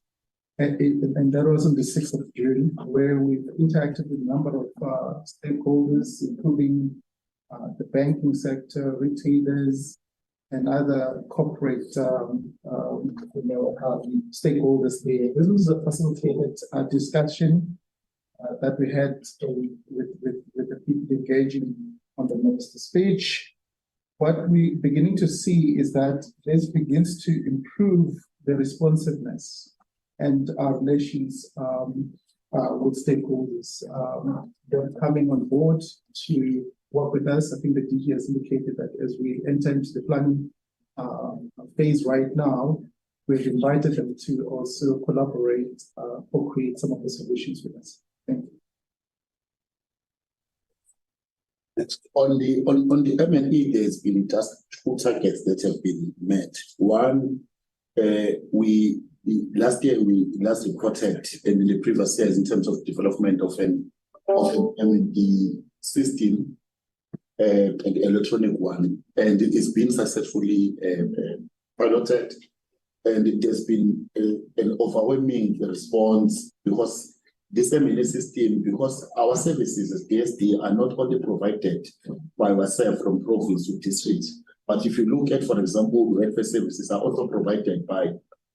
And that was on the 6th of June, where we've interacted with a number of stakeholders, including the banking sector, retailers, and other corporate stakeholders there. This was a facilitated discussion that we had with the people engaging on the minister's speech. What we're beginning to see is that this begins to improve the responsiveness and our relations with stakeholders. They're coming on board to work with us. I think the DG has indicated that as we enter into the planning phase right now, we've invited them to also collaborate or create some of the solutions with us. Thank you. On the M&E, there's been just 2 targets that have been met. One, last year we last reported, and in the previous years, in terms of development of an M&E system, an electronic one, and it has been successfully piloted, and it has been an overwhelming response because this M&E system, because our services as DSD are not only provided by ourselves from province to district, but if you look at, for example, welfare services are also provided by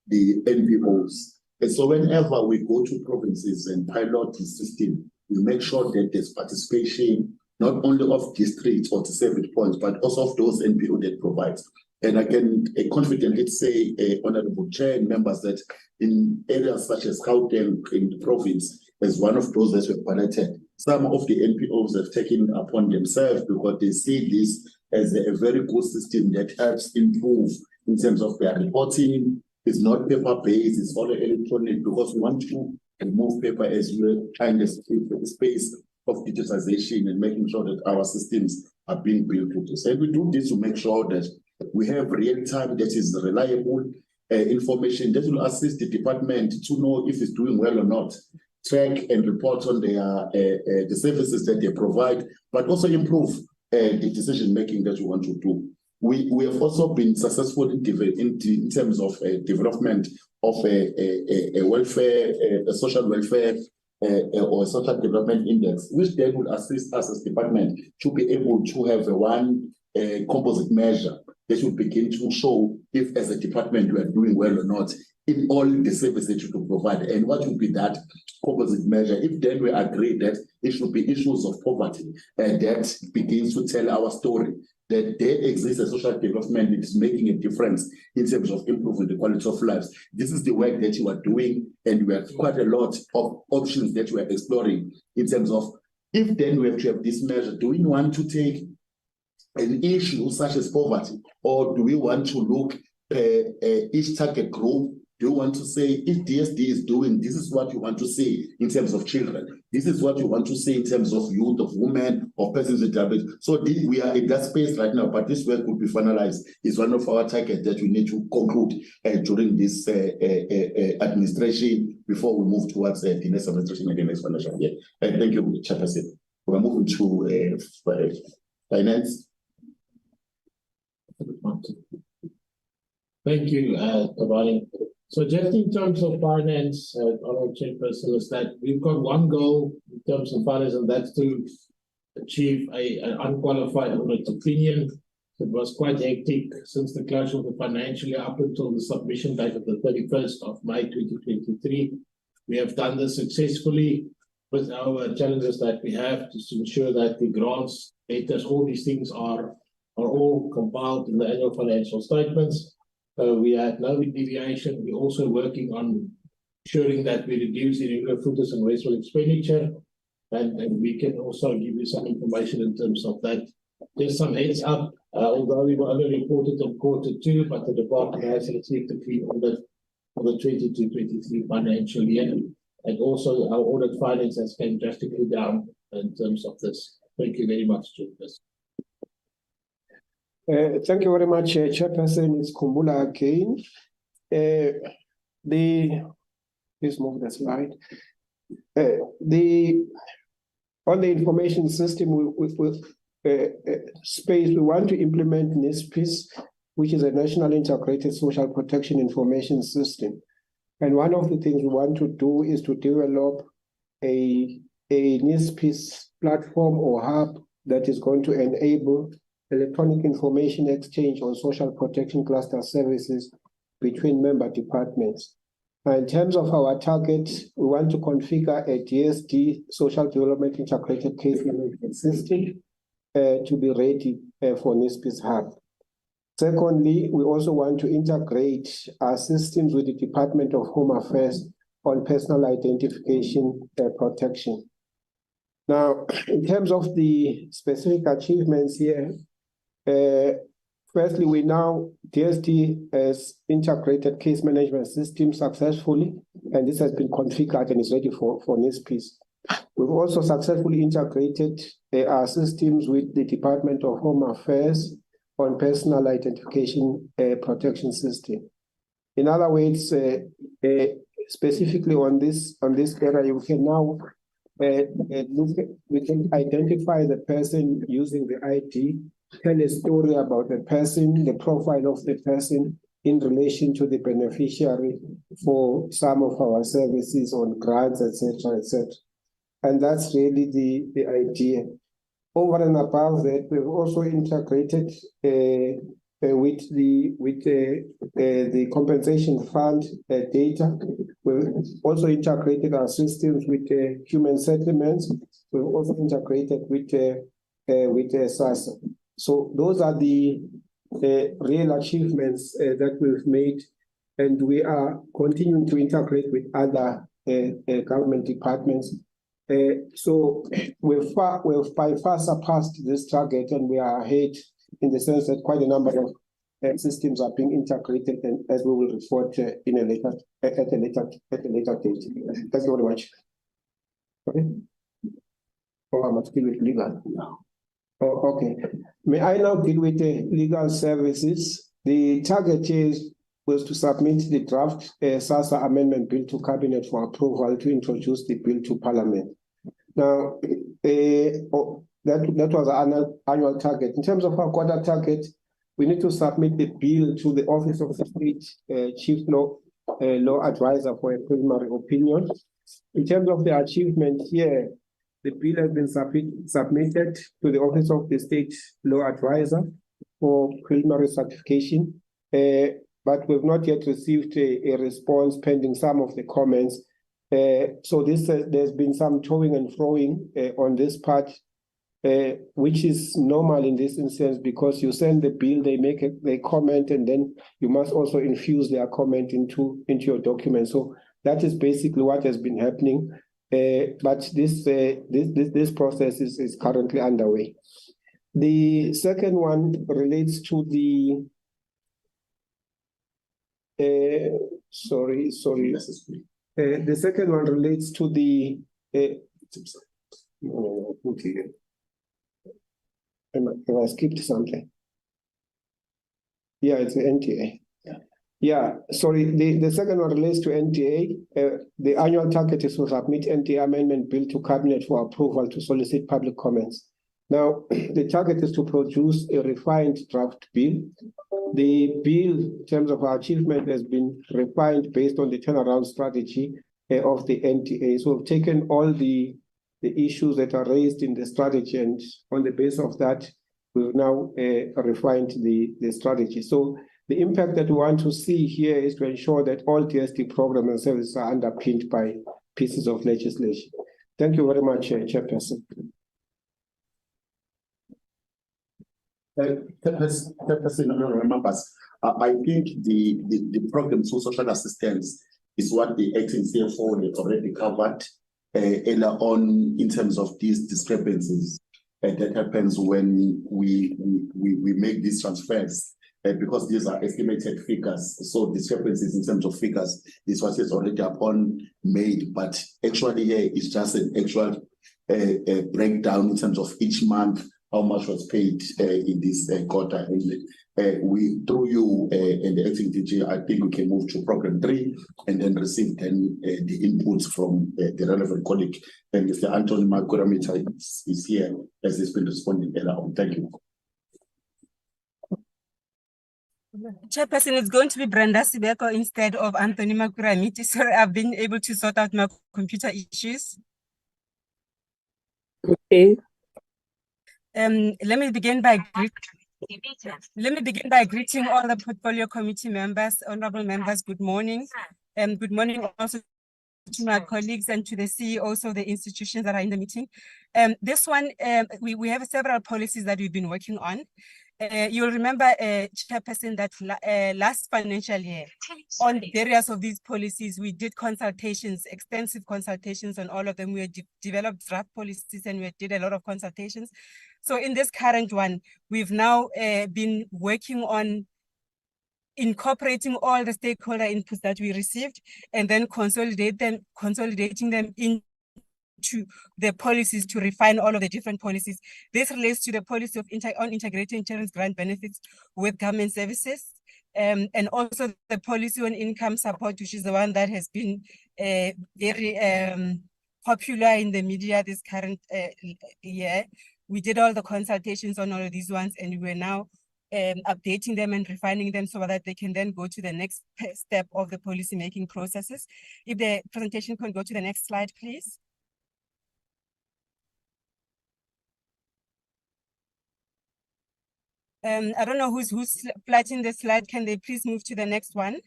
the NPOs. And so whenever we go to provinces and pilot the system, we make sure that there's participation not only of districts or the service points, but also of those NPO that provides. And I can confidently say, Honorable Chair and members, that in areas such as Gauteng in the province, as one of those that were piloted, some of the NPOs have taken upon themselves because they see this as a very good system that helps improve in terms of their reporting. It's not paper-based, it's all electronic, because we want to remove paper as we find the space of digitization and making sure that our systems are being built with this. And we do this to make sure that we have real-time, that is reliable information that will assist the department to know if it's doing well or not, track and report on their the services that they provide, but also improve the decision-making that we want to do. We have also been successful in terms of development of a welfare, a social welfare or a social development index, which then will assist us as department to be able to have one composite measure that will begin to show if as a department we are doing well or not in all the services that you can provide. And what will be that composite measure? If then we agree that it should be issues of poverty, and that begins to tell our story, that there exists a social development that is making a difference in terms of improving the quality of lives. This is the work that you are doing, and we have quite a lot of options that we are exploring in terms of, if then we have to have this measure, do we want to take an issue such as poverty, or do we want to look at each target group? Do you want to say, if DSD is doing, this is what you want to see in terms of children, this is what you want to see in terms of youth, of women, of persons with diabetes? So we are in that space right now, but this work could be finalized. It's one of our targets that we need to conclude during this administration before we move towards the next administration and the next financial year. Thank you, Chairperson. We're moving to finance. Thank you, Tabani. So just in terms of finance, Honourable Chairperson, is that we've got one goal in terms of finance, and that's to achieve an unqualified audit opinion. It was quite hectic since the close of the financial year up until the submission date of the 31st of May 2023. We have done this successfully with our challenges that we have to ensure that the grants, debtors, all these things are all compiled in the annual financial statements. We had no deviation. We're also working on ensuring that we reduce the irregular fruitless and wasteful expenditure, and we can also give you some information in terms of that. There's some heads up, although we were only reported on Q2, but the department has received a clean audit for the 22-23 financial year, and also our audit finance has came drastically down in terms of this. Thank you very much, Chairperson. Thank you very much, Chairperson. It's Kumbula again. Please move the slide. On the information system space, we want to implement NISPIS, which is a National Integrated Social Protection Information System. And one of the things we want to do is to develop a NISPIS platform or hub that is going to enable electronic information exchange on social protection cluster services between member departments. In terms of our target, we want to configure a DSD, Social Development Integrated Case Management System, to be ready for NISPIS Hub. Secondly, we also want to integrate our systems with the Department of Home Affairs on personal identification protection. Now, in terms of the specific achievements here, firstly, DSD has integrated case management system successfully, and this has been configured and is ready for NISPIS. We've also successfully integrated our systems with the Department of Home Affairs on personal identification protection system. In other words, specifically on this area, you can now we can identify the person using the ID, tell a story about the person, the profile of the person in relation to the beneficiary for some of our services on grants, etc., etc. And that's really the idea. Over and above that, we've also integrated with the compensation fund data. We've also integrated our systems with human settlements. We've also integrated with SASSA. So those are the real achievements that we've made, and we are continuing to integrate with other government departments. So we've by far surpassed this target, and we are ahead in the sense that quite a number of systems are being integrated, and as we will report in a later at a later date. Thank you very much. Okay. Oh, I must deal with legal now. Oh, okay. May I now deal with the legal services? The target was to submit the draft SASSA amendment bill to Cabinet for approval to introduce the bill to Parliament. Now, that was an annual target. In terms of our quarter target, we need to submit the bill to the Office of the State Chief Law Advisor for a preliminary opinion. In terms of the achievement here, the bill has been submitted to the Office of the State Law Advisor for preliminary certification, but we've not yet received a response pending some of the comments. So there's been some toing and froing on this part, which is normal in this instance, because you send the bill, they comment, and then you must also infuse their comment into your document. So that is basically what has been happening. But this process is currently underway. The second one relates to the the second one relates to the have I skipped something? Yeah, it's the NTA. Yeah, sorry. The second one relates to NTA. The annual target is to submit NTA amendment bill to Cabinet for approval to solicit public comments. Now, the target is to produce a refined draft bill. The bill, in terms of our achievement, has been refined based on the turnaround strategy of the NTA. So we've taken all the issues that are raised in the strategy, and on the basis of that, we've now refined the strategy. So the impact that we want to see here is to ensure that all TSD programs and services are underpinned by pieces of legislation. Thank you very much, Chairperson. Members, I think the programs for social assistance is what the acting CFO had already covered earlier on in terms of these discrepancies that happens when we make these transfers. Because these are estimated figures, so discrepancies in terms of figures is what is already upon made, but actually here it's just an actual breakdown in terms of each month, how much was paid in this quarter. And we, through you and the acting DG, I think we can move to program 3 and then receive then the inputs from the relevant colleague. And Mr. Anthony Makuramita is here as he's been responding earlier on. Thank you. Chairperson, it's going to be Brenda Sibeko instead of Anthony Makuramiti. Sorry, I've been able to sort out my computer issues. Okay. Let me begin by greeting all the portfolio committee members, honorable members. Good morning, and good morning also to my colleagues and to the CEOs of the institutions that are in the meeting. This one, we have several policies that we've been working on. You'll remember, Chairperson, that last financial year, on various of these policies, we did consultations, extensive consultations on all of them. We developed draft policies and we did a lot of consultations. So in this current one, we've now been working on incorporating all the stakeholder inputs that we received and then consolidating them into to the policies to refine all of the different policies. This relates to the policy of on integrating children's grant benefits with government services. And also the policy on income support, which is the one that has been very popular in the media this current year. We did all the consultations on all of these ones, and we're now updating them and refining them so that they can then go to the next step of the policy making processes. If the presentation can go to the next slide, please. I don't know who's flattening the slide. Can they please move to the next one?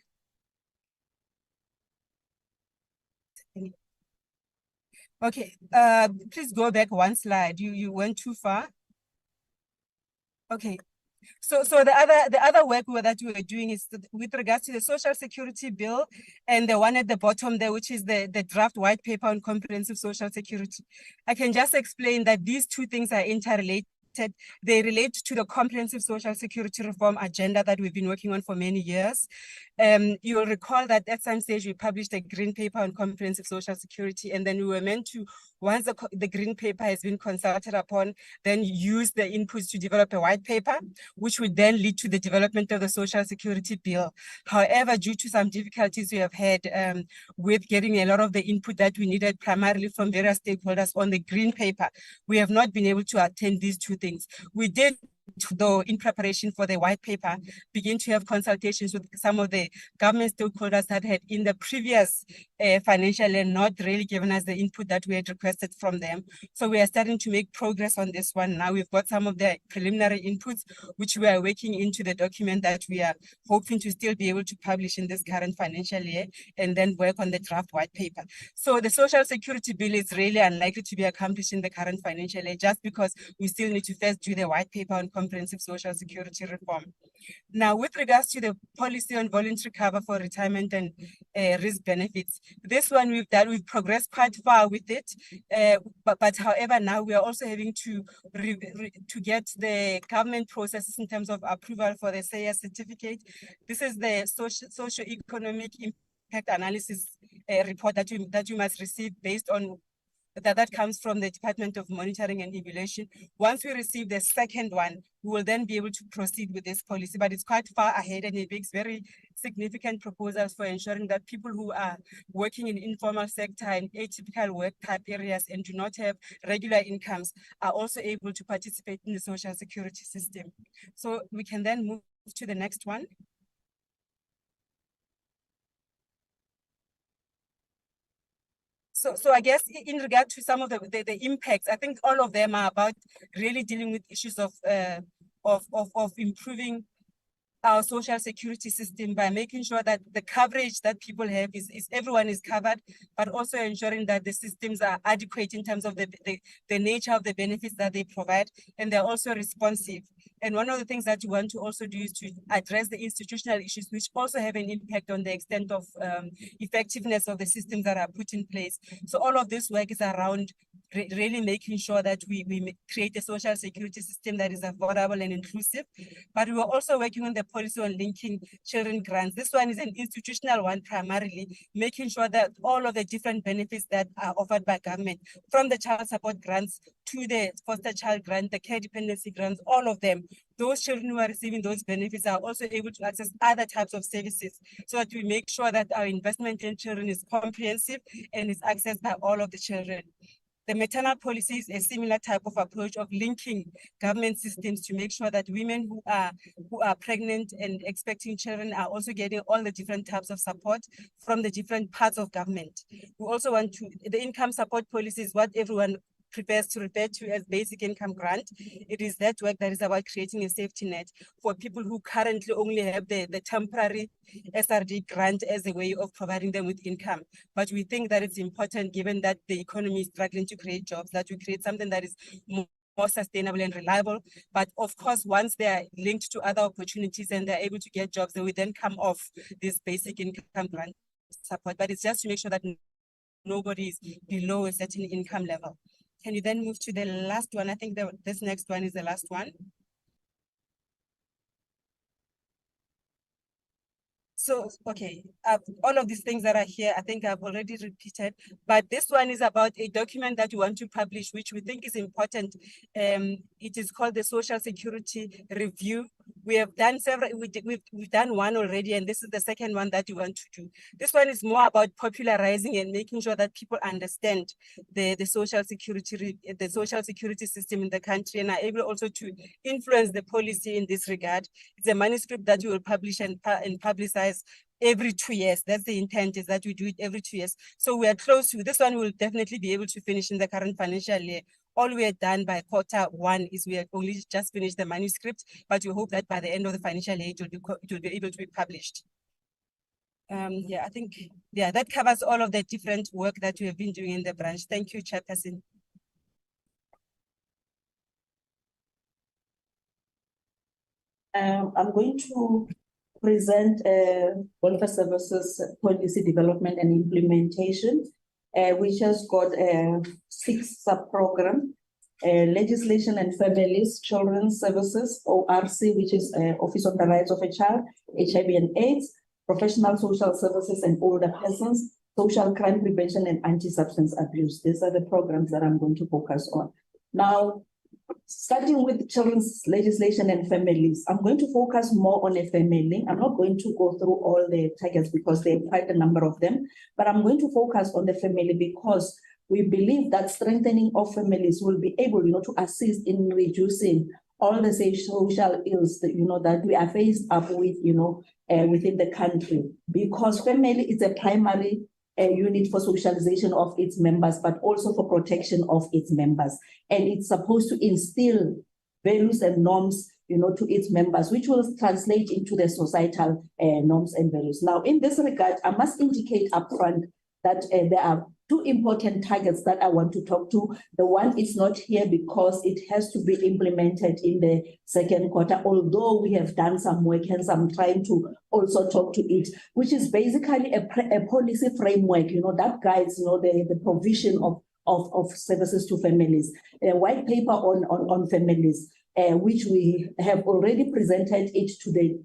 Okay, please go back one slide. You went too far. Okay. So the other work that we were doing is with regards to the Social Security Bill and the one at the bottom there, which is the draft white paper on comprehensive social security. I can just explain that these two things are interrelated. They relate to the comprehensive social security reform agenda that we've been working on for many years. You will recall that at some stage we published a green paper on comprehensive social security, and then we were meant to, once the green paper has been consulted upon, then use the inputs to develop a white paper, which would then lead to the development of the social security bill. However, due to some difficulties we have had with getting a lot of the input that we needed primarily from various stakeholders on the green paper, we have not been able to attend these two things. We did, though, in preparation for the white paper, begin to have consultations with some of the government stakeholders that had in the previous financial year not really given us the input that we had requested from them. So we are starting to make progress on this one. Now we've got some of the preliminary inputs, which we are working into the document that we are hoping to still be able to publish in this current financial year, and then work on the draft white paper. So the social security bill is really unlikely to be accomplished in the current financial year, just because we still need to first do the white paper on comprehensive social security reform. Now, with regards to the policy on voluntary cover for retirement and risk benefits, this one we've progressed quite far with it. But however, now we are also having to get the government processes in terms of approval for the SAYA certificate. This is the socio-economic impact analysis report that you must receive based on that comes from the Department of Monitoring and Evaluation. Once we receive the second one, we will then be able to proceed with this policy, but it's quite far ahead and it makes very significant proposals for ensuring that people who are working in informal sector and atypical work type areas and do not have regular incomes are also able to participate in the social security system. So we can then move to the next one. So I guess in regard to some of the impacts, I think all of them are about really dealing with issues of improving our social security system by making sure that the coverage that people have is everyone is covered, but also ensuring that the systems are adequate in terms of the nature of the benefits that they provide, and they're also responsive. And one of the things that you want to also do is to address the institutional issues, which also have an impact on the extent of effectiveness of the systems that are put in place. So all of this work is around really making sure that we create a social security system that is affordable and inclusive. But we are also working on the policy on linking children grants. This one is an institutional one primarily, making sure that all of the different benefits that are offered by government, from the child support grants to the foster child grant, the care dependency grants, all of them, those children who are receiving those benefits are also able to access other types of services, so that we make sure that our investment in children is comprehensive and is accessed by all of the children. The maternal policy is a similar type of approach of linking government systems to make sure that women who are pregnant and expecting children are also getting all the different types of support from the different parts of government. We also want to, the income support policy is what everyone prefers to refer to as basic income grant. It is that work that is about creating a safety net for people who currently only have the temporary SRD grant as a way of providing them with income. But we think that it's important, given that the economy is struggling to create jobs, that we create something that is more sustainable and reliable. But of course, once they are linked to other opportunities and they're able to get jobs, they will then come off this basic income grant support. But it's just to make sure that nobody is below a certain income level. Can you then move to the last one? I think this next one is the last one. So, okay, all of these things that are here, I think I've already repeated, but this one is about a document that we want to publish, which we think is important. It is called the Social Security Review. We have done several, we've done one already, and this is the second one that we want to do. This one is more about popularizing and making sure that people understand the social security system in the country, and are able also to influence the policy in this regard. It's a manuscript that we will publish and publicize every 2 years. That's the intent, is that we do it every 2 years. So we are close to this one. We'll definitely be able to finish in the current financial year. All we are done by Q1 is we have only just finished the manuscript, but we hope that by the end of the financial year, it will be able to be published. Yeah, I think, yeah, that covers all of the different work that we have been doing in the branch. Thank you, Chairperson. I'm going to present welfare services policy development and implementation, which has got 6 sub-programs. Legislation and Families, Children's Services, ORC, which is Office on the Rights of a Child, HIV and AIDS, Professional Social Services and Older Persons, Social Crime Prevention and Anti-Substance Abuse. These are the programs that I'm going to focus on. Now, starting with children's legislation and families, I'm going to focus more on a family. I'm not going to go through all the targets because there are quite a number of them, but I'm going to focus on the family because we believe that strengthening of families will be able, to assist in reducing all the social ills that, that we are faced up with, within the country, because family is a primary unit for socialization of its members, but also for protection of its members. And it's supposed to instill values and norms, to its members, which will translate into the societal norms and values. Now, in this regard, I must indicate upfront that there are 2 important targets that I want to talk to. The one is not here because it has to be implemented in the second quarter, although we have done some work, hence I'm trying to also talk to it, which is basically a policy framework, that guides, the provision of services to families. A white paper on families, which we have already presented it to the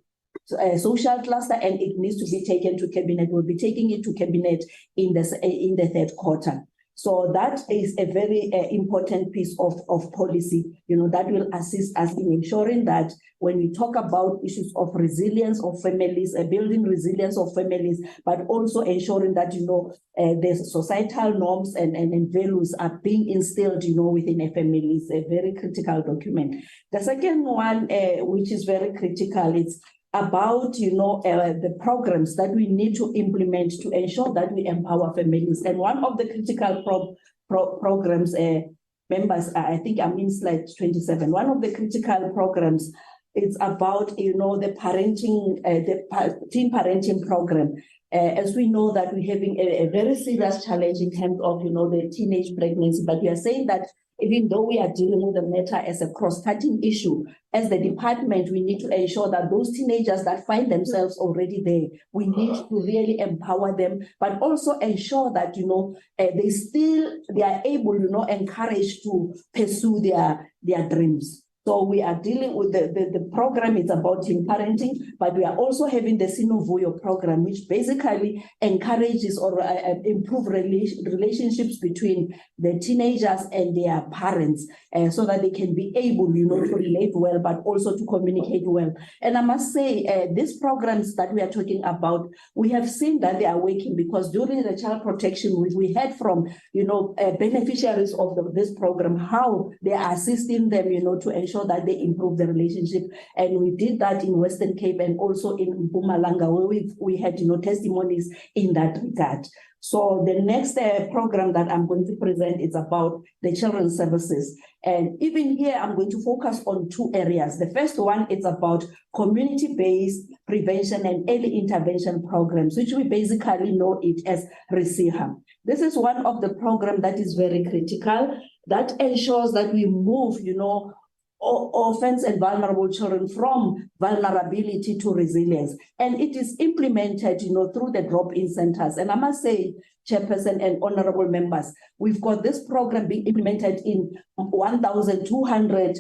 social cluster, and it needs to be taken to cabinet. We'll be taking it to cabinet in the third quarter. So that is a very important piece of policy, that will assist us in ensuring that when we talk about issues of resilience of families, building resilience of families, but also ensuring that, the societal norms and values are being instilled, within a family, is a very critical document. The second one, which is very critical, is about, the programs that we need to implement to ensure that we empower families. And one of the critical programs, members, I think I'm in slide 27. One of the critical programs, it's about, the parenting, the teen parenting program. As we know that we're having a very serious challenge in terms of, the teenage pregnancy, but we are saying that even though we are dealing with the matter as a cross-cutting issue, as the department, we need to ensure that those teenagers that find themselves already there, we need to really empower them, but also ensure that, they are able, encouraged to pursue their dreams. So we are dealing with the program. It's about teen parenting, but we are also having the Sinovuyo program, which basically encourages or improve relationships between the teenagers and their parents, so that they can be able, to relate well, but also to communicate well. And I must say, these programs that we are talking about, we have seen that they are working, because during the child protection, we heard from, beneficiaries of this program, how they are assisting them, to ensure that they improve the relationship. And we did that in Western Cape and also in Mpumalanga, where we had, testimonies in that regard. So the next program that I'm going to present is about the children's services. And even here, I'm going to focus on 2 areas. The first one is about community-based prevention and early intervention programs, which we basically know it as RESIHA. This is one of the programs that is very critical, that ensures that we move, orphans and vulnerable children from vulnerability to resilience. And it is implemented, through the drop-in centers. And I must say, Chairperson and honorable members, we've got this program being implemented in 1,200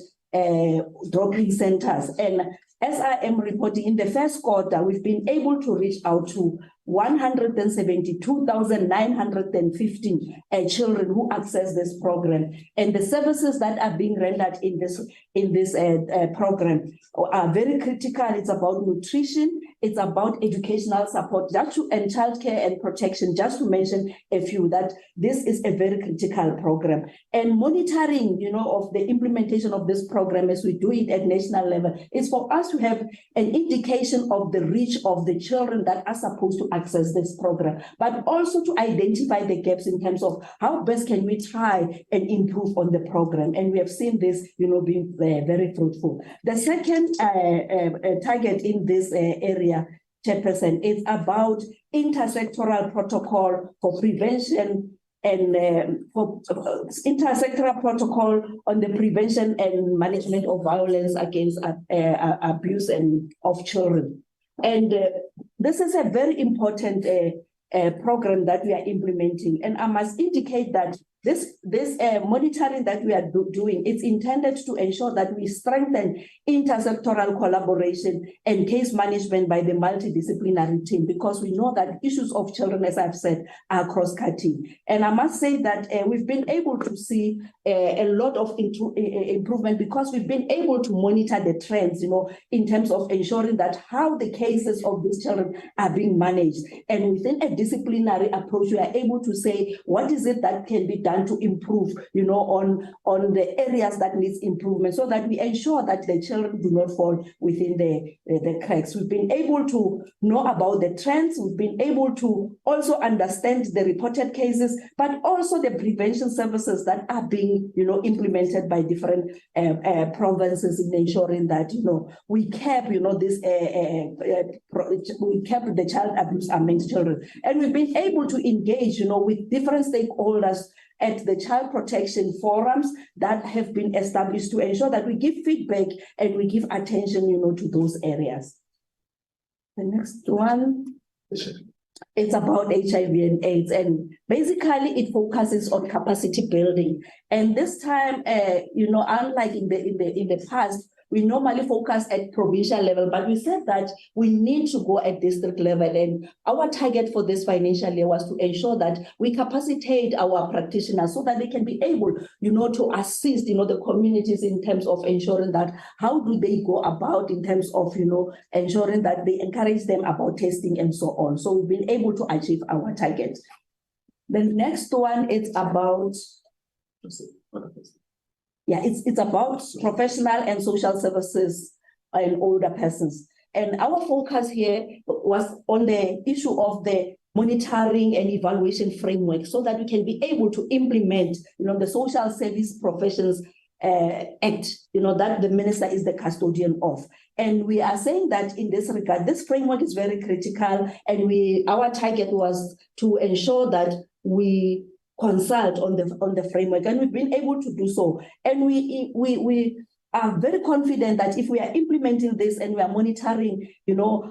drop-in centers. And as I am reporting, in the first quarter, we've been able to reach out to 172,915 children who access this program, and the services that are being rendered in this program are very critical. It's about nutrition, it's about educational support, and childcare and protection, just to mention a few. That this is a very critical program, and monitoring, of the implementation of this program as we do it at national level is for us to have an indication of the reach of the children that are supposed to access this program, but also to identify the gaps in terms of how best can we try and improve on the program. And we have seen this, being very fruitful. The second target in this area, Chairperson, is about intersectoral protocol for prevention and for intersectoral protocol on the prevention and management of violence against abuse and of children. And this is a very important program that we are implementing. And I must indicate that this monitoring that we are doing, it's intended to ensure that we strengthen intersectoral collaboration and case management by the multidisciplinary team, because we know that issues of children, as I've said, are cross-cutting. And I must say that we've been able to see a lot of improvement, because we've been able to monitor the trends, in terms of ensuring that how the cases of these children are being managed. And within a disciplinary approach, we are able to say, what is it that can be done to improve, on the areas that needs improvement, so that we ensure that the children do not fall within the cracks. We've been able to know about the trends. We've been able to also understand the reported cases, but also the prevention services that are being, implemented by different provinces in ensuring that, we kept, we kept the child abuse amongst children. And we've been able to engage, with different stakeholders at the child protection forums that have been established to ensure that we give feedback and we give attention, to those areas. The next one, it's about HIV and AIDS, and basically it focuses on capacity building. And this time, unlike in the past, we normally focus at provincial level, but we said that we need to go at district level. And our target for this financial year was to ensure that we capacitate our practitioners so that they can be able, to assist, the communities in terms of ensuring that how do they go about in terms of, ensuring that they encourage them about testing and so on. So we've been able to achieve our target. The next one is about, it's about professional and social services and older persons. And our focus here was on the issue of the monitoring and evaluation framework, so that we can be able to implement, the Social Service Professions Act, that the minister is the custodian of. And we are saying that in this regard, this framework is very critical, and our target was to ensure that we consult on the framework, and we've been able to do so. And we are very confident that if we are implementing this and we are monitoring,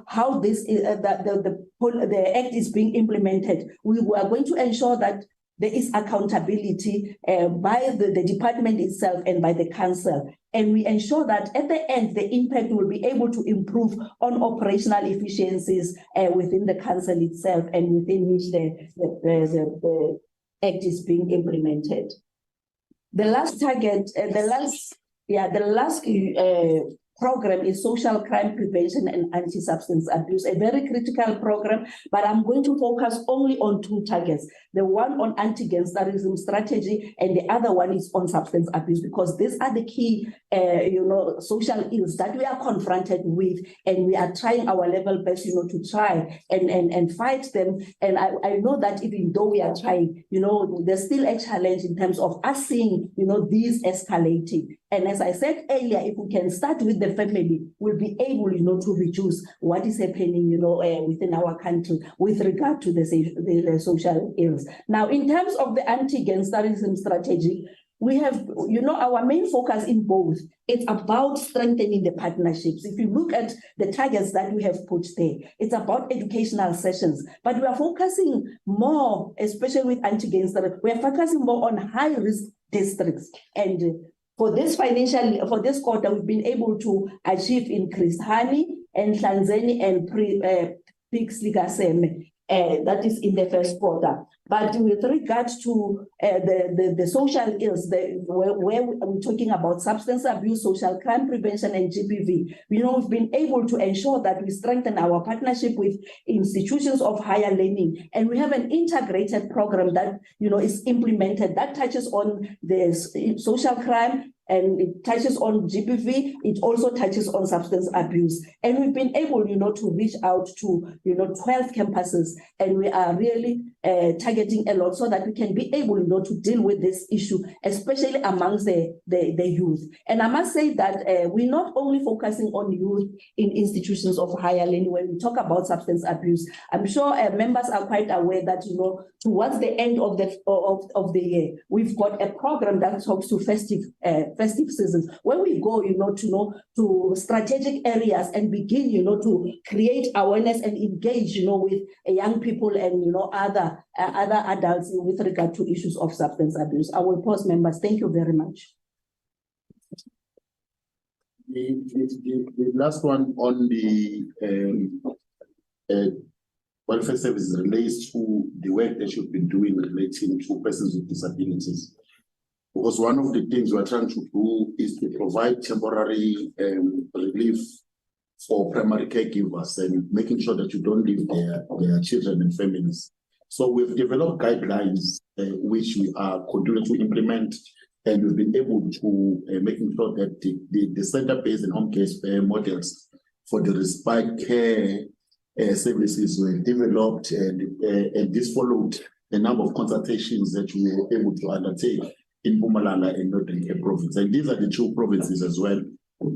how this is, the act is being implemented, we are going to ensure that there is accountability by the department itself and by the council. And we ensure that at the end, the impact will be able to improve on operational efficiencies within the council itself and within which the act is being implemented. The last target, the last program is social crime prevention and anti-substance abuse, a very critical program, but I'm going to focus only on two targets. The one on anti-gangsterism strategy, and the other one is on substance abuse, because these are the key, social ills that we are confronted with, and we are trying our level best, to try and fight them. And I know that even though we are trying, there's still a challenge in terms of us seeing, these escalating. And as I said earlier, if we can start with the family, we'll be able, to reduce what is happening, within our country with regard to the social ills. Now, in terms of the anti-gangsterism strategy, we have, our main focus in both, it's about strengthening the partnerships. If you look at the targets that we have put there, it's about educational sessions, but we are focusing more, especially with anti-gangsterism, we are focusing more on high-risk districts. And For this quarter, we've been able to achieve increased honey and Tanzania and pigs ligaseme. That is in the first quarter. But with regard to the social ills, where we're talking about substance abuse, social crime prevention, and GBV, we've been able to ensure that we strengthen our partnership with institutions of higher learning, and we have an integrated program that is implemented that touches on the social crime. And it touches on GBV, it also touches on substance abuse. And we've been able, to reach out to, 12 campuses, and we are really targeting a lot so that we can be able, to deal with this issue, especially amongst the youth. And I must say that we're not only focusing on youth in institutions of higher learning when we talk about substance abuse. I'm sure members are quite aware that, towards the end of the year, we've got a program that talks to festive seasons, where we go, to strategic areas and begin, to create awareness and engage, with young people and, other adults with regard to issues of substance abuse. I will pause, members. Thank you very much. The last one on the welfare services relates to the work that you've been doing relating to persons with disabilities. Because one of the things we're trying to do is to provide temporary relief for primary caregivers and making sure that you don't leave their children and families. So we've developed guidelines which we are continuing to implement, and we've been able to making sure that the center-based and home care models for the respite care services were developed, and this followed a number of consultations that we were able to undertake in Mpumalanga and Northern Cape Province. And these are the two provinces as well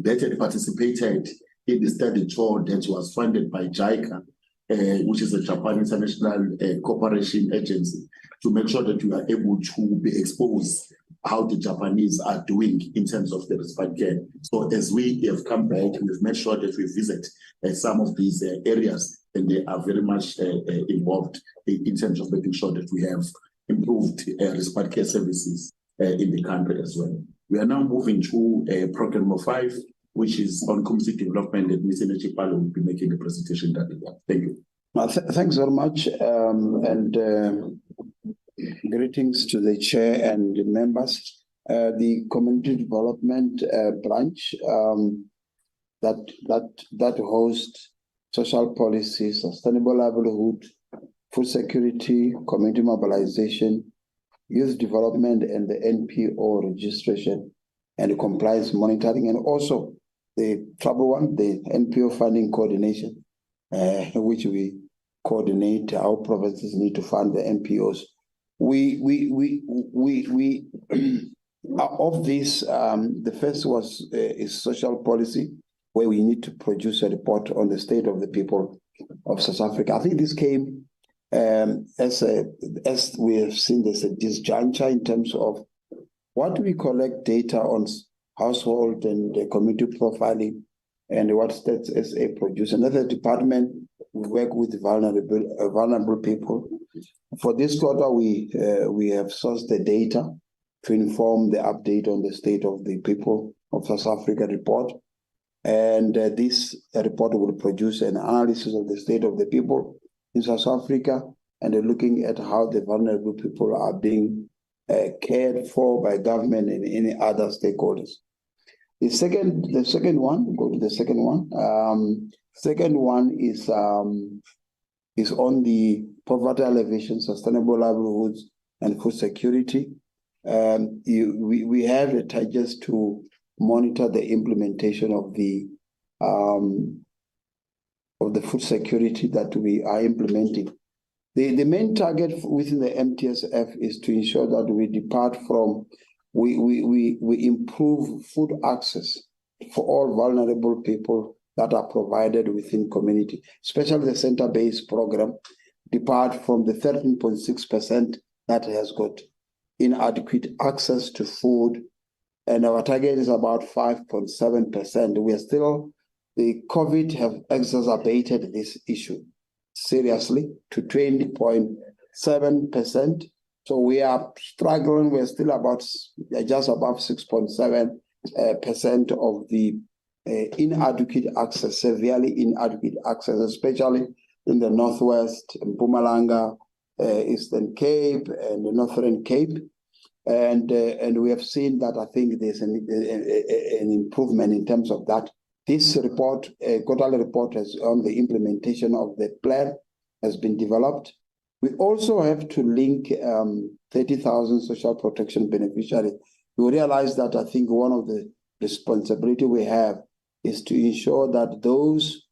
that had participated in the study tour that was funded by JICA, which is a Japan International Cooperation Agency, to make sure that we are able to be exposed how the Japanese are doing in terms of the respite care. So as we have come back, we've made sure that we visit some of these areas, and they are very much involved in terms of making sure that we have improved respite care services in the country as well. We are now moving to program number 5, which is on community development, and Ms. Nechipalo will be making the presentation that day. Thank you. Thanks very much, and greetings to the chair and the members. The community development branch that hosts social policy, sustainable livelihood, food security, community mobilization, youth development, and the NPO registration and compliance monitoring, and also the trouble one, the NPO funding coordination, which we coordinate. Our provinces need to fund the NPOs. Of this, the first was is social policy, where we need to produce a report on the state of the people of South Africa. I think this came as we have seen, there's a disjuncture in terms of what we collect data on household and the community profiling, and what Stats SA produce. Another department, we work with vulnerable people. For this quarter, we have sourced the data to inform the update on the state of the people of South Africa report. And this report will produce an analysis of the state of the people in South Africa, and looking at how the vulnerable people are being cared for by government and any other stakeholders. The second one, go to the second one. Second one is on the poverty elevation, sustainable livelihoods, and food security. We have the targets to monitor the implementation of the food security that we are implementing. The main target within the MTSF is to ensure that we depart from, we improve food access for all vulnerable people that are provided within community, especially the center-based program, depart from the 13.6% that has got inadequate access to food, and our target is about 5.7%. We are still, the COVID have exacerbated this issue seriously to 20.7%, So we are struggling. We're still about just above 6.7% of the inadequate access, severely inadequate access, especially in the Northwest, in Mpumalanga, Eastern Cape, and the Northern Cape. And we have seen that I think there's an improvement in terms of that. This report, quarterly report, has on the implementation of the plan has been developed. We also have to link 30,000 social protection beneficiaries. We realize that I think one of the responsibility we have is to ensure that those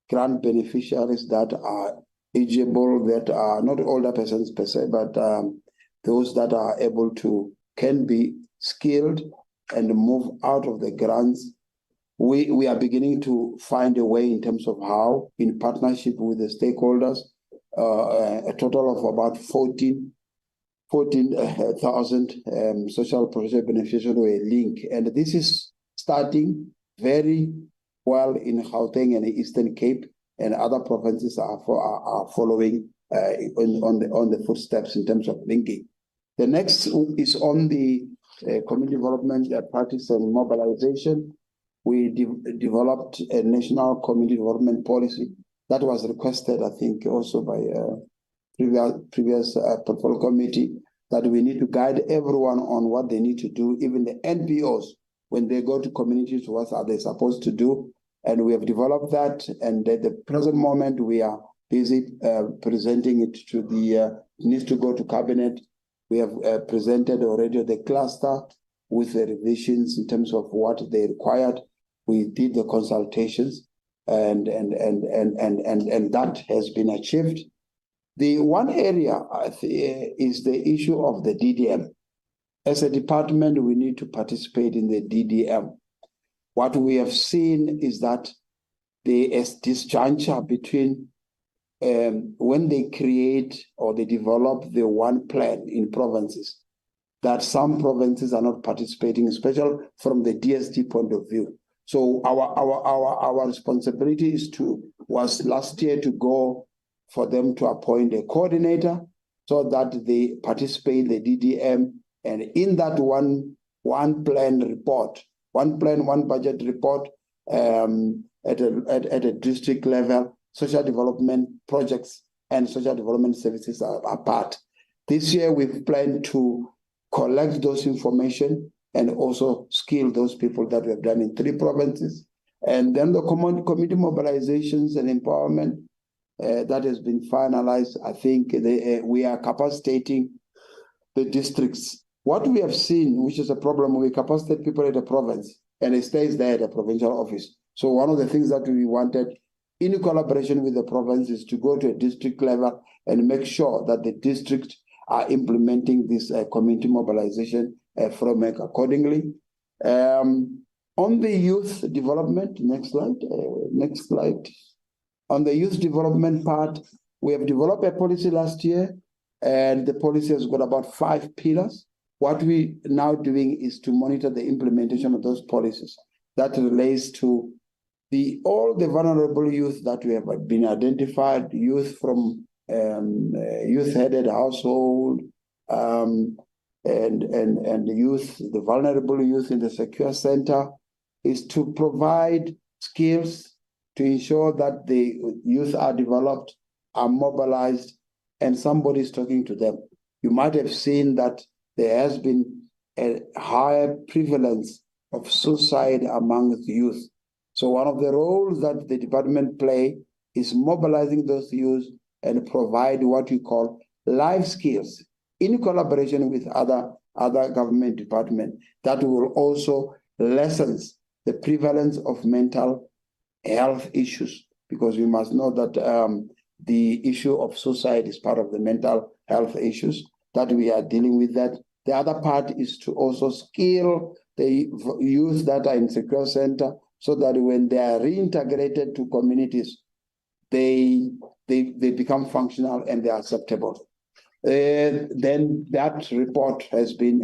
grant beneficiaries that are eligible, that are not older persons per se, but those that are able to, can be skilled and move out of the grants. We are beginning to find a way in terms of how, in partnership with the stakeholders, a total of about 14,000 social protection beneficiaries were linked. And this is starting very well in Gauteng and the Eastern Cape, and other provinces are following on the footsteps in terms of linking. The next is on the community development practice and mobilization. We developed a national community development policy that was requested, I think, also by previous portfolio committee, that we need to guide everyone on what they need to do, even the NPOs, when they go to communities, what are they supposed to do? And we have developed that, and at the present moment, we are busy presenting it to the, needs to go to cabinet. We have presented already the cluster with the revisions in terms of what they required. We did the consultations, and that has been achieved. The one area is the issue of the DDM. As a department, we need to participate in the DDM. What we have seen is that there is disjuncture between when they create or they develop the one plan in provinces, that some provinces are not participating, especially from the DST point of view. So our responsibility was last year to go for them to appoint a coordinator so that they participate in the DDM, and in that one plan report, one plan, one budget report at a district level, social development projects and social development services are part. This year we've planned to collect those information and also skill those people that we have done in 3 provinces. And then the community mobilizations and empowerment that has been finalized. I think we are capacitating the districts. What we have seen, which is a problem, we capacitate people at the province and it stays there at the provincial office. So one of the things that we wanted in collaboration with the province is to go to a district level and make sure that the district are implementing this community mobilization framework accordingly. On the youth development, next slide. On the youth development part, we have developed a policy last year, and the policy has got about 5 pillars. What we now doing is to monitor the implementation of those policies. That relates to all the vulnerable youth that we have been identified, youth from youth-headed household, and the youth, the vulnerable youth in the secure center, is to provide skills to ensure that the youth are developed, are mobilized, and somebody is talking to them. You might have seen that there has been a higher prevalence of suicide among the youth. So one of the roles that the department play is mobilizing those youth and provide what we call life skills in collaboration with other government departments that will also lessen the prevalence of mental health issues, because we must know that the issue of suicide is part of the mental health issues that we are dealing with. That the other part is to also skill the youth that are in secure center, so that when they are reintegrated to communities, they become functional and they are acceptable. Then that report has been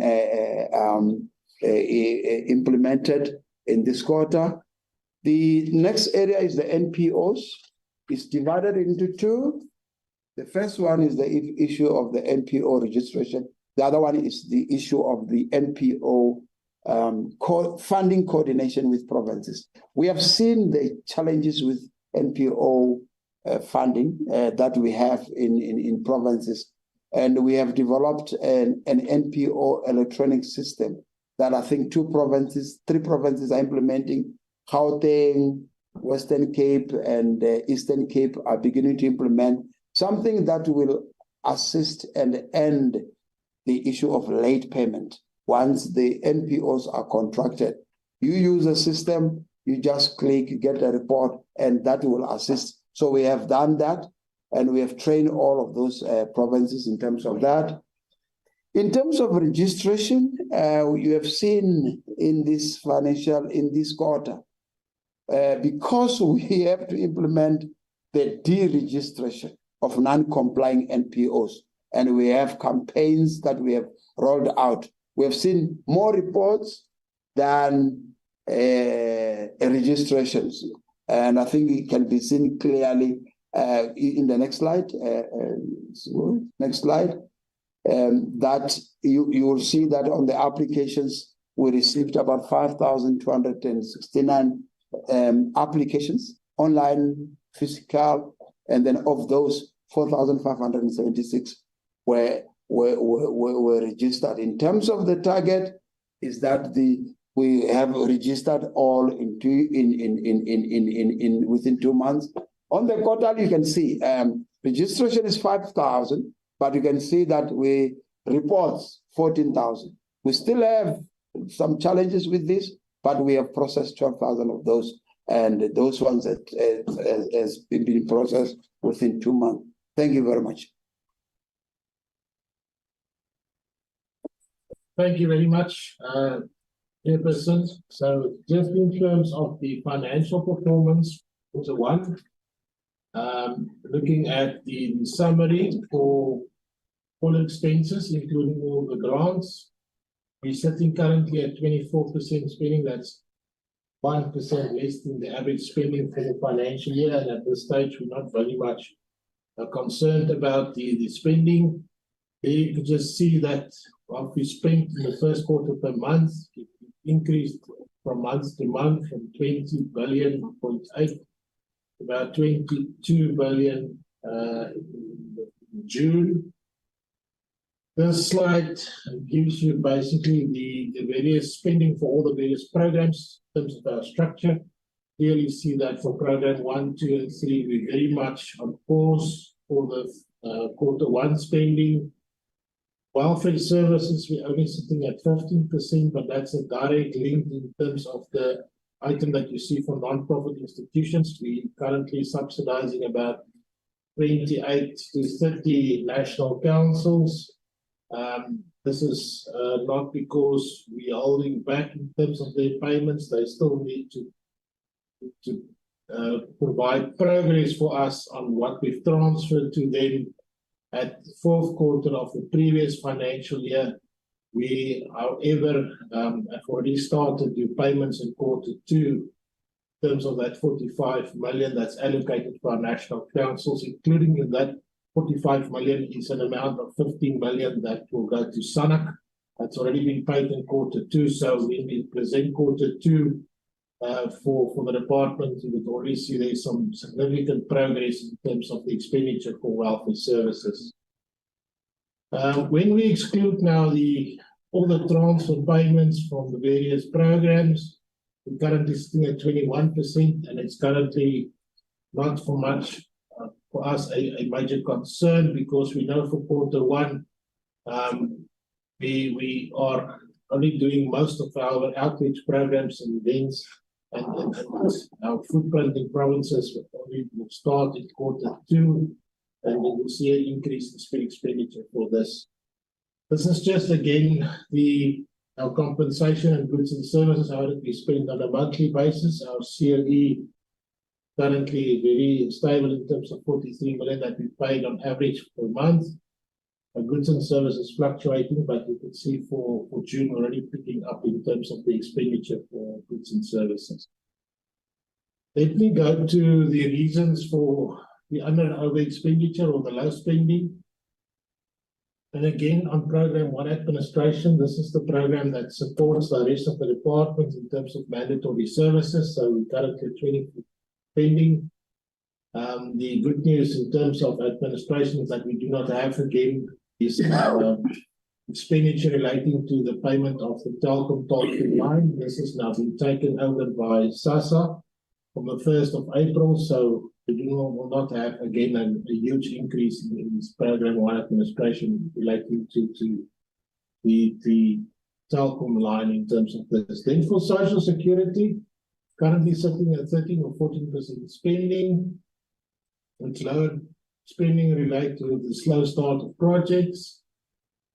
implemented in this quarter. The next area is the NPOs. It's divided into 2. The first one is the issue of the NPO registration. The other one is the issue of the NPO funding coordination with provinces. We have seen the challenges with NPO funding that we have in provinces, and we have developed an NPO electronic system that I think 3 provinces are implementing. Gauteng, Western Cape, and Eastern Cape are beginning to implement something that will assist and end the issue of late payment. Once the NPOs are contracted, you use a system, you just click, get a report, and that will assist. So we have done that, and we have trained all of those provinces in terms of that. In terms of registration, you have seen in this quarter, because we have to implement the deregistration of non-complying NPOs, and we have campaigns that we have rolled out. We have seen more reports than registrations, and I think it can be seen clearly in the next slide. Next slide. That you will see that on the applications, we received about 5,269 applications, online, physical, and then of those, 4,576 were registered. In terms of the target, is that we have registered all within 2 months. On the quarter, you can see registration is 5,000, but you can see that we reports 14,000. We still have some challenges with this, but we have processed 12,000 of those, and those ones that has been processed within 2 months. Thank you very much. Thank you very much, Chairperson. So just in terms of the financial performance, quarter 1, looking at the summary for all expenses, including all the grants, we're sitting currently at 24% spending. That's 1% less than the average spending for the financial year. And at this stage, we're not very much concerned about the spending. You can just see that what we spent in the first quarter per month, it increased from month to month from 20.8 billion to about 22 billion in June. This slide gives you basically the various spending for all the various programs in terms of our structure. Clearly see that for program 1, 2, and 3, we're very much on course for the quarter 1 spending. Welfare services, we're only sitting at 15%, but that's a direct link in terms of the item that you see for non-profit institutions. We're currently subsidizing about 28 to 30 national councils. This is not because we are holding back in terms of their payments. They still need to provide progress for us on what we've transferred to them at the 4th quarter of the previous financial year. We, however, have already started to do payments in quarter 2 in terms of that 45 million that's allocated for our national councils, including in that 45 million is an amount of 15 million that will go to SANAC. That's already been paid in quarter 2. So when we present quarter 2 for the department, you would already see there's some significant progress in terms of the expenditure for welfare services. When we exclude now all the transfer payments from the various programs, we're currently sitting at 21%, and it's currently not for much for us a major concern, because we know for quarter 1 we are only doing most of our outreach programs and events, and our footprint in provinces will start in quarter 2, and we will see an increase in expenditure for this. This is just again our compensation and goods and services, how that we spend on a monthly basis. Our CLE currently very stable in terms of 43 million that we paid on average per month. Our goods and services fluctuating, but you can see for June already picking up in terms of the expenditure for goods and services. Let me go to the reasons for the under and over expenditure or the low spending. And again, on program one administration, this is the program that supports the rest of the departments in terms of mandatory services. So we currently 20 pending. The good news in terms of administration is that we do not have again this expenditure relating to the payment of the Telkom toll-free line. This has now been taken over by SASSA from the 1st of April. So we will not have again a huge increase in this program one administration relating to the Telkom line in terms of this. Then for social security, currently sitting at 13 or 14% spending. It's lower spending related to the slow start of projects,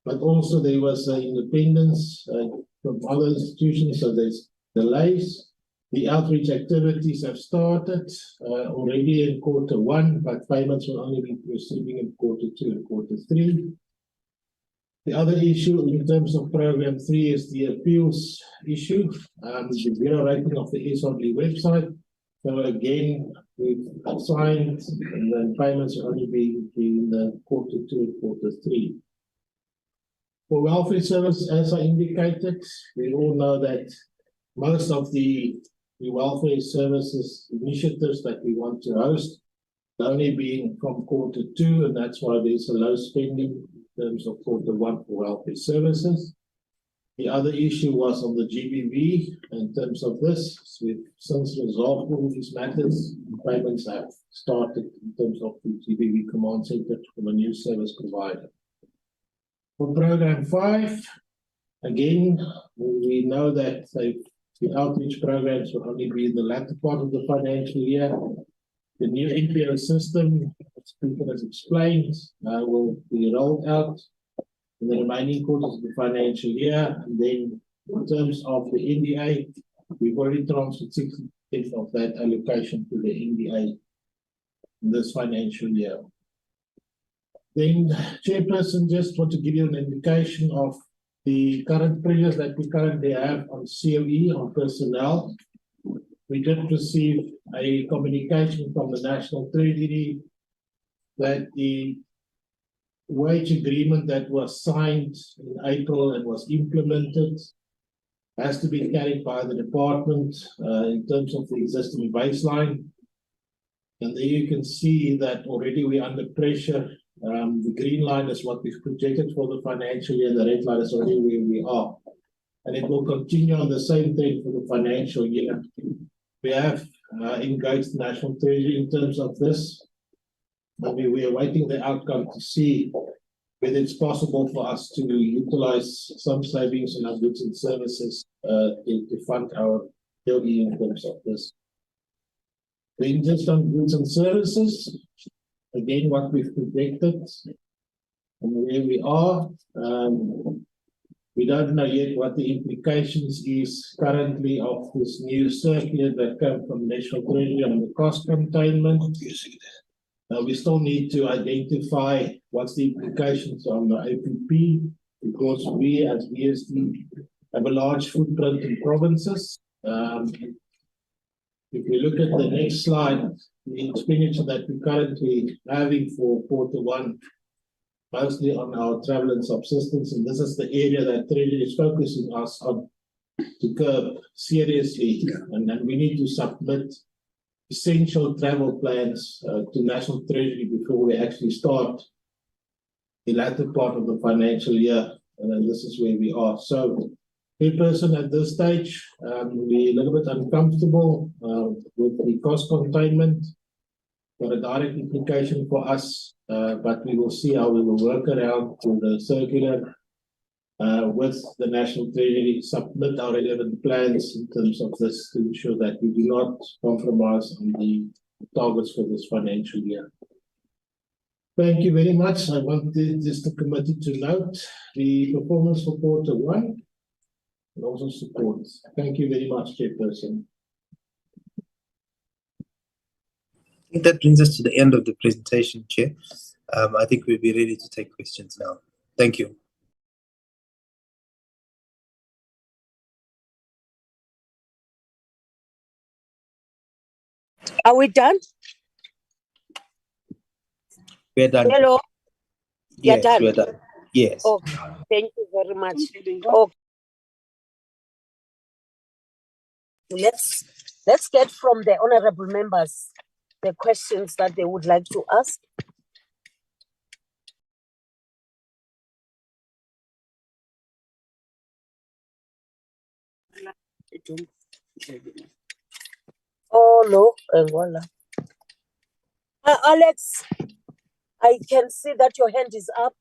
but also there was independence from other institutions, so there's delays. The outreach activities have started already in Q1, but payments will only be receiving in Q2 and Q3. The other issue in terms of program 3 is the appeals issue, the bureau rating of the SRD website. So again, we've signed and then payments will only be in the Q2 and Q3. For welfare service, as I indicated, we all know that most of the welfare services initiatives that we want to host only being from Q2, and that's why there's a low spending in terms of Q1 for welfare services. The other issue was on the GBV in terms of this. So we've since resolved all these matters. Payments have started in terms of the GBV command center from a new service provider. For program 5, again, we know that the outreach programs will only be in the latter part of the financial year. The new NPO system, as Speaker has explained, will be rolled out in the remaining quarters of the financial year. And then in terms of the NDA, we've already transferred 60% of that allocation to the NDA in this financial year. Then, Chairperson, just want to give you an indication of the current pressures that we currently have on COE, on personnel. We did receive a communication from the National Treasury that the wage agreement that was signed in April and was implemented has to be carried by the department in terms of the existing baseline. And there you can see that already we're under pressure. The green line is what we've projected for the financial year. The red line is already where we are. And it will continue on the same thing for the financial year. We have engaged the National Treasury in terms of this. We are awaiting the outcome to see whether it's possible for us to utilize some savings in our goods and services to fund our LE in terms of this. Then just on goods and services, again, what we've projected and where we are, we don't know yet what the implications is currently of this new circular that came from National Treasury on the cost containment. We still need to identify what's the implications on the APP, because we as BSD have a large footprint in provinces. If we look at the next slide, the expenditure that we're currently having for Q1, mostly on our travel and subsistence, and this is the area that Treasury is focusing us on to curb seriously, and then we need to submit essential travel plans to National Treasury before we actually start the latter part of the financial year, and then this is where we are. So, Chairperson, at this stage, we're a little bit uncomfortable with the cost containment. Got a direct implication for us, but we will see how we will work around to the circular with the National Treasury, submit our relevant plans in terms of this to ensure that we do not compromise on the targets for this financial year. Thank you very much. I want just the committee to note the performance for Q1 and also support. Thank you very much, Chairperson. I think that brings us to the end of the presentation, Chair. I think we'll be ready to take questions now. Thank you. Are we done? We're done. Hello. You're Yes, done. we're done. Yes. Okay. Thank you very much. Okay. Let's get from the honorable members the questions that they would like to ask. Oh no, voila. Alex, I can see that your hand is up.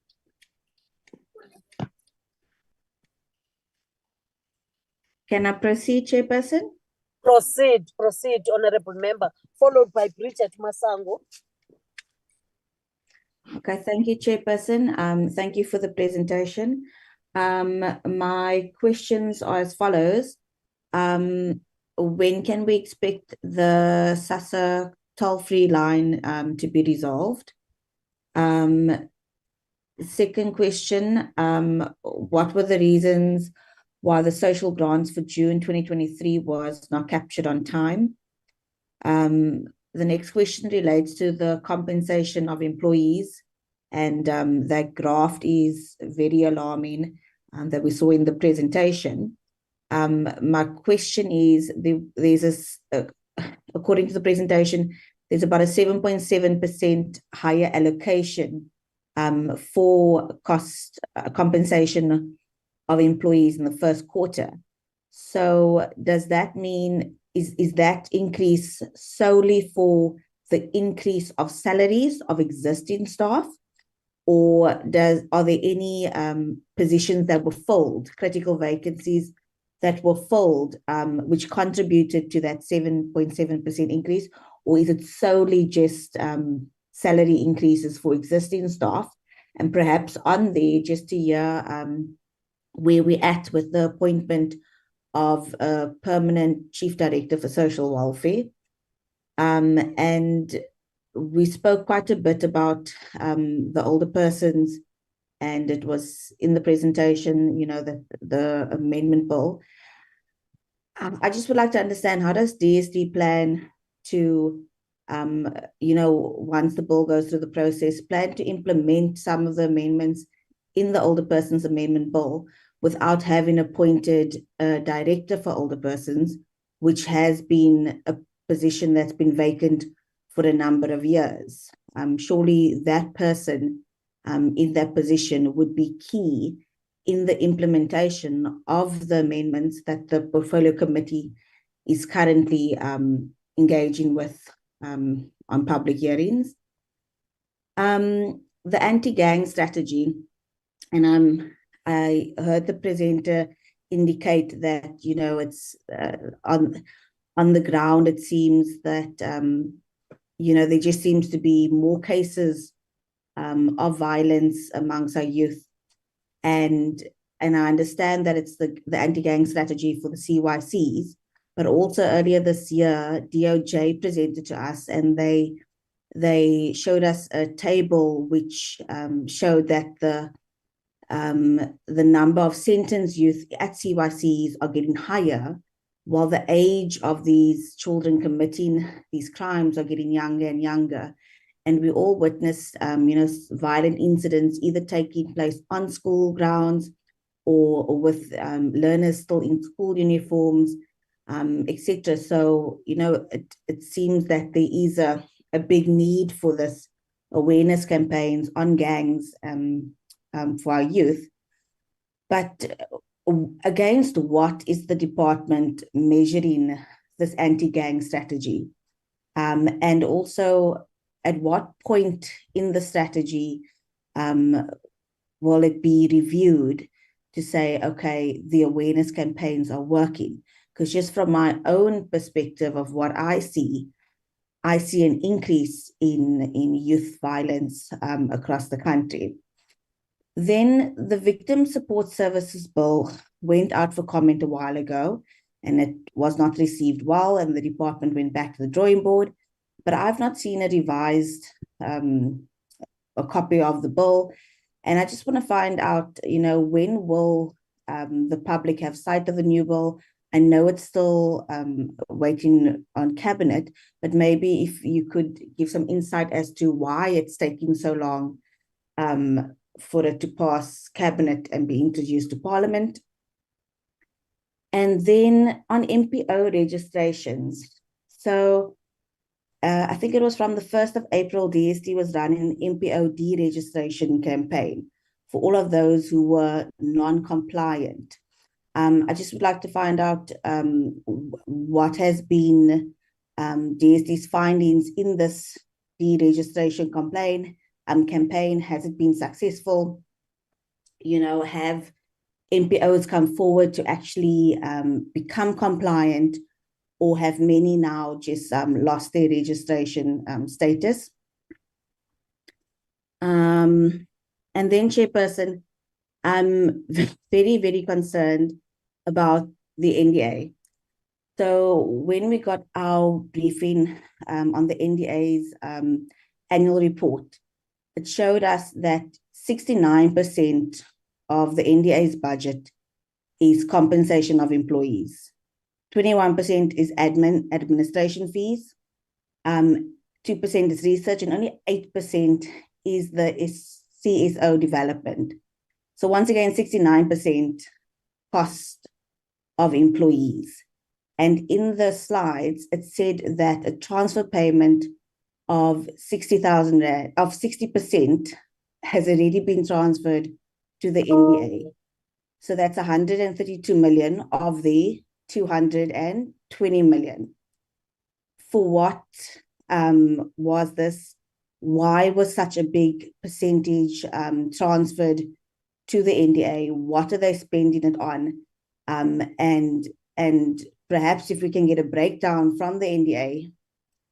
Can I proceed, Chairperson? Proceed, honorable member, followed by Bridget Masango. Okay, thank you, Chairperson. Thank you for the presentation. My questions are as follows. When can we expect the SASSA toll-free line to be resolved? Second question, what were the reasons why the social grants for June 2023 was not captured on time? The next question relates to the compensation of employees, and that graph is very alarming that we saw in the presentation. My question is, according to the presentation, there's about a 7.7% higher allocation for cost compensation of employees in the first quarter. So does that mean, is that increase solely for the increase of salaries of existing staff? Or are there any positions that were filled, critical vacancies that were filled, which contributed to that 7.7% increase? Or is it solely just salary increases for existing staff? And perhaps on there, just to hear where we're at with the appointment of a permanent chief director for social welfare. And we spoke quite a bit about the older persons, and it was in the presentation, you know, the amendment bill. I just would like to understand, how does DSD plan to, you know, once the bill goes through the process, plan to implement some of the amendments in the older persons amendment bill without having appointed a director for older persons, which has been a position that's been vacant for a number of years? Surely that person in that position would be key in the implementation of the amendments that the portfolio committee is currently engaging with on public hearings. The anti-gang strategy, and I heard the presenter indicate that, you know, it's on the ground, it seems that, you know, there just seems to be more cases of violence amongst our youth. And I understand that it's the anti-gang strategy for the CYCs, but also earlier this year, DOJ presented to us, and they showed us a table which showed that the number of sentenced youth at CYCs are getting higher, while the age of these children committing these crimes are getting younger and younger. And we all witnessed, you know, violent incidents either taking place on school grounds or with learners still in school uniforms, etc. So, you know, it seems that there is a big need for this awareness campaigns on gangs for our youth. But against what is the department measuring this anti-gang strategy? And also, at what point in the strategy will it be reviewed to say, okay, the awareness campaigns are working? Because just from my own perspective of what I see an increase in youth violence across the country. Then the Victim Support Services Bill went out for comment a while ago, and it was not received well, and the department went back to the drawing board. But I've not seen a revised a copy of the bill. And I just want to find out, you know, when will the public have sight of the new bill? I know it's still waiting on cabinet, but maybe if you could give some insight as to why it's taking so long for it to pass cabinet and be introduced to parliament. And then on MPO registrations. So I think it was from the 1st of April, DST was running an MPO deregistration campaign for all of those who were non-compliant. I just would like to find out what has been DST's findings in this deregistration campaign. Has it been successful? Have MPOs come forward to actually become compliant, or have many now just lost their registration status? And then, Chairperson, I'm very, very concerned about the NDA. So when we got our briefing on the NDA's annual report, it showed us that 69% of the NDA's budget is compensation of employees. 21% is administration fees, 2% is research, and only 8% is the CSO development. So once again, 69% cost of employees. And in the slides, it said that a transfer payment of 60,000 rand, of 60% has already been transferred to the NDA. So that's 132 million of the 220 million. For what was this? Why was such a big percentage transferred to the NDA? What are they spending it on? And perhaps if we can get a breakdown from the NDA,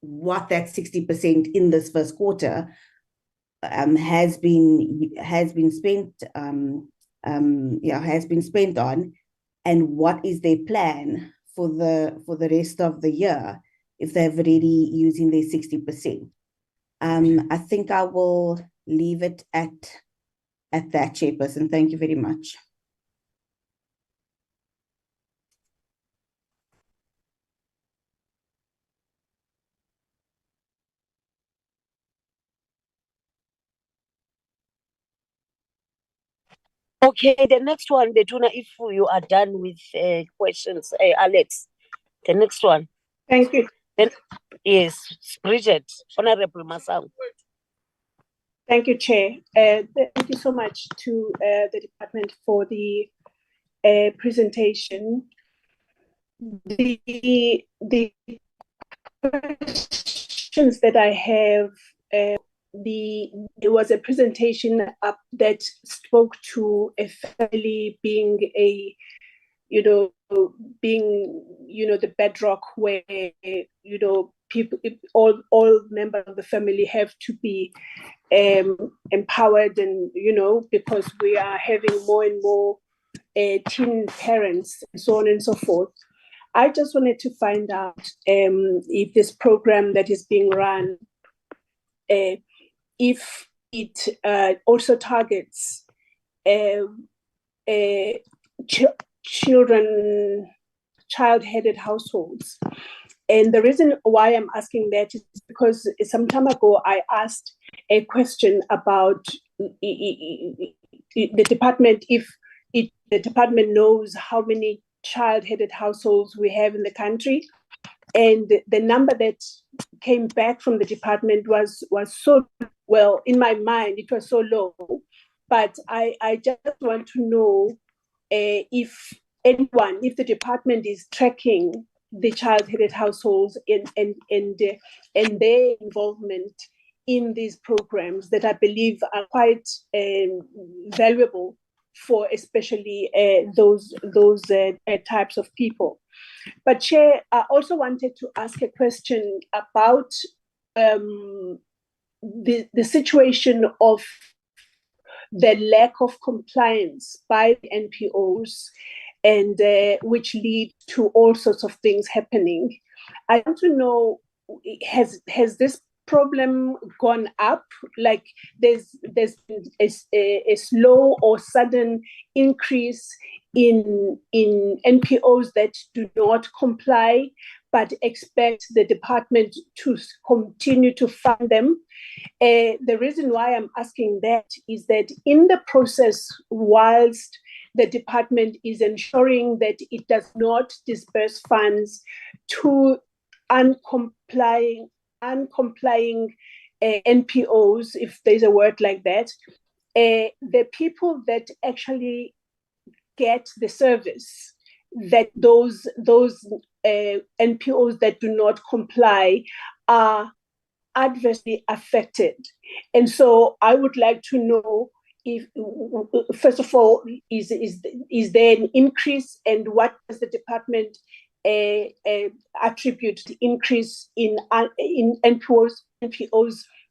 what that 60% in this first quarter has been spent on, and what is their plan for the rest of the year if they've already using their 60%. I think I will leave it at that, Chairperson. Thank you very much. Okay, the next one, Betuna, if you are done with questions, Alex, the next one. Thank you. Then, yes, Bridget, Honorable Masang. Thank you, Chair. Thank you so much to the department for the presentation. The questions that I have, there was a presentation up that spoke to a family being the bedrock where, people, all members of the family have to be empowered, and, because we are having more and more teen parents and so on and so forth. I just wanted to find out if this program that is being run, if it also targets child-headed households. And the reason why I'm asking that is because some time ago I asked a question about the department, if the department knows how many child-headed households we have in the country. And the number that came back from the department was so, well, in my mind, it was so low. But I just want to know if the department is tracking the child-headed households and their involvement in these programs that I believe are quite valuable for especially those types of people. But Chair, I also wanted to ask a question about the situation of the lack of compliance by the NPOs, and which lead to all sorts of things happening. I want to know, has this problem gone up? Like there's been a slow or sudden increase in NPOs that do not comply, but expect the department to continue to fund them. The reason why I'm asking that is that in the process, whilst the department is ensuring that it does not disperse funds to uncomplying NPOs, if there's a word like that, the people that actually get the service, that those NPOs that do not comply are adversely affected. And so I would like to know if, first of all, is there an increase, and what does the department attribute the increase in NPOs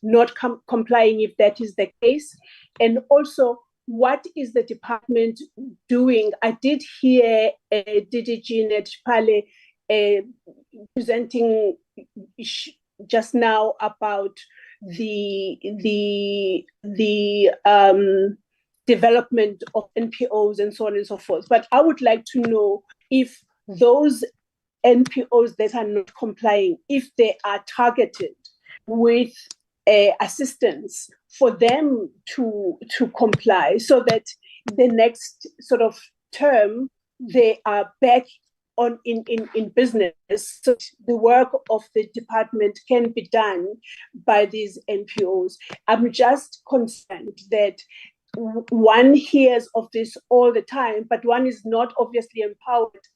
not complying, if that is the case? And also, what is the department doing? I did hear DDG Netpale presenting just now about the development of NPOs and so on and so forth. But I would like to know if those NPOs that are not complying, if they are targeted with assistance for them to comply, so that the next sort of term they are back on in business, so the work of the department can be done by these NPOs. I'm just concerned that one hears of this all the time, but one is not obviously empowered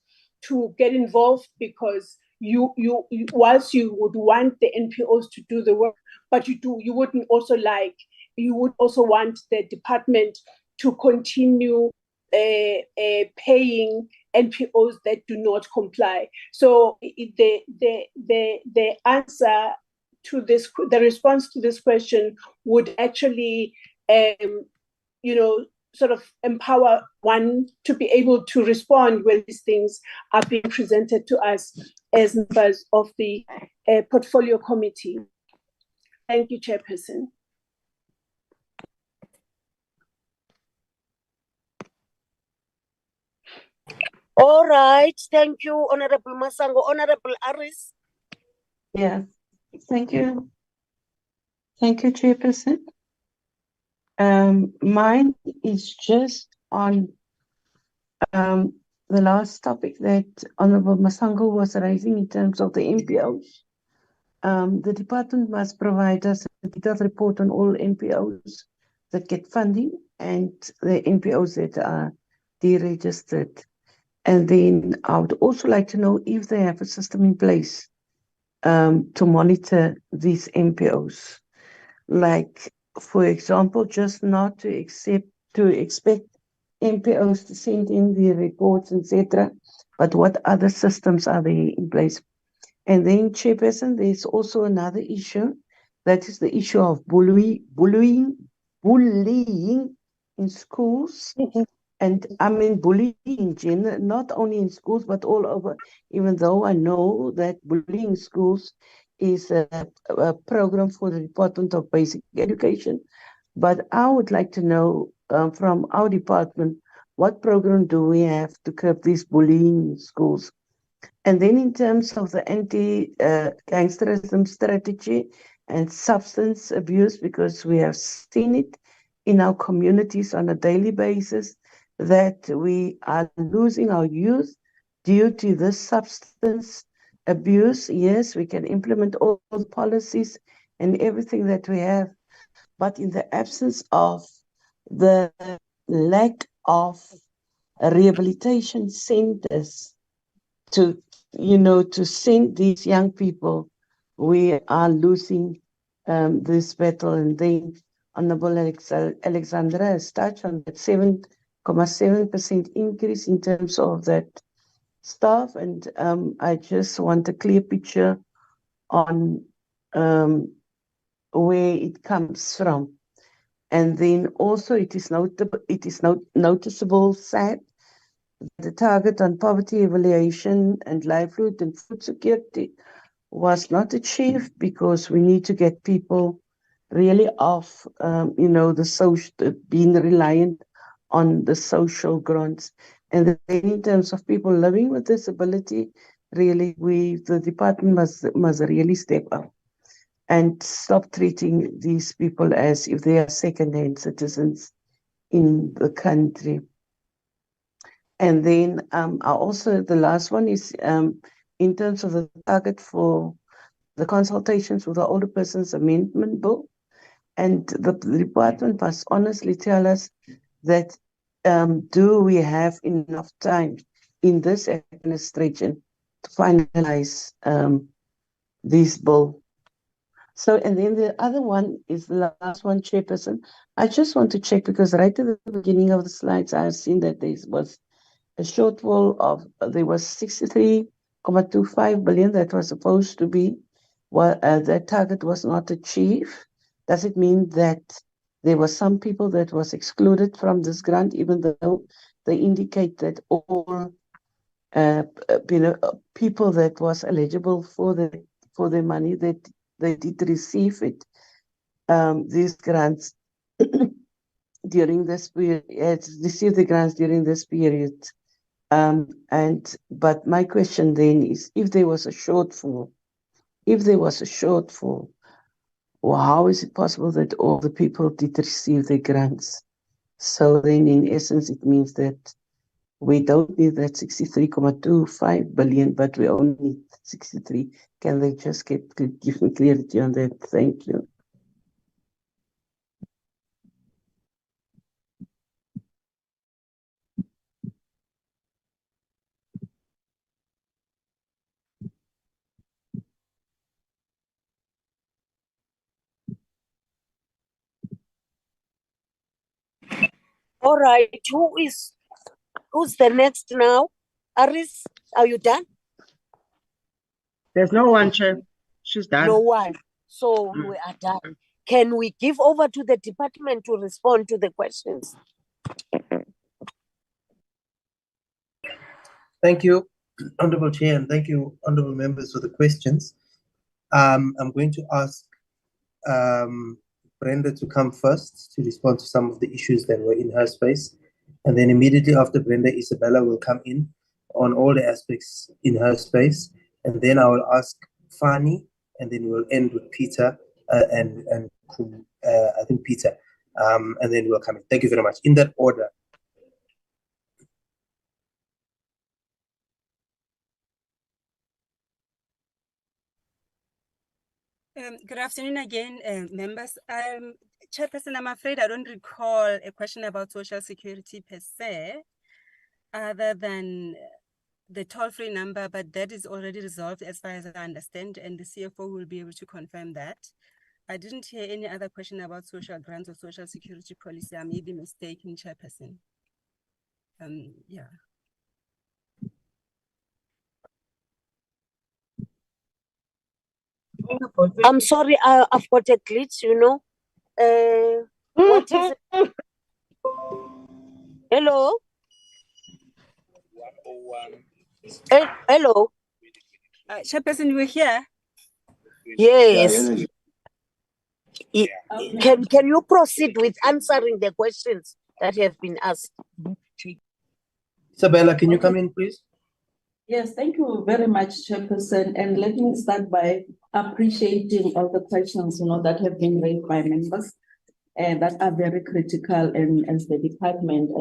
to get involved, because you whilst you would want the NPOs to do the work, but you would also want the department to continue paying NPOs that do not comply. So the answer to this, the response to this question would actually, sort of empower one to be able to respond when these things are being presented to us as members of the portfolio committee. Thank you, Chairperson. All right, thank you, Honorable Masango. Honorable Aris. Yeah, thank you. Thank you, Chairperson. Mine is just on the last topic that Honorable Masango was raising in terms of the NPOs. The department must provide us a detailed report on all NPOs that get funding and the NPOs that are deregistered. And then I would also like to know if they have a system in place to monitor these NPOs. Like, for example, just not to expect NPOs to send in the reports, etc., but what other systems are there in place? And then, Chairperson, there's also another issue, that is the issue of bullying in schools. And I mean bullying in general, not only in schools, but all over, even though I know that bullying in schools is a program for the Department of Basic Education. But I would like to know from our department, what program do we have to curb this bullying in schools? And then in terms of the anti-gangsterism strategy and substance abuse, because we have seen it in our communities on a daily basis, that we are losing our youth due to this substance abuse. Yes, we can implement all the policies and everything that we have, but in the absence of the lack of rehabilitation centers to send these young people, we are losing this battle. And then Honorable Alexandra has touched on that 7.7% increase in terms of that staff, and I just want a clear picture on where it comes from. And then also it is noticeable, sad, the target on poverty evaluation and livelihood and food security was not achieved because we need to get people really off, the social, being reliant on the social grants. And then in terms of people living with disability, really, the department must really step up and stop treating these people as if they are second-hand citizens in the country. And then the last one is in terms of the target for the consultations with the Older Persons Amendment Bill. And the department must honestly tell us that do we have enough time in this administration to finalize this bill? So, and then the other one is the last one, Chairperson. I just want to check because right at the beginning of the slides, I have seen that there was a shortfall of, there was 63.25 billion that was supposed to be, that target was not achieved. Does it mean that there were some people that was excluded from this grant, even though they indicate that all people that was eligible for the money that they did receive it, these grants during this period, received the grants during this period. But my question then is, if there was a shortfall, well, how is it possible that all the people did receive their grants? So then in essence, it means that we don't need that 63.25 billion, but we only need 63. Can they just give me clarity on that? Thank you. All right, who's the next now? Aris, are you done? There's no one, Chair. She's done. No one. So we are done. Can we give over to the department to respond to the questions? Thank you, Honorable Chair, and thank you, honorable members, for the questions. I'm going to ask Brenda to come first to respond to some of the issues that were in her space. And then immediately after Brenda, Isabella will come in on all the aspects in her space. And then I will ask Fani, and then we'll end with Peter and I think Peter. And then we'll come in. Thank you very much. In that order. Good afternoon again, members. Chairperson, I'm afraid I don't recall a question about social security per se, other than the toll-free number, but that is already resolved as far as I understand, and the CFO will be able to confirm that. I didn't hear any other question about social grants or social security policy. I may be mistaken, Chairperson. Yeah. I'm sorry, I've got a glitch, you know. What is it? Hello? Hello? Chairperson, you were here? Yes. Can you proceed with answering the questions that have been asked? Isabella, can you come in, please? Yes, thank you very much, Chairperson. And let me start by appreciating all the questions, that have been raised by members that are very critical. And as the department,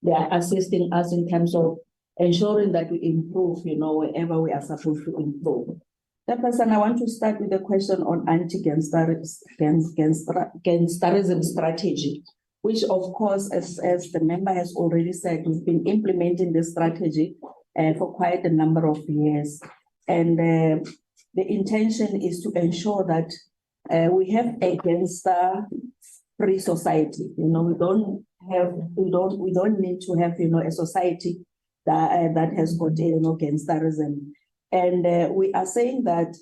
they are assisting us in terms of ensuring that we improve, wherever we are supposed to improve. Chairperson, I want to start with a question on anti-gangsterism strategy, which of course, as the member has already said, we've been implementing this strategy for quite a number of years. And the intention is to ensure that we have a gangster-free society. We don't need to have, a society that has got, gangsterism. And we are saying that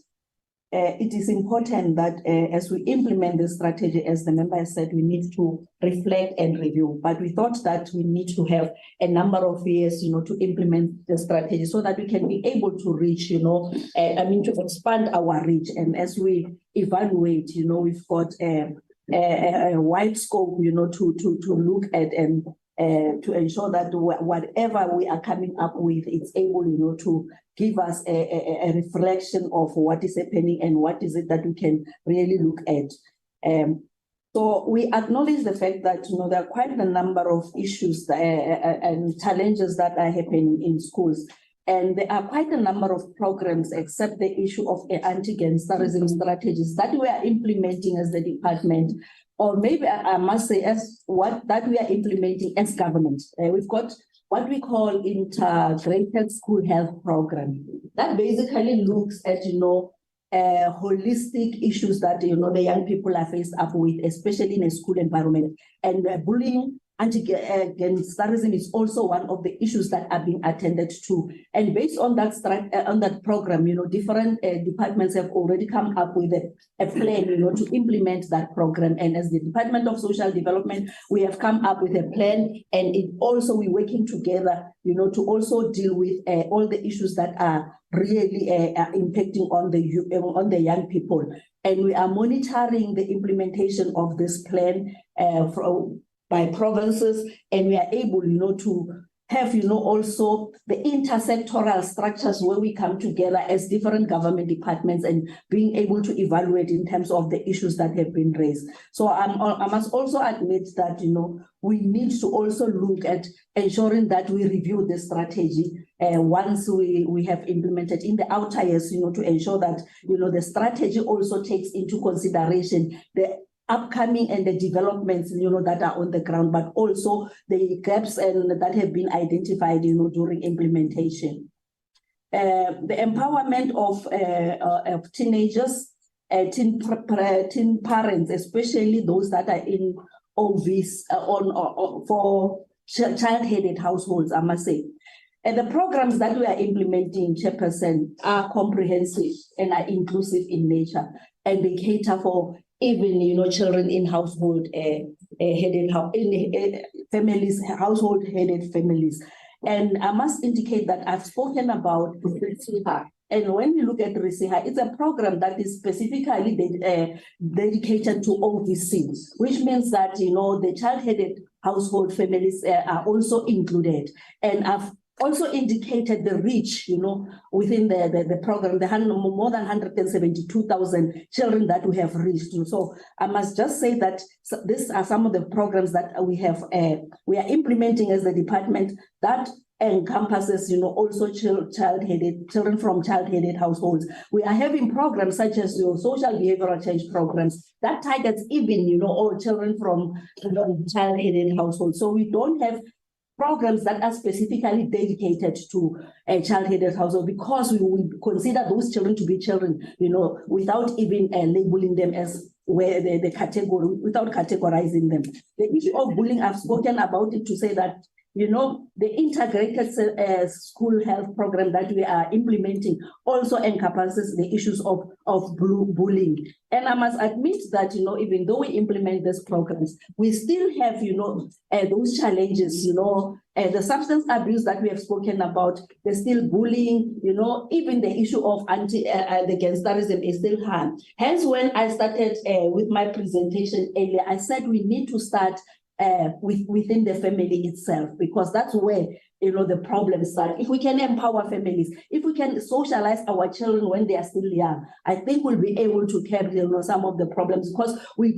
it is important that as we implement this strategy, as the member has said, we need to reflect and review. But we thought that we need to have a number of years, to implement the strategy so that we can be able to reach, to expand our reach. And as we evaluate, we've got a wide scope, to look at and to ensure that whatever we are coming up with, it's able, to give us a reflection of what is happening and what is it that we can really look at. So we acknowledge the fact that, there are quite a number of issues and challenges that are happening in schools. And there are quite a number of programs, except the issue of anti-gangsterism strategies that we are implementing as the department, or maybe I must say that we are implementing as government. We've got what we call integrated school health program that basically looks at, holistic issues that, the young people are faced up with, especially in a school environment. And bullying, anti-gangsterism is also one of the issues that are being attended to. And based on that program, different departments have already come up with a plan, to implement that program. And as the Department of Social Development, we have come up with a plan, and we're working together, to also deal with all the issues that are really impacting on the young people. And we are monitoring the implementation of this plan by provinces, and we are able, to have, also the intersectoral structures where we come together as different government departments and being able to evaluate in terms of the issues that have been raised. So I must also admit that, we need to also look at ensuring that we review the strategy once we have implemented in the outer years, to ensure that, the strategy also takes into consideration the upcoming and the developments, that are on the ground, but also the gaps and that have been identified, during implementation. The empowerment of teenagers, teen parents, especially those that are in OVs for child-headed households, I must say. And the programs that we are implementing, Chairperson, are comprehensive and are inclusive in nature, and they cater for even, children in household headed families, household headed families. And I must indicate that I've spoken about RISIHA. And when we look at RISIHA, it's a program that is specifically dedicated to OVC, which means that, the child-headed household families are also included. And I've also indicated the reach, within the program, more than 172,000 children that we have reached. So I must just say that these are some of the programs that we are implementing as the department that encompasses, also children from child-headed households. We are having programs such as your social behavioral change programs that targets even, all children from child-headed households. So we don't have programs that are specifically dedicated to a child-headed household, because we would consider those children to be children, without even labeling them as where the category, without categorizing them. The issue of bullying, I've spoken about it to say that, the integrated school health program that we are implementing also encompasses the issues of bullying. And I must admit that, even though we implement these programs, we still have, those challenges, the substance abuse that we have spoken about, there's still bullying, even the issue of the gangsterism is still hard. Hence, when I started with my presentation earlier, I said we need to start within the family itself, because that's where the problems start. If we can empower families, if we can socialize our children when they are still young, I think we'll be able to carry some of the problems, because we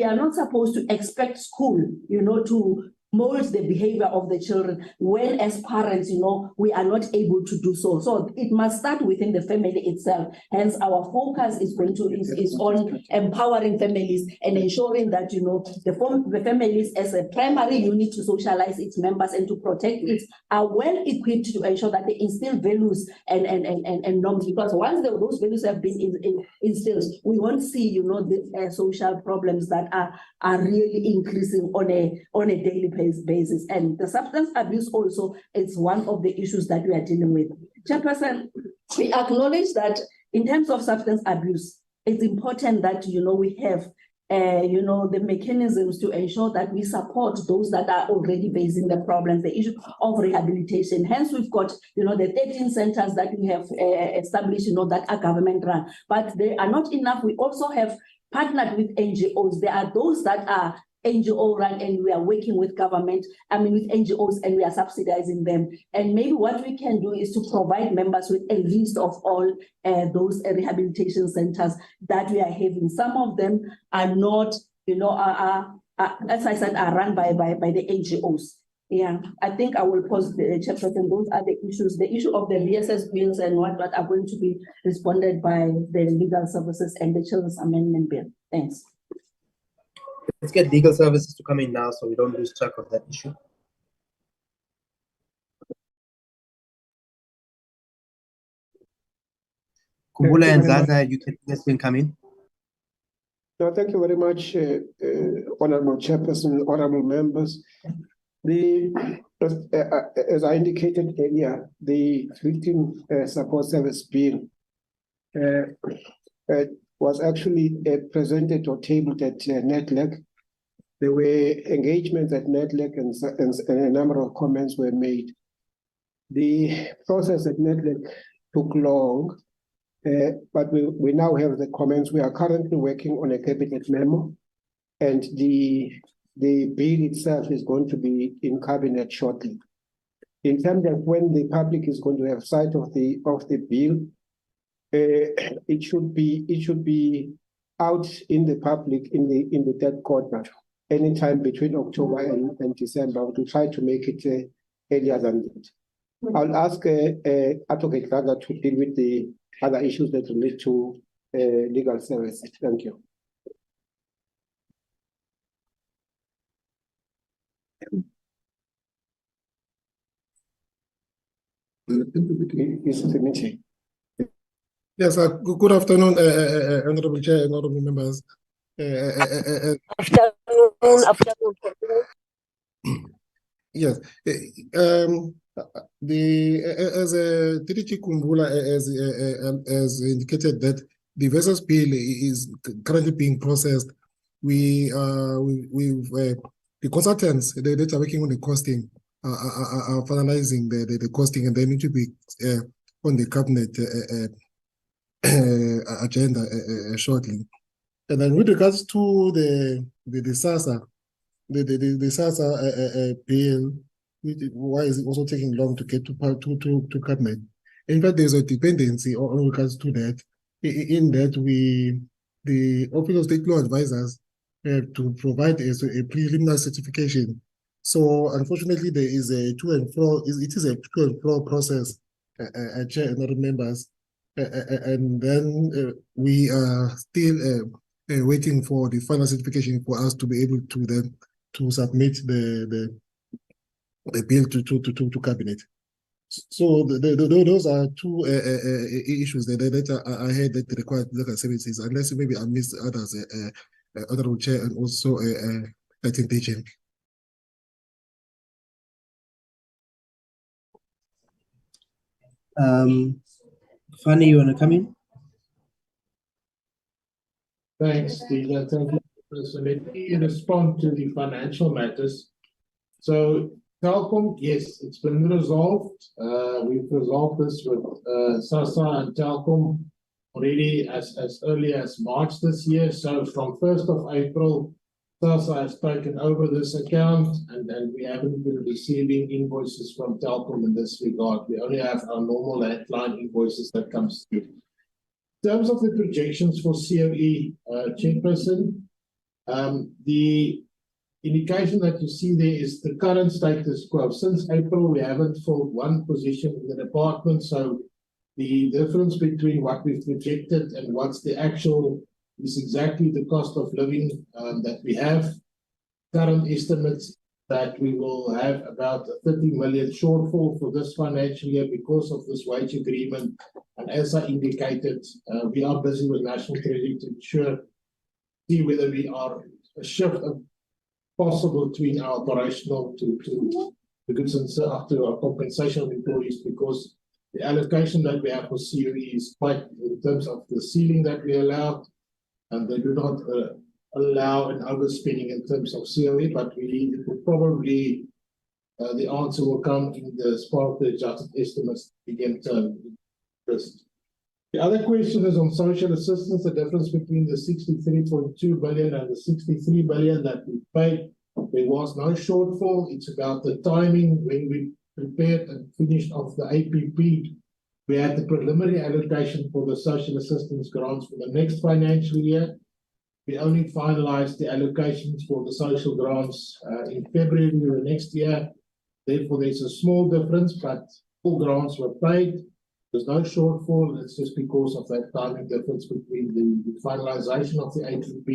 are not supposed to expect school, to molds the behavior of the children when, as parents, we are not able to do so. So it must start within the family itself. Hence, our focus is on empowering families and ensuring that, the families as a primary unit to socialize its members and to protect it are well equipped to ensure that they instill values and norms. Because once those values have been instilled, we won't see, the social problems that are really increasing on a daily basis. And the substance abuse also is one of the issues that we are dealing with. Chairperson, we acknowledge that In terms of substance abuse, it's important that, we have the mechanisms to ensure that we support those that are already facing the problems, the issue of rehabilitation. Hence, we've got, the 13 centers that we have established, that are government run, but they are not enough. We also have partnered with NGOs. There are those that are NGO run and we are working with government, with NGOs, and we are subsidizing them. And maybe what we can do is to provide members with a list of all those rehabilitation centers that we are having. Some of them are not, as I said, are run by the NGOs. Yeah, I think I will pause the chairperson. Those are the issues. The issue of the VSS bills and what are going to be responded by the legal services and the Children's Amendment Bill. Thanks. Let's get legal services to come in now so we don't lose track of that issue. Kumbula and Zaza, you can come in. No, thank you very much, Honorable Chairperson, honorable members. As I indicated earlier, the Victim Support Service Bill was actually presented or tabled at NEDLAC. There were engagements at NEDLAC and a number of comments were made. The process at NEDLAC took long, but we now have the comments. We are currently working on a cabinet memo, and the bill itself is going to be in cabinet shortly. In terms of when the public is going to have sight of the bill, it should be out in the public in the third quarter, anytime between October and December. To try to make it earlier than that. I'll ask Advocate Gaga to deal with the other issues that relate to legal services. Thank you. Yes, good afternoon, Honorable Chair and honorable members. Afternoon. Yes, as DDG Kumbula as indicated that the versus bill is currently being processed. The consultants that are working on the costing are finalizing the costing, and they need to be on the cabinet agenda shortly. And then with regards to the SASSA, the SASSA bill, why is it also taking long to get to cabinet? In fact, there's a dependency on regards to that. In that, the Office of State Law Advisors have to provide a preliminary certification. So unfortunately, there is a to and fro. It is a to and fro process, Chair and other members, and then we are still waiting for the final certification for us to be able to then to submit the bill to cabinet. So those are two issues that I had that require legal services, unless maybe I missed others, Honorable Chair, and also I think DG. Fanny, you want to come in? Thanks, Steve. Thank you. So let me respond to the financial matters. So Telkom, yes, it's been resolved. We've resolved this with SASSA and Telkom already as early as March this year. So from 1st of April, SASSA has taken over this account, and we haven't been receiving invoices from Telkom in this regard. We only have our normal headline invoices that comes through. In terms of the projections for COE, Chairperson, the indication that you see there is the current status quo. Since April, we haven't filled one position in the department, so the difference between what we've projected and what's the actual is exactly the cost of living that we have. Current estimates that we will have about a 30 million shortfall for this financial year because of this wage agreement. And as I indicated, we are busy with National Treasury to see whether we are a shift possible between our operational to goods and to our compensation of employees, because The allocation that we have for COE is quite in terms of the ceiling that we allow, and they do not allow an overspending in terms of COE, but we will probably the answer will come in the part of the adjusted estimates medium term. The other question is on social assistance, the difference between the 63.2 billion and the 63 billion that we paid. There was no shortfall. It's about the timing when we prepared and finished off the APP. We had the preliminary allocation for the social assistance grants for the next financial year. We only finalized the allocations for the social grants in February of the next year. Therefore, there's a small difference, but all grants were paid. There's no shortfall. It's just because of that timing difference between the finalization of the APP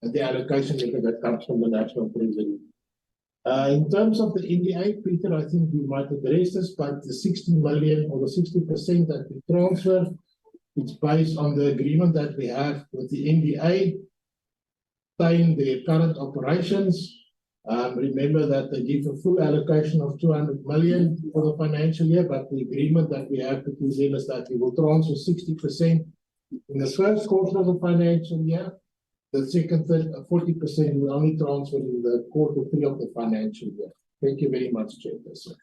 and the allocation that comes from the National Treasury. In terms of the NDA, Peter, I think we might address this, but the 60 million or the 60% that we transfer, it's based on the agreement that we have with the NDA, paying their current operations. Remember that they give a full allocation of 200 million for the financial year, but the agreement that we have between them is that we will transfer 60% in the first quarter of the financial year. The second 40% will only transfer in the quarter 3 of the financial year. Thank you very much, Chairperson.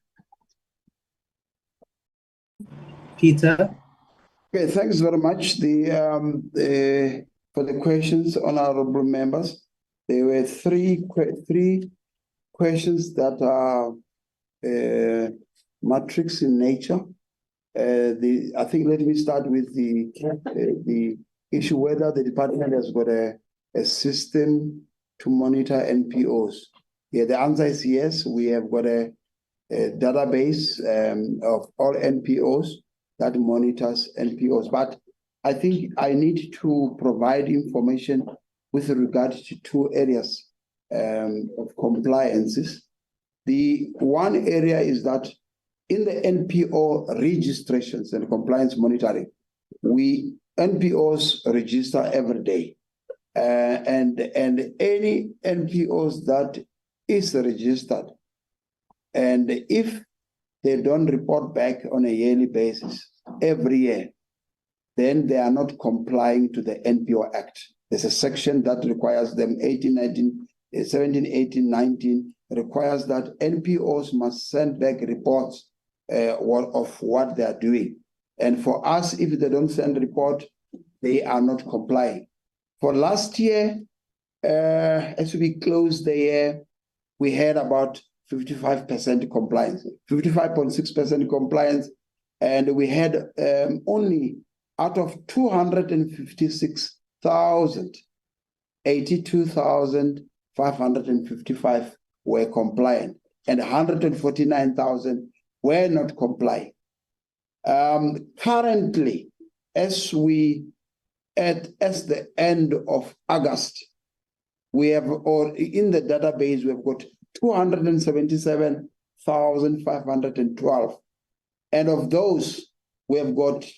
Peter. Okay, thanks very much. For the questions, honorable members, there were three questions that are matrix in nature. I think let me start with the issue whether the department has got a system to monitor NPOs. Yeah, the answer is yes. We have got a database of all NPOs that monitors NPOs. But I think I need to provide information with regard to 2 areas of compliances. The one area is that in the NPO registrations and compliance monitoring, NPOs register every day. And any NPOs that is registered, and if they don't report back on a yearly basis every year, then they are not complying to the NPO Act. There's a section that requires them, 17, 18, 19, requires that NPOs must send back reports of what they are doing. And for us, if they don't send a report, they are not complying. For last year, as we closed the year, we had about 55% compliance, 55.6% compliance, and we had only out of 256,000, 82,555 were compliant, and 149,000 were not compliant. Currently, as the end of August, we have, or in the database, we've got 277,512. And of those, we have got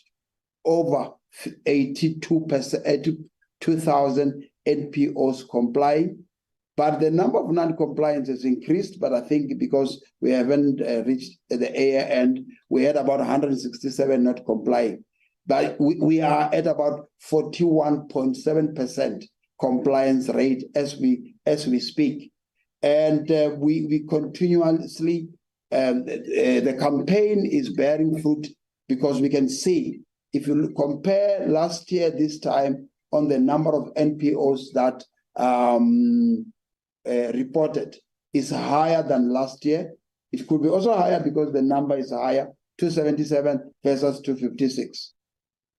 over 82,000 NPOs complying. But the number of non-compliance has increased, but I think because we haven't reached the year end, we had about 167 not complying. But we are at about 41.7% compliance rate as we speak. And we continuously, the campaign is bearing fruit, because we can see, if you compare last year this time on the number of NPOs that reported is higher than last year. It could be also higher because the number is higher, 277 versus 256.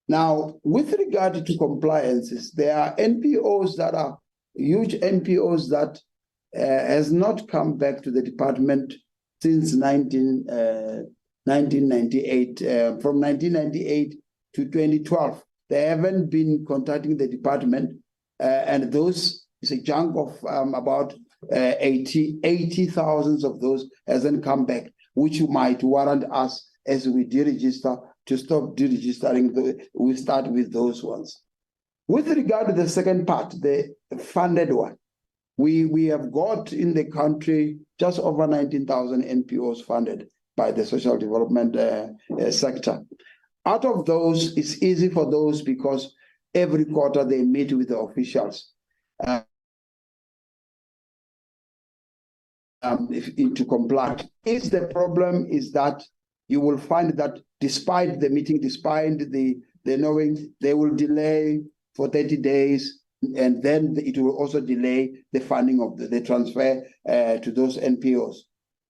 Now, with regard to compliances, there are NPOs that are huge NPOs that has not come back to the department since 1998. From 1998 to 2012, they haven't been contacting the department, and those is a chunk of about 80,000 of those hasn't come back, which might warrant us, as we deregister, to stop deregistering. We start with those ones. With regard to the second part, the funded one, we have got in the country just over 19,000 NPOs funded. by the social development sector. Out of those, it's easy for those because every quarter they meet with the officials to comply. The problem is that you will find that despite the meeting, despite the knowing, they will delay for 30 days, and then it will also delay the funding of the transfer to those NPOs.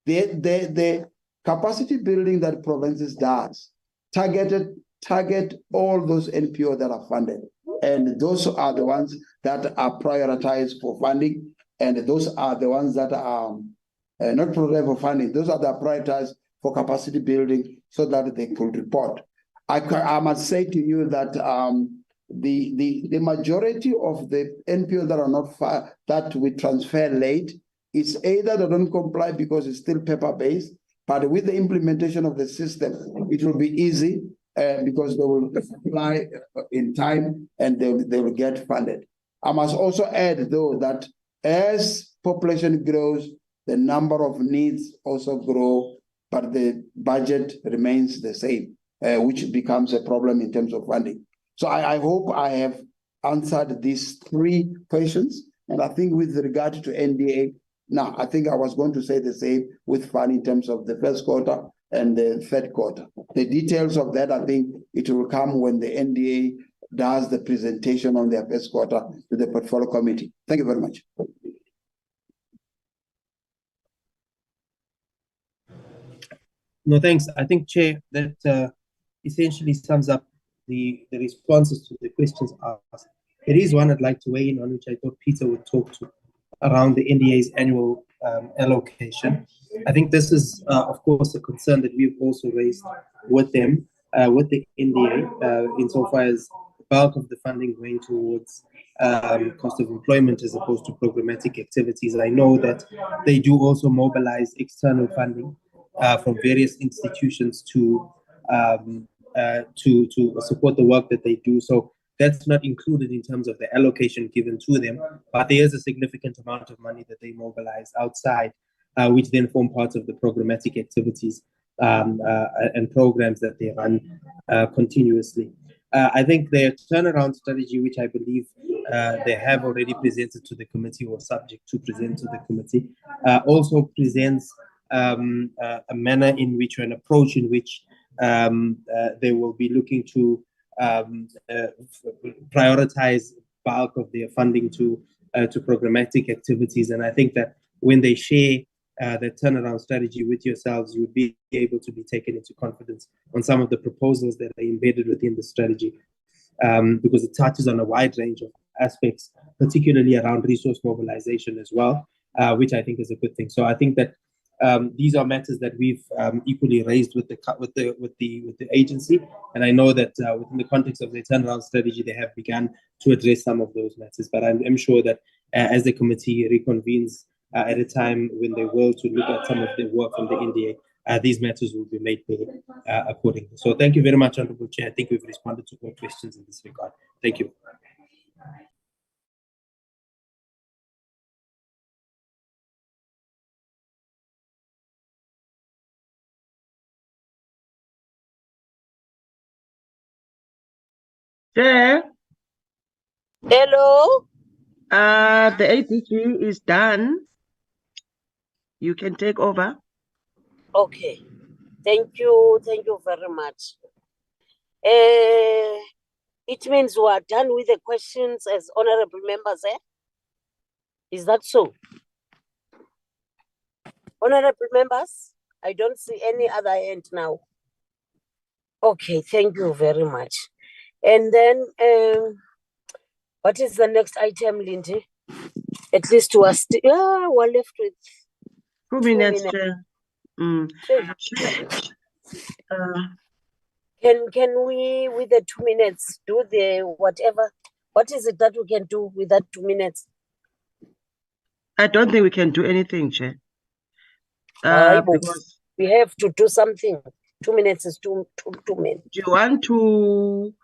The capacity building that Provinces does target all those NPOs that are funded, and those are the ones that are prioritized for funding, and those are the ones that are not prioritized for funding. Those are the prioritized for capacity building so that they could report. I must say to you that the majority of the NPOs that are not that we transfer late, it's either they don't comply because it's still paper-based, but with the implementation of the system, it will be easy because they will apply in time and they will get funded. I must also add, though, that as population grows, the number of needs also grow, but the budget remains the same, which becomes a problem in terms of funding. So I hope I have answered these three questions. And I think with regard to NDA, now I think I was going to say the same with fund in terms of the first quarter and the third quarter. The details of that, I think it will come when the NDA does the presentation on their first quarter to the portfolio committee. Thank you very much. No, thanks. I think, Chair, that essentially sums up the responses to the questions asked. There is one I'd like to weigh in on, which I thought Peter would talk to, around the NDA's annual allocation. I think this is, of course, a concern that we've also raised with them, with the NDA, insofar as the bulk of the funding going towards cost of employment as opposed to programmatic activities. I know that they do also mobilize external funding from various institutions to support the work that they do. So that's not included in terms of the allocation given to them, but there is a significant amount of money that they mobilize outside, which then form part of the programmatic activities and programs that they run continuously. I think their turnaround strategy, which I believe they have already presented to the committee or subject to present to the committee, also presents a manner in which, or an approach in which they will be looking to prioritize bulk of their funding to programmatic activities. And I think that when they share the turnaround strategy with yourselves, you would be able to be taken into confidence on some of the proposals that are embedded within the strategy, because it touches on a wide range of aspects, particularly around resource mobilization as well, which I think is a good thing. So I think that these are matters that we've equally raised with the agency, and I know that within the context of the turnaround strategy, they have begun to address some of those matters. But I'm sure that as the committee reconvenes at a time when they will to look at some of the work from the NDA, these matters will be made clear accordingly. So thank you very much, Honourable Chair. I think we've responded to all questions in this regard. Thank you. Chair. Hello. The ADG is done. You can take over. Okay. Thank you very much. It means we are done with the questions as honorable members, eh? Is that so? Honorable members, I don't see any other hand now. Okay, thank you very much. And then, what is the next item, Lindy? At least we're left with 2 minutes, Chair. Can we, with the 2 minutes, do the whatever? What is it that we can do with that 2 minutes? I don't think we can do anything, Chair. Because we have to do something. 2 minutes is two minutes. Do you want to?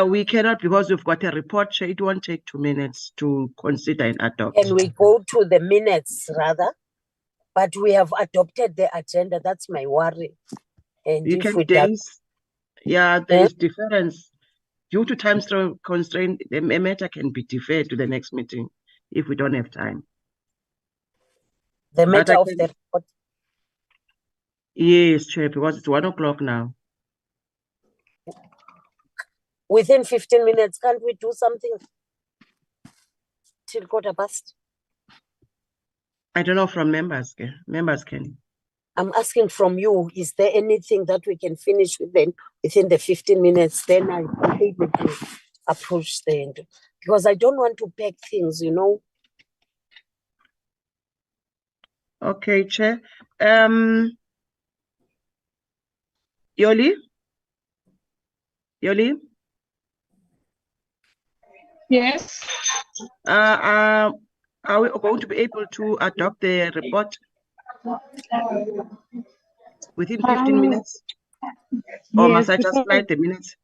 We cannot, because we've got a report, Chair. It won't take 2 minutes to consider and adopt. Can we go to the minutes rather? But we have adopted the agenda. That's my worry. And if Weekend we don't, days, yeah, there is difference. Due to time constraint, the matter can be deferred to the next meeting if we don't have time. the But matter I of can, the report. yes, Chair, because it's 1 o'clock now. Within 15 minutes, can't we do something till 15:15? I don't know from members. Members can. I'm asking from you, is there anything that we can finish within the 15 minutes? Then I'm able to approach the end. Because I don't want to pack things, you know. Okay, Chair. Yoli? Yes. Are we going to be able to adopt the report within 15 minutes? Or must I just slide the minutes?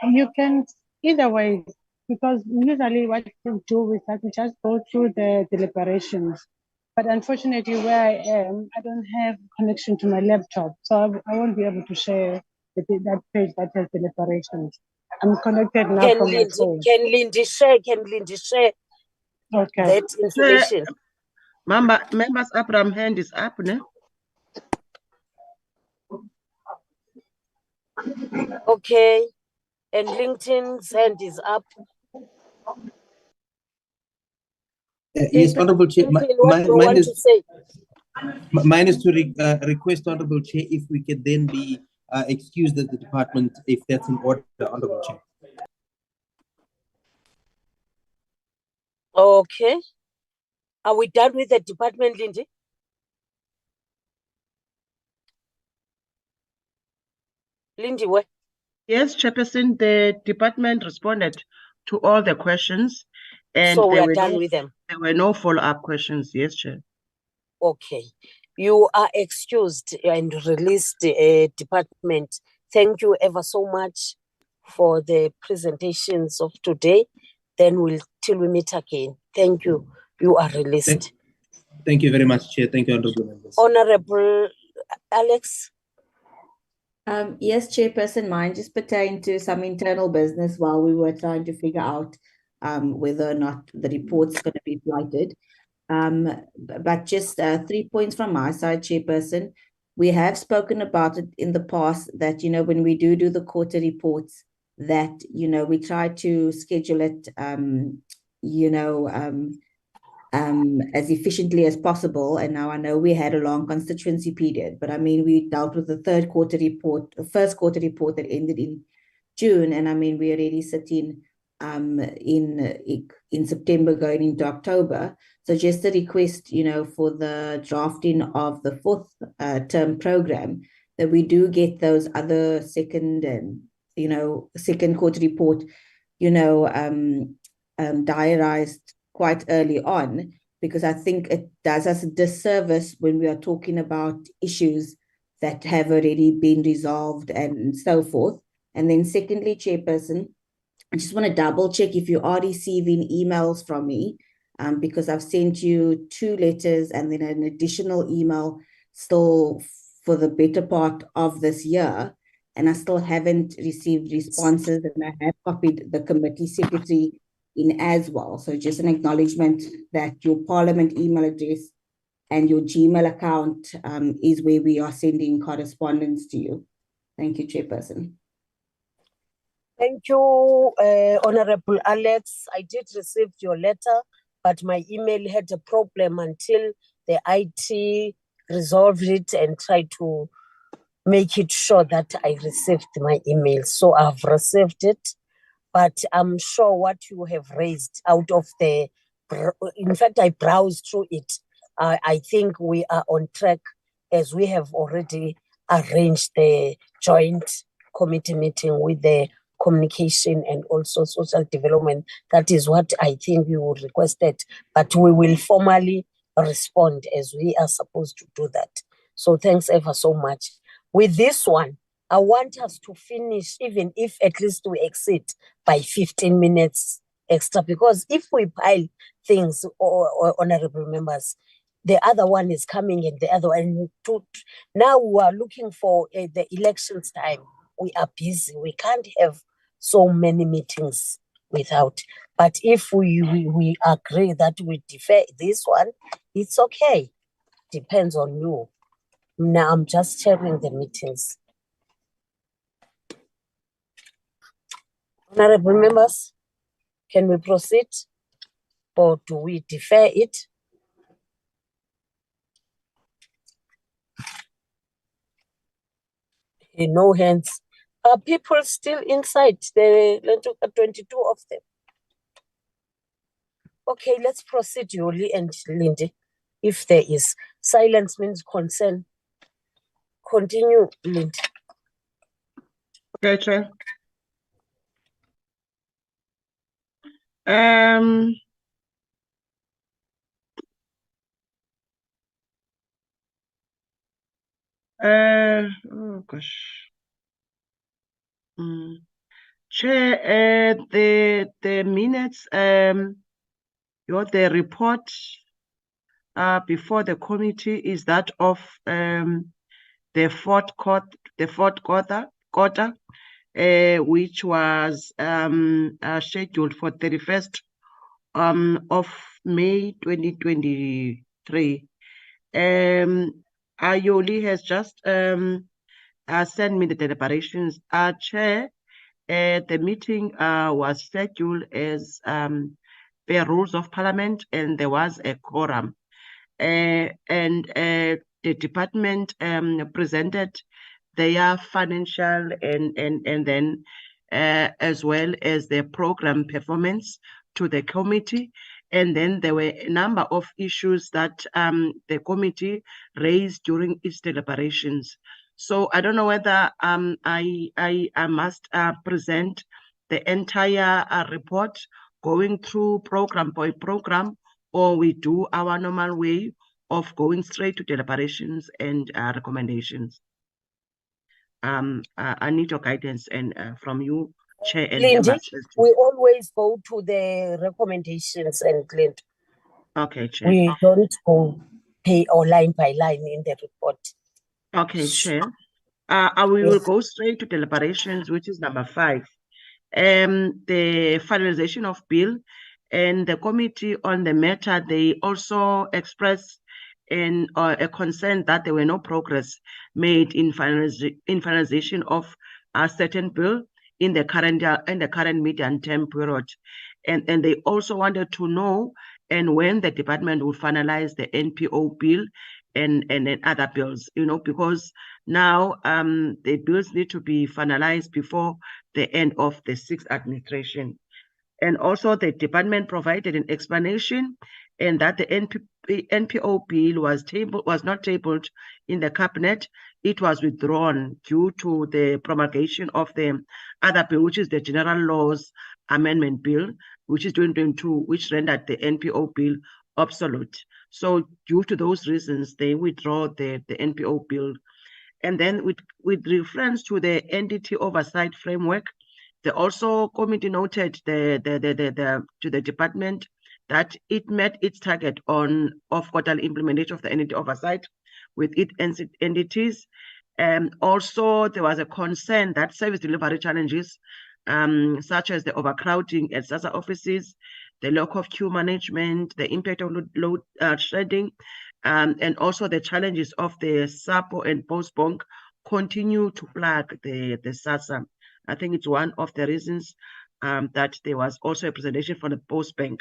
You can either way, because usually what we do is that we just go through the deliberations. But unfortunately, where I am, I don't have connection to my laptop, so I won't be able to share that page that has deliberations. I'm connected now from my phone. Can Lindy share Okay. that information? Members Abraham hand is up, ne? Okay. And LinkedIn's hand is up. Yes, Honorable Chair. What do you want to say? Mine is to request, Honorable Chair, if we could then be excused as the department, if that's in order, Honorable Chair. Okay. Are we done with the department, Lindy? Lindy, where? Yes, Chairperson, the department responded to all the questions, and So we are done with them. There were no follow-up questions. Yes, Chair. Okay. You are excused and released, department. Thank you ever so much for the presentations of today. Then till we meet again. Thank you. You are released. Thank you very much, Chair. Thank you, Honorable members. Honorable Alex. Yes, Chairperson, mine just pertained to some internal business while we were trying to figure out whether or not the report's going to be flighted. But just 3 points from my side, Chairperson. We have spoken about it in the past that, you know, when we do the quarter reports, that, you know, we try to schedule it, as efficiently as possible. And now I know we had a long constituency period, but I mean, we dealt with the first quarter report that ended in June. And I mean, we already sitting in September going into October. So just a request, you know, for the drafting of the fourth term program, that we do get those other second quarter report, diarized quite early on, because I think it does us a disservice when we are talking about issues that have already been resolved and so forth. And then secondly, Chairperson, I just want to double check if you are receiving emails from me, because I've sent you 2 letters and then an additional email still for the better part of this year, and I still haven't received responses, and I have copied the committee secretary in as well. So just an acknowledgement that your Parliament email address and your Gmail account is where we are sending correspondence to you. Thank you, Chairperson. Thank you, Honorable Alex. I did receive your letter, but my email had a problem until the IT resolved it and tried to make it sure that I received my email. So I've received it, but I'm sure what you have raised out of in fact, I browsed through it. I think we are on track, as we have already arranged the joint committee meeting with the communication and also social development. That is what I think you requested, but we will formally respond as we are supposed to do that. So thanks ever so much. With this one, I want us to finish, even if at least we exceed by 15 minutes extra, because if we pile things, or honorable members, the other one is coming and the other one. Now we are looking for the elections time. We are busy. We can't have so many meetings without. But if we agree that we defer this one, it's okay. Depends on you. Now I'm just chairing the meetings. Honorable members, can we proceed or do we defer it? No hands. Are people still inside? The 22 of them. Okay, let's proceed, Yoli and Lindy. If there is silence means concern. Continue, Lindy. Okay, Chair. Oh gosh. Chair, the minutes, the report before the committee is that of the fourth quarter, which was scheduled for 31st of May 2023. Ayoli has just sent me the deliberations. Chair, the meeting was scheduled as per rules of parliament, and there was a quorum. And the department presented their financial and then as well as their program performance to the committee. And then there were a number of issues that the committee raised during its deliberations. So I don't know whether I must present the entire report going through program by program, or we do our normal way of going straight to deliberations and recommendations. I need your guidance and from you, Chair and Lindy, members. we always go to the recommendations and Lindy. Okay, Chair. We don't go pay or line by line in the report. Okay, Chair. We will go straight to deliberations, which is number 5. The finalization of bill, and the committee on the matter, they also expressed a concern that there were no progress made in finalization of a certain bill in the current medium-term period, and they also wanted to know and when the department would finalize the NPO bill and other bills, because now the bills need to be finalized before the end of the 6th administration. And also the department provided an explanation and that the NPO bill was not tabled in the cabinet. It was withdrawn due to the promulgation of the other bill, which is the General Laws Amendment Bill, which is 2022, which rendered the NPO bill obsolete. So due to those reasons, they withdraw the NPO bill. And then with reference to the entity oversight framework, the also committee noted to the department that it met its target of quarterly implementation of the entity oversight with its entities. Also, there was a concern that service delivery challenges, such as the overcrowding at SASSA offices, the lack of queue management, the impact of load shedding, and also the challenges of the SAPO and Postbank continue to plague the SASSA. I think it's one of the reasons that there was also a presentation for the Postbank.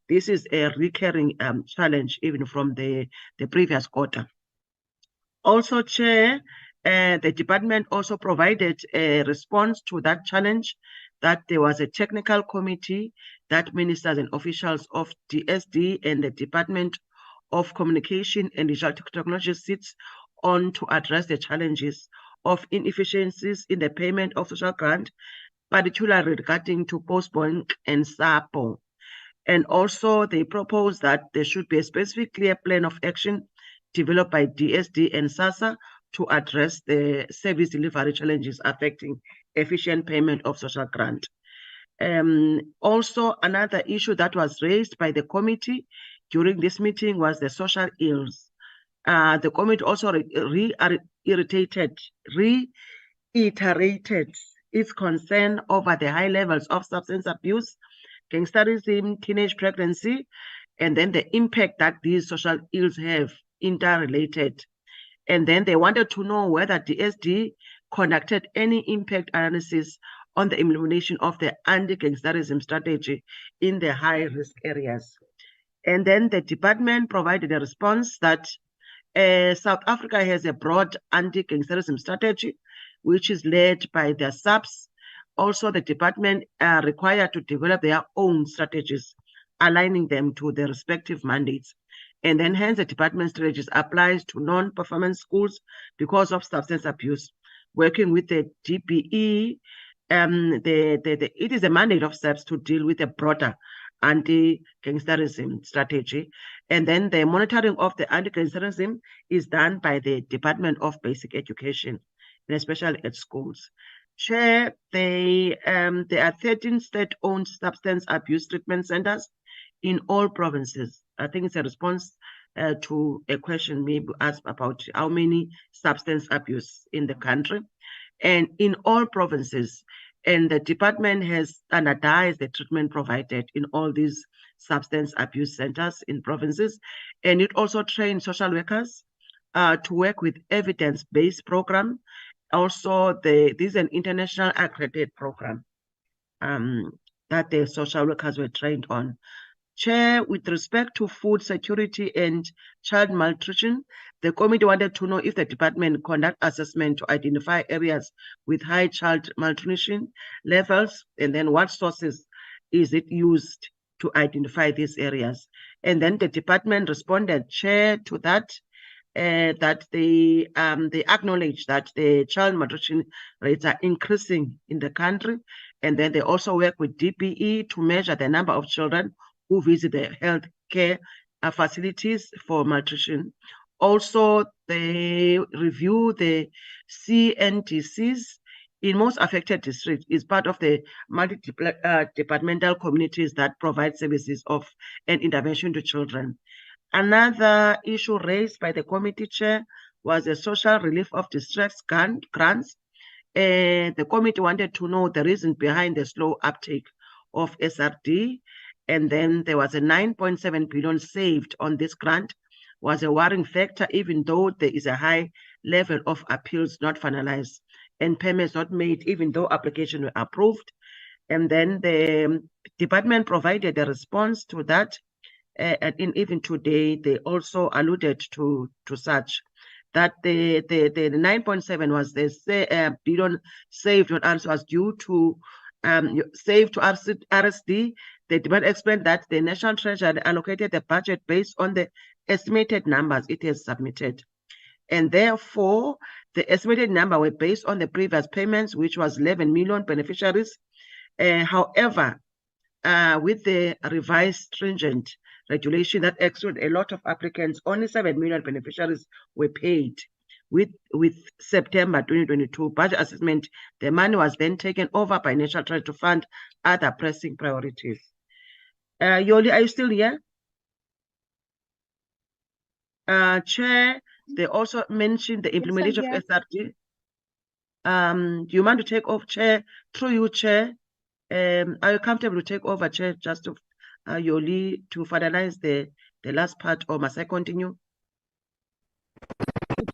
This is a recurring challenge even from the previous quarter. Also, Chair, the department also provided a response to that challenge, that there was a technical committee that ministers and officials of DSD and the Department of Communication and Digital Technology sits on to address the challenges of inefficiencies in the payment of social grant, particularly regarding to Postbank and SAPO. And also they propose that there should be a specific clear plan of action developed by DSD and SASSA to address the service delivery challenges affecting efficient payment of social grant. Also, another issue that was raised by the committee during this meeting was the social ills. The committee also reiterated its concern over the high levels of substance abuse, gangsterism, teenage pregnancy, and then the impact that these social ills have interrelated. And then they wanted to know whether DSD conducted any impact analysis on the implementation of the anti-gangsterism strategy in the high-risk areas. And then the department provided a response that South Africa has a broad anti-gangsterism strategy, which is led by their SAPS. Also, the department are required to develop their own strategies, aligning them to their respective mandates. And then hence the department strategies applies to non-performance schools because of substance abuse. Working with the DPE, it is a mandate of SAPS to deal with a broader anti-gangsterism strategy. And then the monitoring of the anti-gangsterism is done by the Department of Basic Education, and especially at schools. Chair, there are 13 state-owned substance abuse treatment centers in all provinces. I think it's a response to a question maybe asked about how many substance abuse in the country. And in all provinces, and the department has standardized the treatment provided in all these substance abuse centers in provinces. And it also trains social workers to work with evidence-based program. Also, this is an international accredited program that the social workers were trained on. Chair, with respect to food security and child malnutrition, the committee wanted to know if the department conduct assessment to identify areas with high child malnutrition levels, and then what sources is it used to identify these areas. And then the department responded, Chair, to that, that they acknowledge that the child malnutrition rates are increasing in the country. And then they also work with DPE to measure the number of children who visit the health care facilities for malnutrition. Also, they review the CNTCs in most affected districts. Is part of the multi-departmental communities that provide services of an intervention to children. Another issue raised by the committee chair was the social relief of distress grants. The committee wanted to know the reason behind the slow uptake of SRD. And then there was a 9.7 billion saved on this grant, was a worrying factor, even though there is a high level of appeals not finalized and payments not made, even though applications were approved. And then the department provided a response to that. And even today, they also alluded to such that the 9.7 was the billion saved on us was due to saved to RSD. The department explained that the National Treasury allocated the budget based on the estimated numbers it has submitted. And therefore, the estimated number were based on the previous payments, which was 11 million beneficiaries. However, with the revised stringent regulation that excluded a lot of applicants, only 7 million beneficiaries were paid. With September 2022 budget assessment, the money was then taken over by National Treasury to fund other pressing priorities. Yoli, are you still here? Chair, they also mentioned the implementation of SRD. Do you want to take over, Chair? Through you, Chair. Are you comfortable to take over, Chair, just to Yoli to finalize the last part, or must I continue?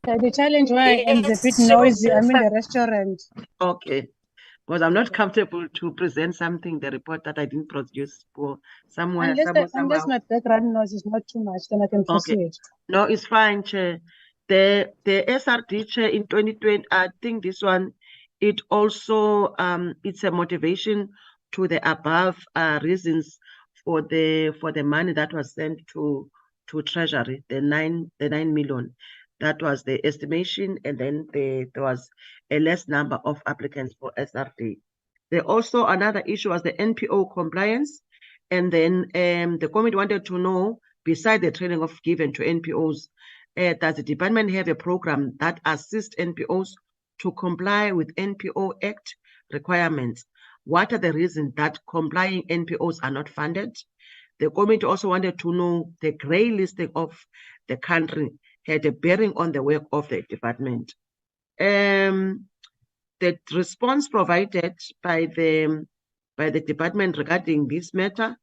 The challenge where I am is a bit noisy. I'm in the restaurant. Okay. Because I'm not comfortable to present something, the report that I didn't produce for somewhere. Unless my background noise is not too much, then I can proceed. Okay. No, it's fine, Chair. The SRD, Chair, in 2020, I think this one, it also it's a motivation to the above reasons for the money that was sent to Treasury, the 9 million. That was the estimation, and then there was a less number of applicants for SRD. There also another issue was the NPO compliance, and then the committee wanted to know, beside the training of given to NPOs, does the department have a program that assists NPOs to comply with NPO Act requirements? What are the reasons that complying NPOs are not funded? The committee also wanted to know the grey listing of the country had a bearing on the work of the department. The response provided by the department regarding this matter,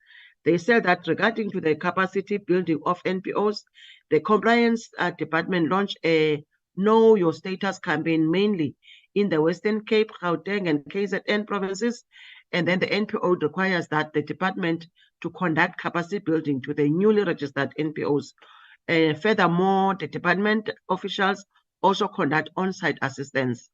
they said that regarding to the capacity building of NPOs, the compliance department launched a Know Your Status campaign mainly in the Western Cape, Gauteng, and KZN provinces. And then the NPO requires that the department to conduct capacity building to the newly registered NPOs. Furthermore, the department officials also conduct on-site assistance.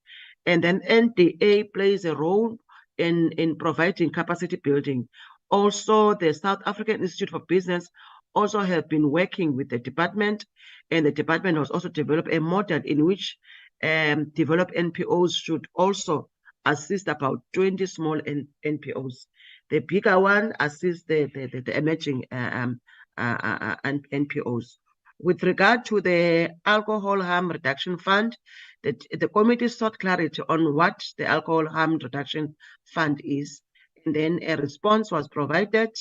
And then NDA plays a role in providing capacity building. Also, the South African Institute for Business also have been working with the department, and the department has also developed a model in which developed NPOs should also assist about 20 small NPOs. The bigger one assists the emerging NPOs. With regard to the Alcohol Harm Reduction Fund, the committee sought clarity on what the Alcohol Harm Reduction Fund is, and then a response was provided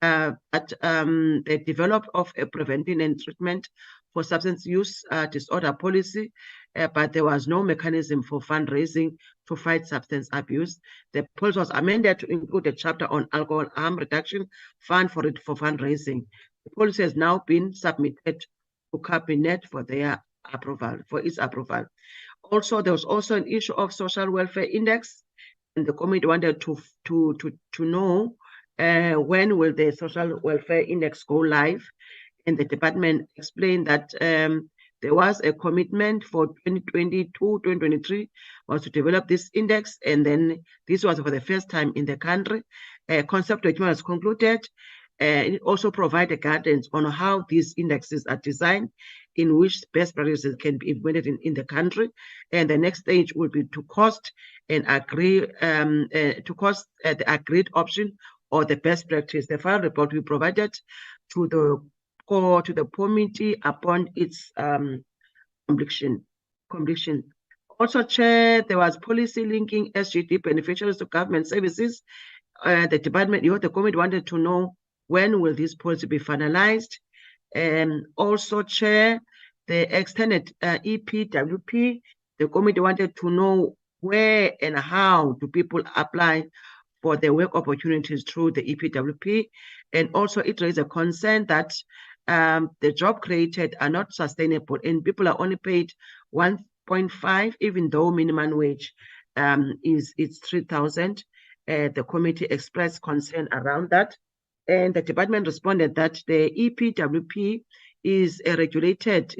that the development of a preventing and treatment for substance use disorder policy, but there was no mechanism for fundraising to fight substance abuse. The policy was amended to include a chapter on Alcohol Harm Reduction Fund for fundraising. The policy has now been submitted to Cabinet for their approval, for its approval. Also, there was also an issue of social welfare index, and the committee wanted to know when will the social welfare index go live, and the department explained that there was a commitment for 2022-2023 was to develop this index, and then this was for the first time in the country. Concept document was concluded. It also provided guidance on how these indexes are designed, in which best practices can be implemented in the country. And the next stage will be to cost and agree the agreed option or the best practice. The final report will be provided to the committee upon its completion. Also, Chair, there was policy linking SGD beneficiaries to government services. The committee wanted to know when will this policy be finalized. And also, Chair, the extended EPWP, the committee wanted to know where and how do people apply for the work opportunities through the EPWP. And also it raised a concern that the job created are not sustainable and people are only paid 1.5, even though minimum wage is 3,000. The committee expressed concern around that. And the department responded that the EPWP is regulated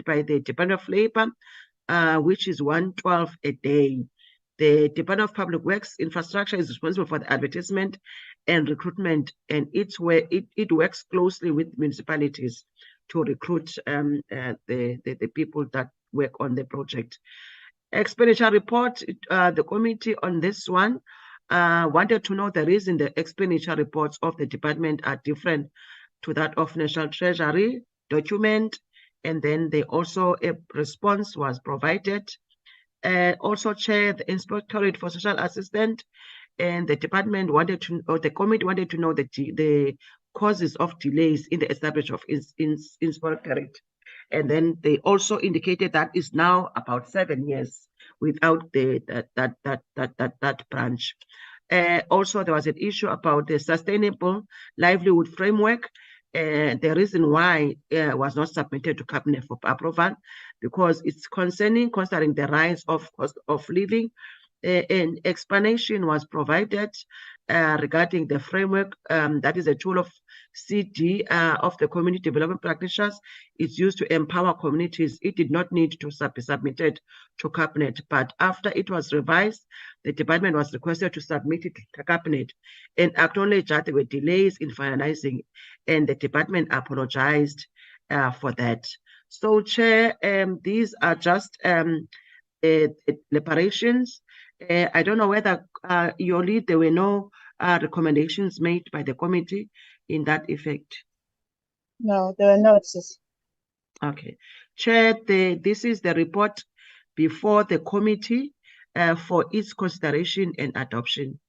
by the Department of Labor, which is 112 a day. The Department of Public Works Infrastructure is responsible for the advertisement and recruitment, and it works closely with municipalities to recruit the people that work on the project. Expenditure report, the committee on this one wanted to know the reason the expenditure reports of the department are different to that of National Treasury document, and then a response was provided. Also, Chair, the Inspectorate for Social Assistance and the department wanted to, or the committee wanted to know the causes of delays in the establishment of Inspectorate. And then they also indicated that is now about 7 years without that branch. Also, there was an issue about the Sustainable Livelihood Framework. The reason why it was not submitted to Cabinet for approval, because it's concerning the rise of cost of living. An explanation was provided regarding the framework. That is a tool of CD of the community development practitioners. It's used to empower communities. It did not need to be submitted to Cabinet, but after it was revised, the department was requested to submit it to Cabinet and acknowledge that there were delays in finalizing, and the department apologized for that. So, Chair, these are just deliberations. I don't know whether your lead, there were no recommendations made by the committee in that effect. No, there were not. Okay. Chair, this is the report before the committee for its consideration and adoption.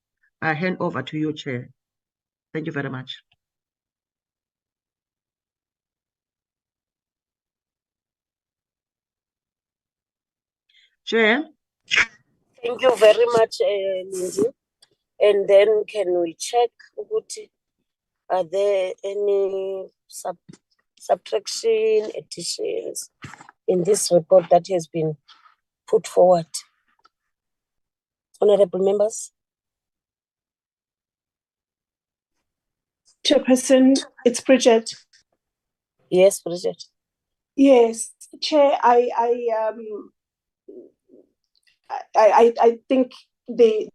I hand over to you, Chair. Thank you very much. Chair. Thank you very much, Lindsay. And then can we check, are there any subtraction, additions in this report that has been put forward? Honorable members? Chairperson, it's Bridget. Yes, Bridget. Yes, Chair, I think the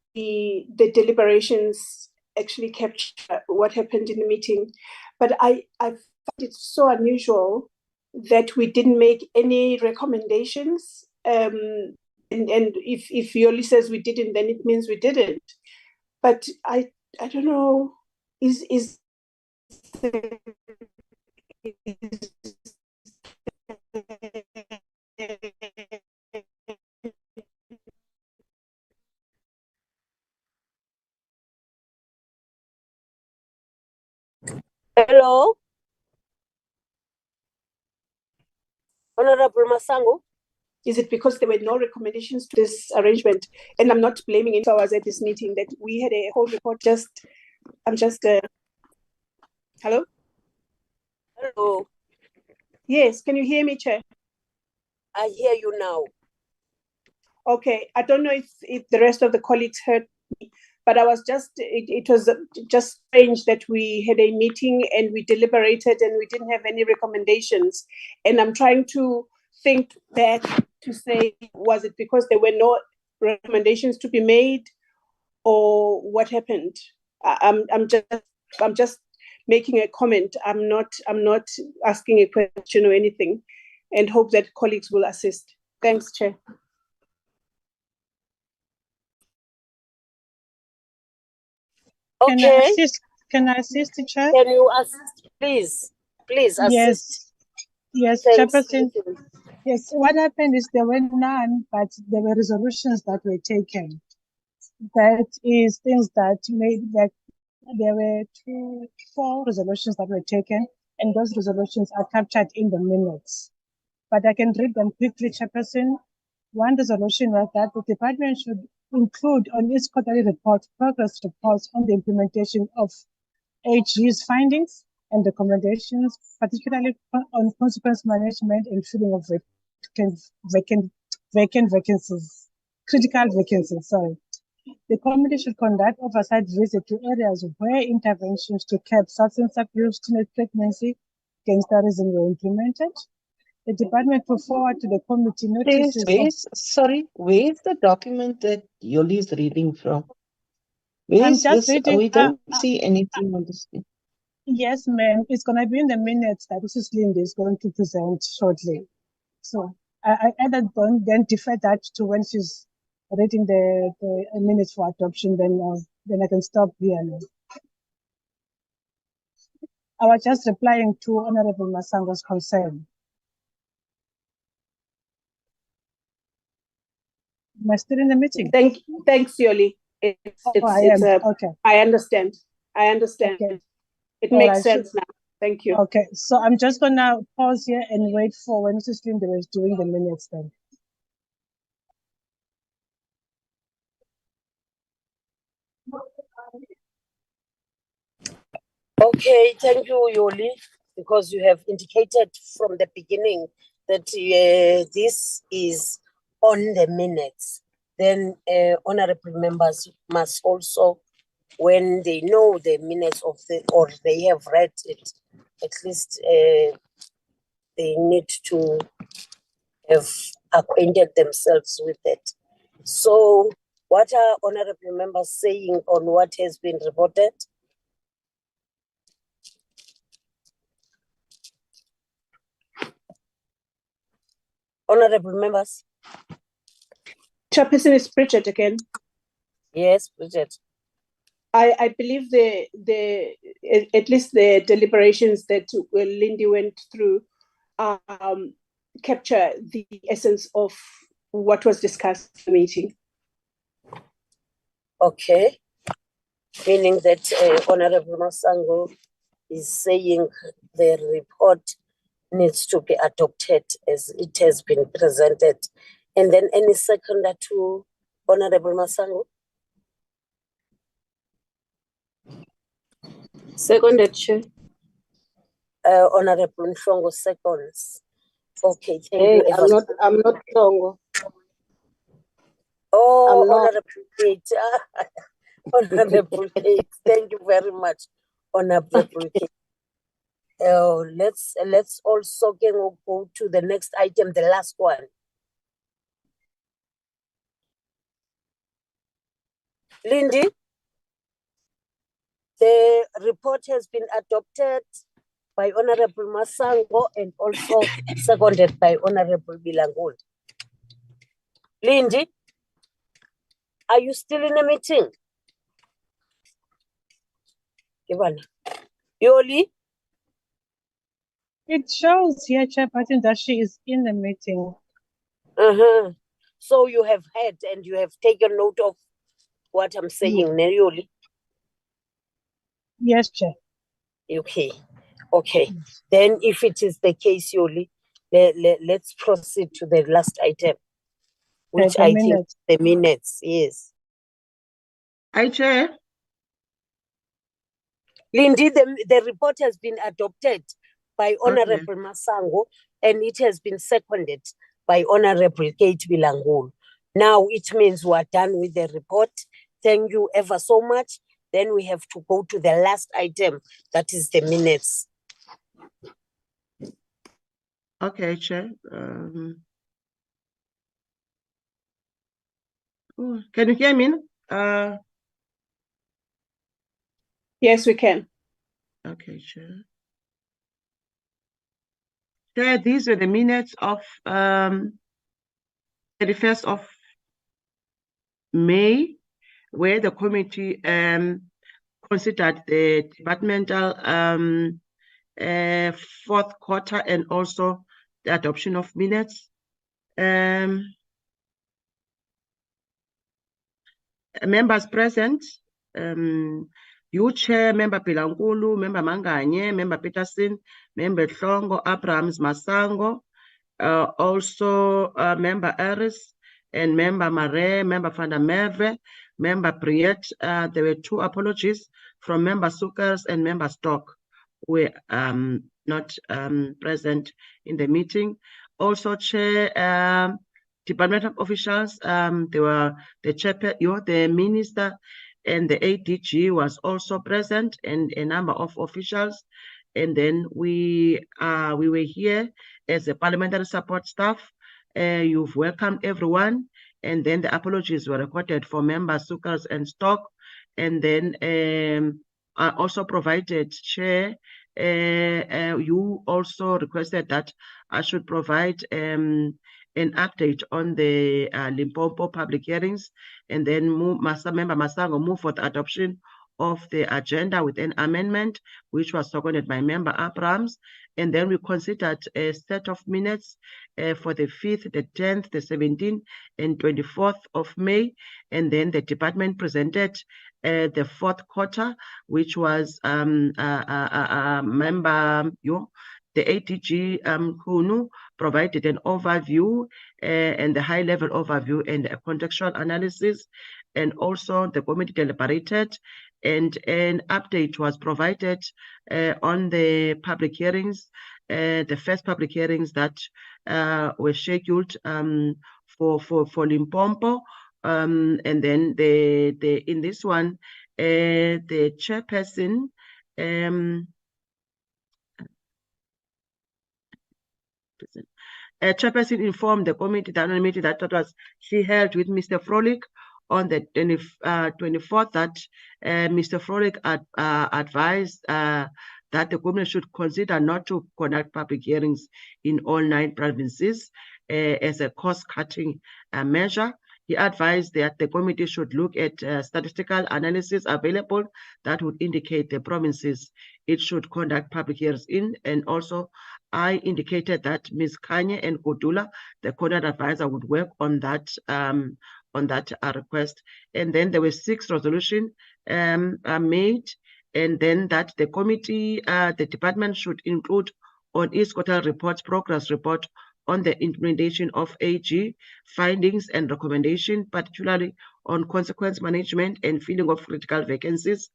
deliberations actually capture what happened in the meeting, but I find it so unusual that we didn't make any recommendations. And if Yoli says we didn't, then it means we didn't. But I don't know. Is Hello? Honorable Masango? Is it because there were no recommendations to this arrangement? And I'm not blaming any. I was at this meeting that we had a whole report. Hello? Hello. Yes, can you hear me, Chair? I hear you now. Okay, I don't know if the rest of the colleagues heard me, but I was it was just strange that we had a meeting and we deliberated and we didn't have any recommendations. And I'm trying to think back to say, was it because there were no recommendations to be made, or what happened? I'm just making a comment. I'm not asking a question or anything, and hope that colleagues will assist. Thanks, Chair. Okay. Can I assist the Chair? Can you assist, please? Please assist. Yes, Thanks. Chairperson. Yes, what happened is there were none, but there were resolutions that were taken. That is things that made that there were 4 resolutions that were taken, and those resolutions are captured in the minutes. But I can read them quickly, Chairperson. One resolution was that the department should include on its quarterly report progress reports on the implementation of AG's findings and recommendations, particularly on consequence management and filling of vacant vacancies, critical vacancies, sorry. The committee should conduct oversight visit to areas where interventions to curb substance abuse, teenage pregnancy, gangsterism were implemented. The department put forward to the committee notices. Where's the document that Yoli is reading from? Where I'm is just this? reading. We don't see anything on this thing. Yes, ma'am. It's going to be in the minutes that Mrs. Linda is going to present shortly. So I either don't then defer that to when she's reading the minutes for adoption, then I can stop here now. I was just replying to Honorable Masango's concern. Am I still in the meeting? Thanks, Yoli. Okay. I understand. Okay. It All makes right, sense now. Thank you. Okay, so I'm just gonna pause here and wait for when Mrs. Linda is doing the minutes then. Okay, thank you, Yoli, because you have indicated from the beginning that this is on the minutes. Then honorable members must also, when they know the minutes of or they have read it, at least they need to have acquainted themselves with it. So what are honorable members saying on what has been reported? Honorable members. Chairperson is Bridget again. Yes, Bridget. I believe at least the deliberations that Lindy went through capture the essence of what was discussed in the meeting. Okay. Meaning that Honorable Masango is saying the report needs to be adopted as it has been presented And then any seconder to Honorable Masango? Seconded, Chair. Honorable Nhlongo seconds. Okay, thank Hey, you. I'm not Tongo. Oh, I'm not. Honorable Kate. Honorable Kate, thank you very much, Honorable Kate. Let's also go to the next item, the last one. Lindy, the report has been adopted by Honorable Masango and also seconded by Honorable Bilangul. Lindy, are you still in a meeting? Ivana. Yoli? It shows here, Chairperson, that she is in the meeting. So you have heard and you have taken note of what I'm saying, Yoli? Yes, Chair. Okay. Then if it is the case, Yoli, let's proceed to the last item, which The I minutes. think the minutes, yes. Hi, Chair. Lindy, the report has been adopted by Honorable Masango and it has been seconded by Honorable Kate Bilangul. Now it means we're done with the report. Thank you ever so much. Then we have to go to the last item, that is the minutes. Okay, Chair. Can you hear me? Yes, we can. Okay, Chair. Chair, these were the minutes of 31st of May, where the committee considered the departmental fourth quarter and also the adoption of minutes. Members present, you Chair, Member Bilangulu, Member Manganye, Member Peterson, Member Nhlongo, Abrahams, Masango, also Member Aris, and Member Mare, Member van der Merwe, Member Priet. There were 2 apologies from Member Sukers and Member Stock, who were not present in the meeting. Also, Chair, departmental officials, they were the minister and the ADG was also present, and a number of officials. And then we were here as a parliamentary support staff. You've welcomed everyone. And then the apologies were recorded for members, Sukers and Stock. And then I also provided, Chair, you also requested that I should provide an update on the Limpopo public hearings, and then Member Masango move for the adoption of the agenda with an amendment, which was seconded by Member Abrahams. And then we considered a set of minutes for the 5th, the 10th, the 17th, and 24th of May. And then the department presented the fourth quarter, which was Member the ADG Kunu provided an overview and the high-level overview and a contextual analysis, and also the committee deliberated, and an update was provided on the public hearings, the first public hearings that were scheduled for Limpopo, and then in this one, the chairperson. Chairperson informed the committee that meeting that she held with Mr. Frolik on the 24th that Mr. Frolik advised that the committee should consider not to conduct public hearings in all 9 provinces as a cost-cutting measure. He advised that the committee should look at statistical analysis available that would indicate the provinces it should conduct public hearings in, and also I indicated that Ms. Kanye and Godula, the content advisor, would work on that request. And then there were 6 resolutions made, and then that the committee, the department should include on its quarterly reports, progress report on the implementation of AG findings and recommendation, particularly on consequence management and filling of critical vacancies.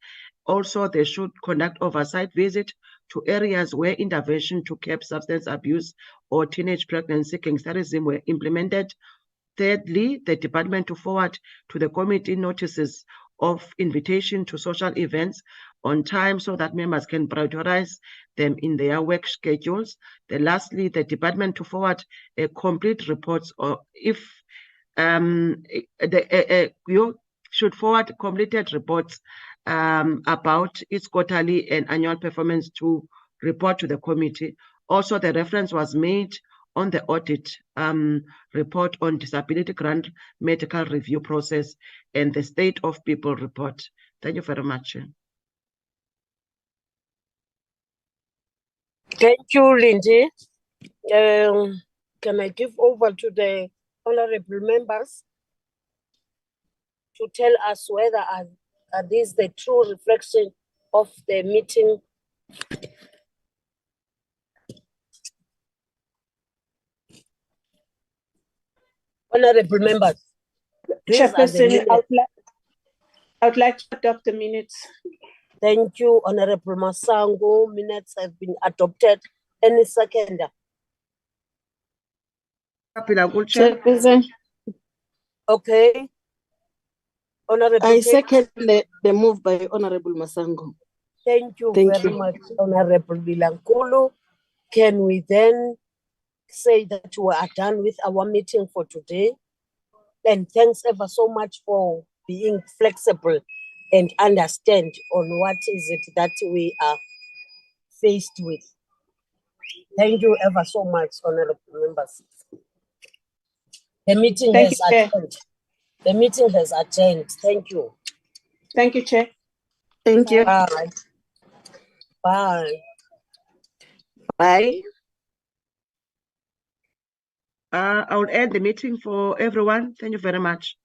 Also, they should conduct oversight visit to areas where intervention to curb substance abuse or teenage pregnancy gangsterism were implemented. Thirdly, the department to forward to the committee notices of invitation to social events on time so that members can prioritize them in their work schedules. Then lastly, the department to forward a complete reports, or if you should forward completed reports about its quarterly and annual performance to report to the committee. Also, the reference was made on the audit report on disability grant medical review process and the state of people report. Thank you very much. Thank you, Lindy. Can I give over to the honorable members to tell us whether are these the true reflection of the meeting? Honorable members. Chairperson, I would like to adopt the minutes. Thank you, Honorable Masango. Minutes have been adopted. Any seconder? Chairperson. Okay. Honorable. I second the move by Honorable Masango. Thank you very much, Honorable Vilankulu. Can we then say that we are done with our meeting for today? And thanks ever so much for being flexible and understand on what is it that we are faced with. Thank you ever so much, honorable members. The meeting has adjourned. The meeting has adjourned. Thank you. Thank you, Chair. Thank you. Bye. Bye. Bye. I will end the meeting for everyone. Thank you very much.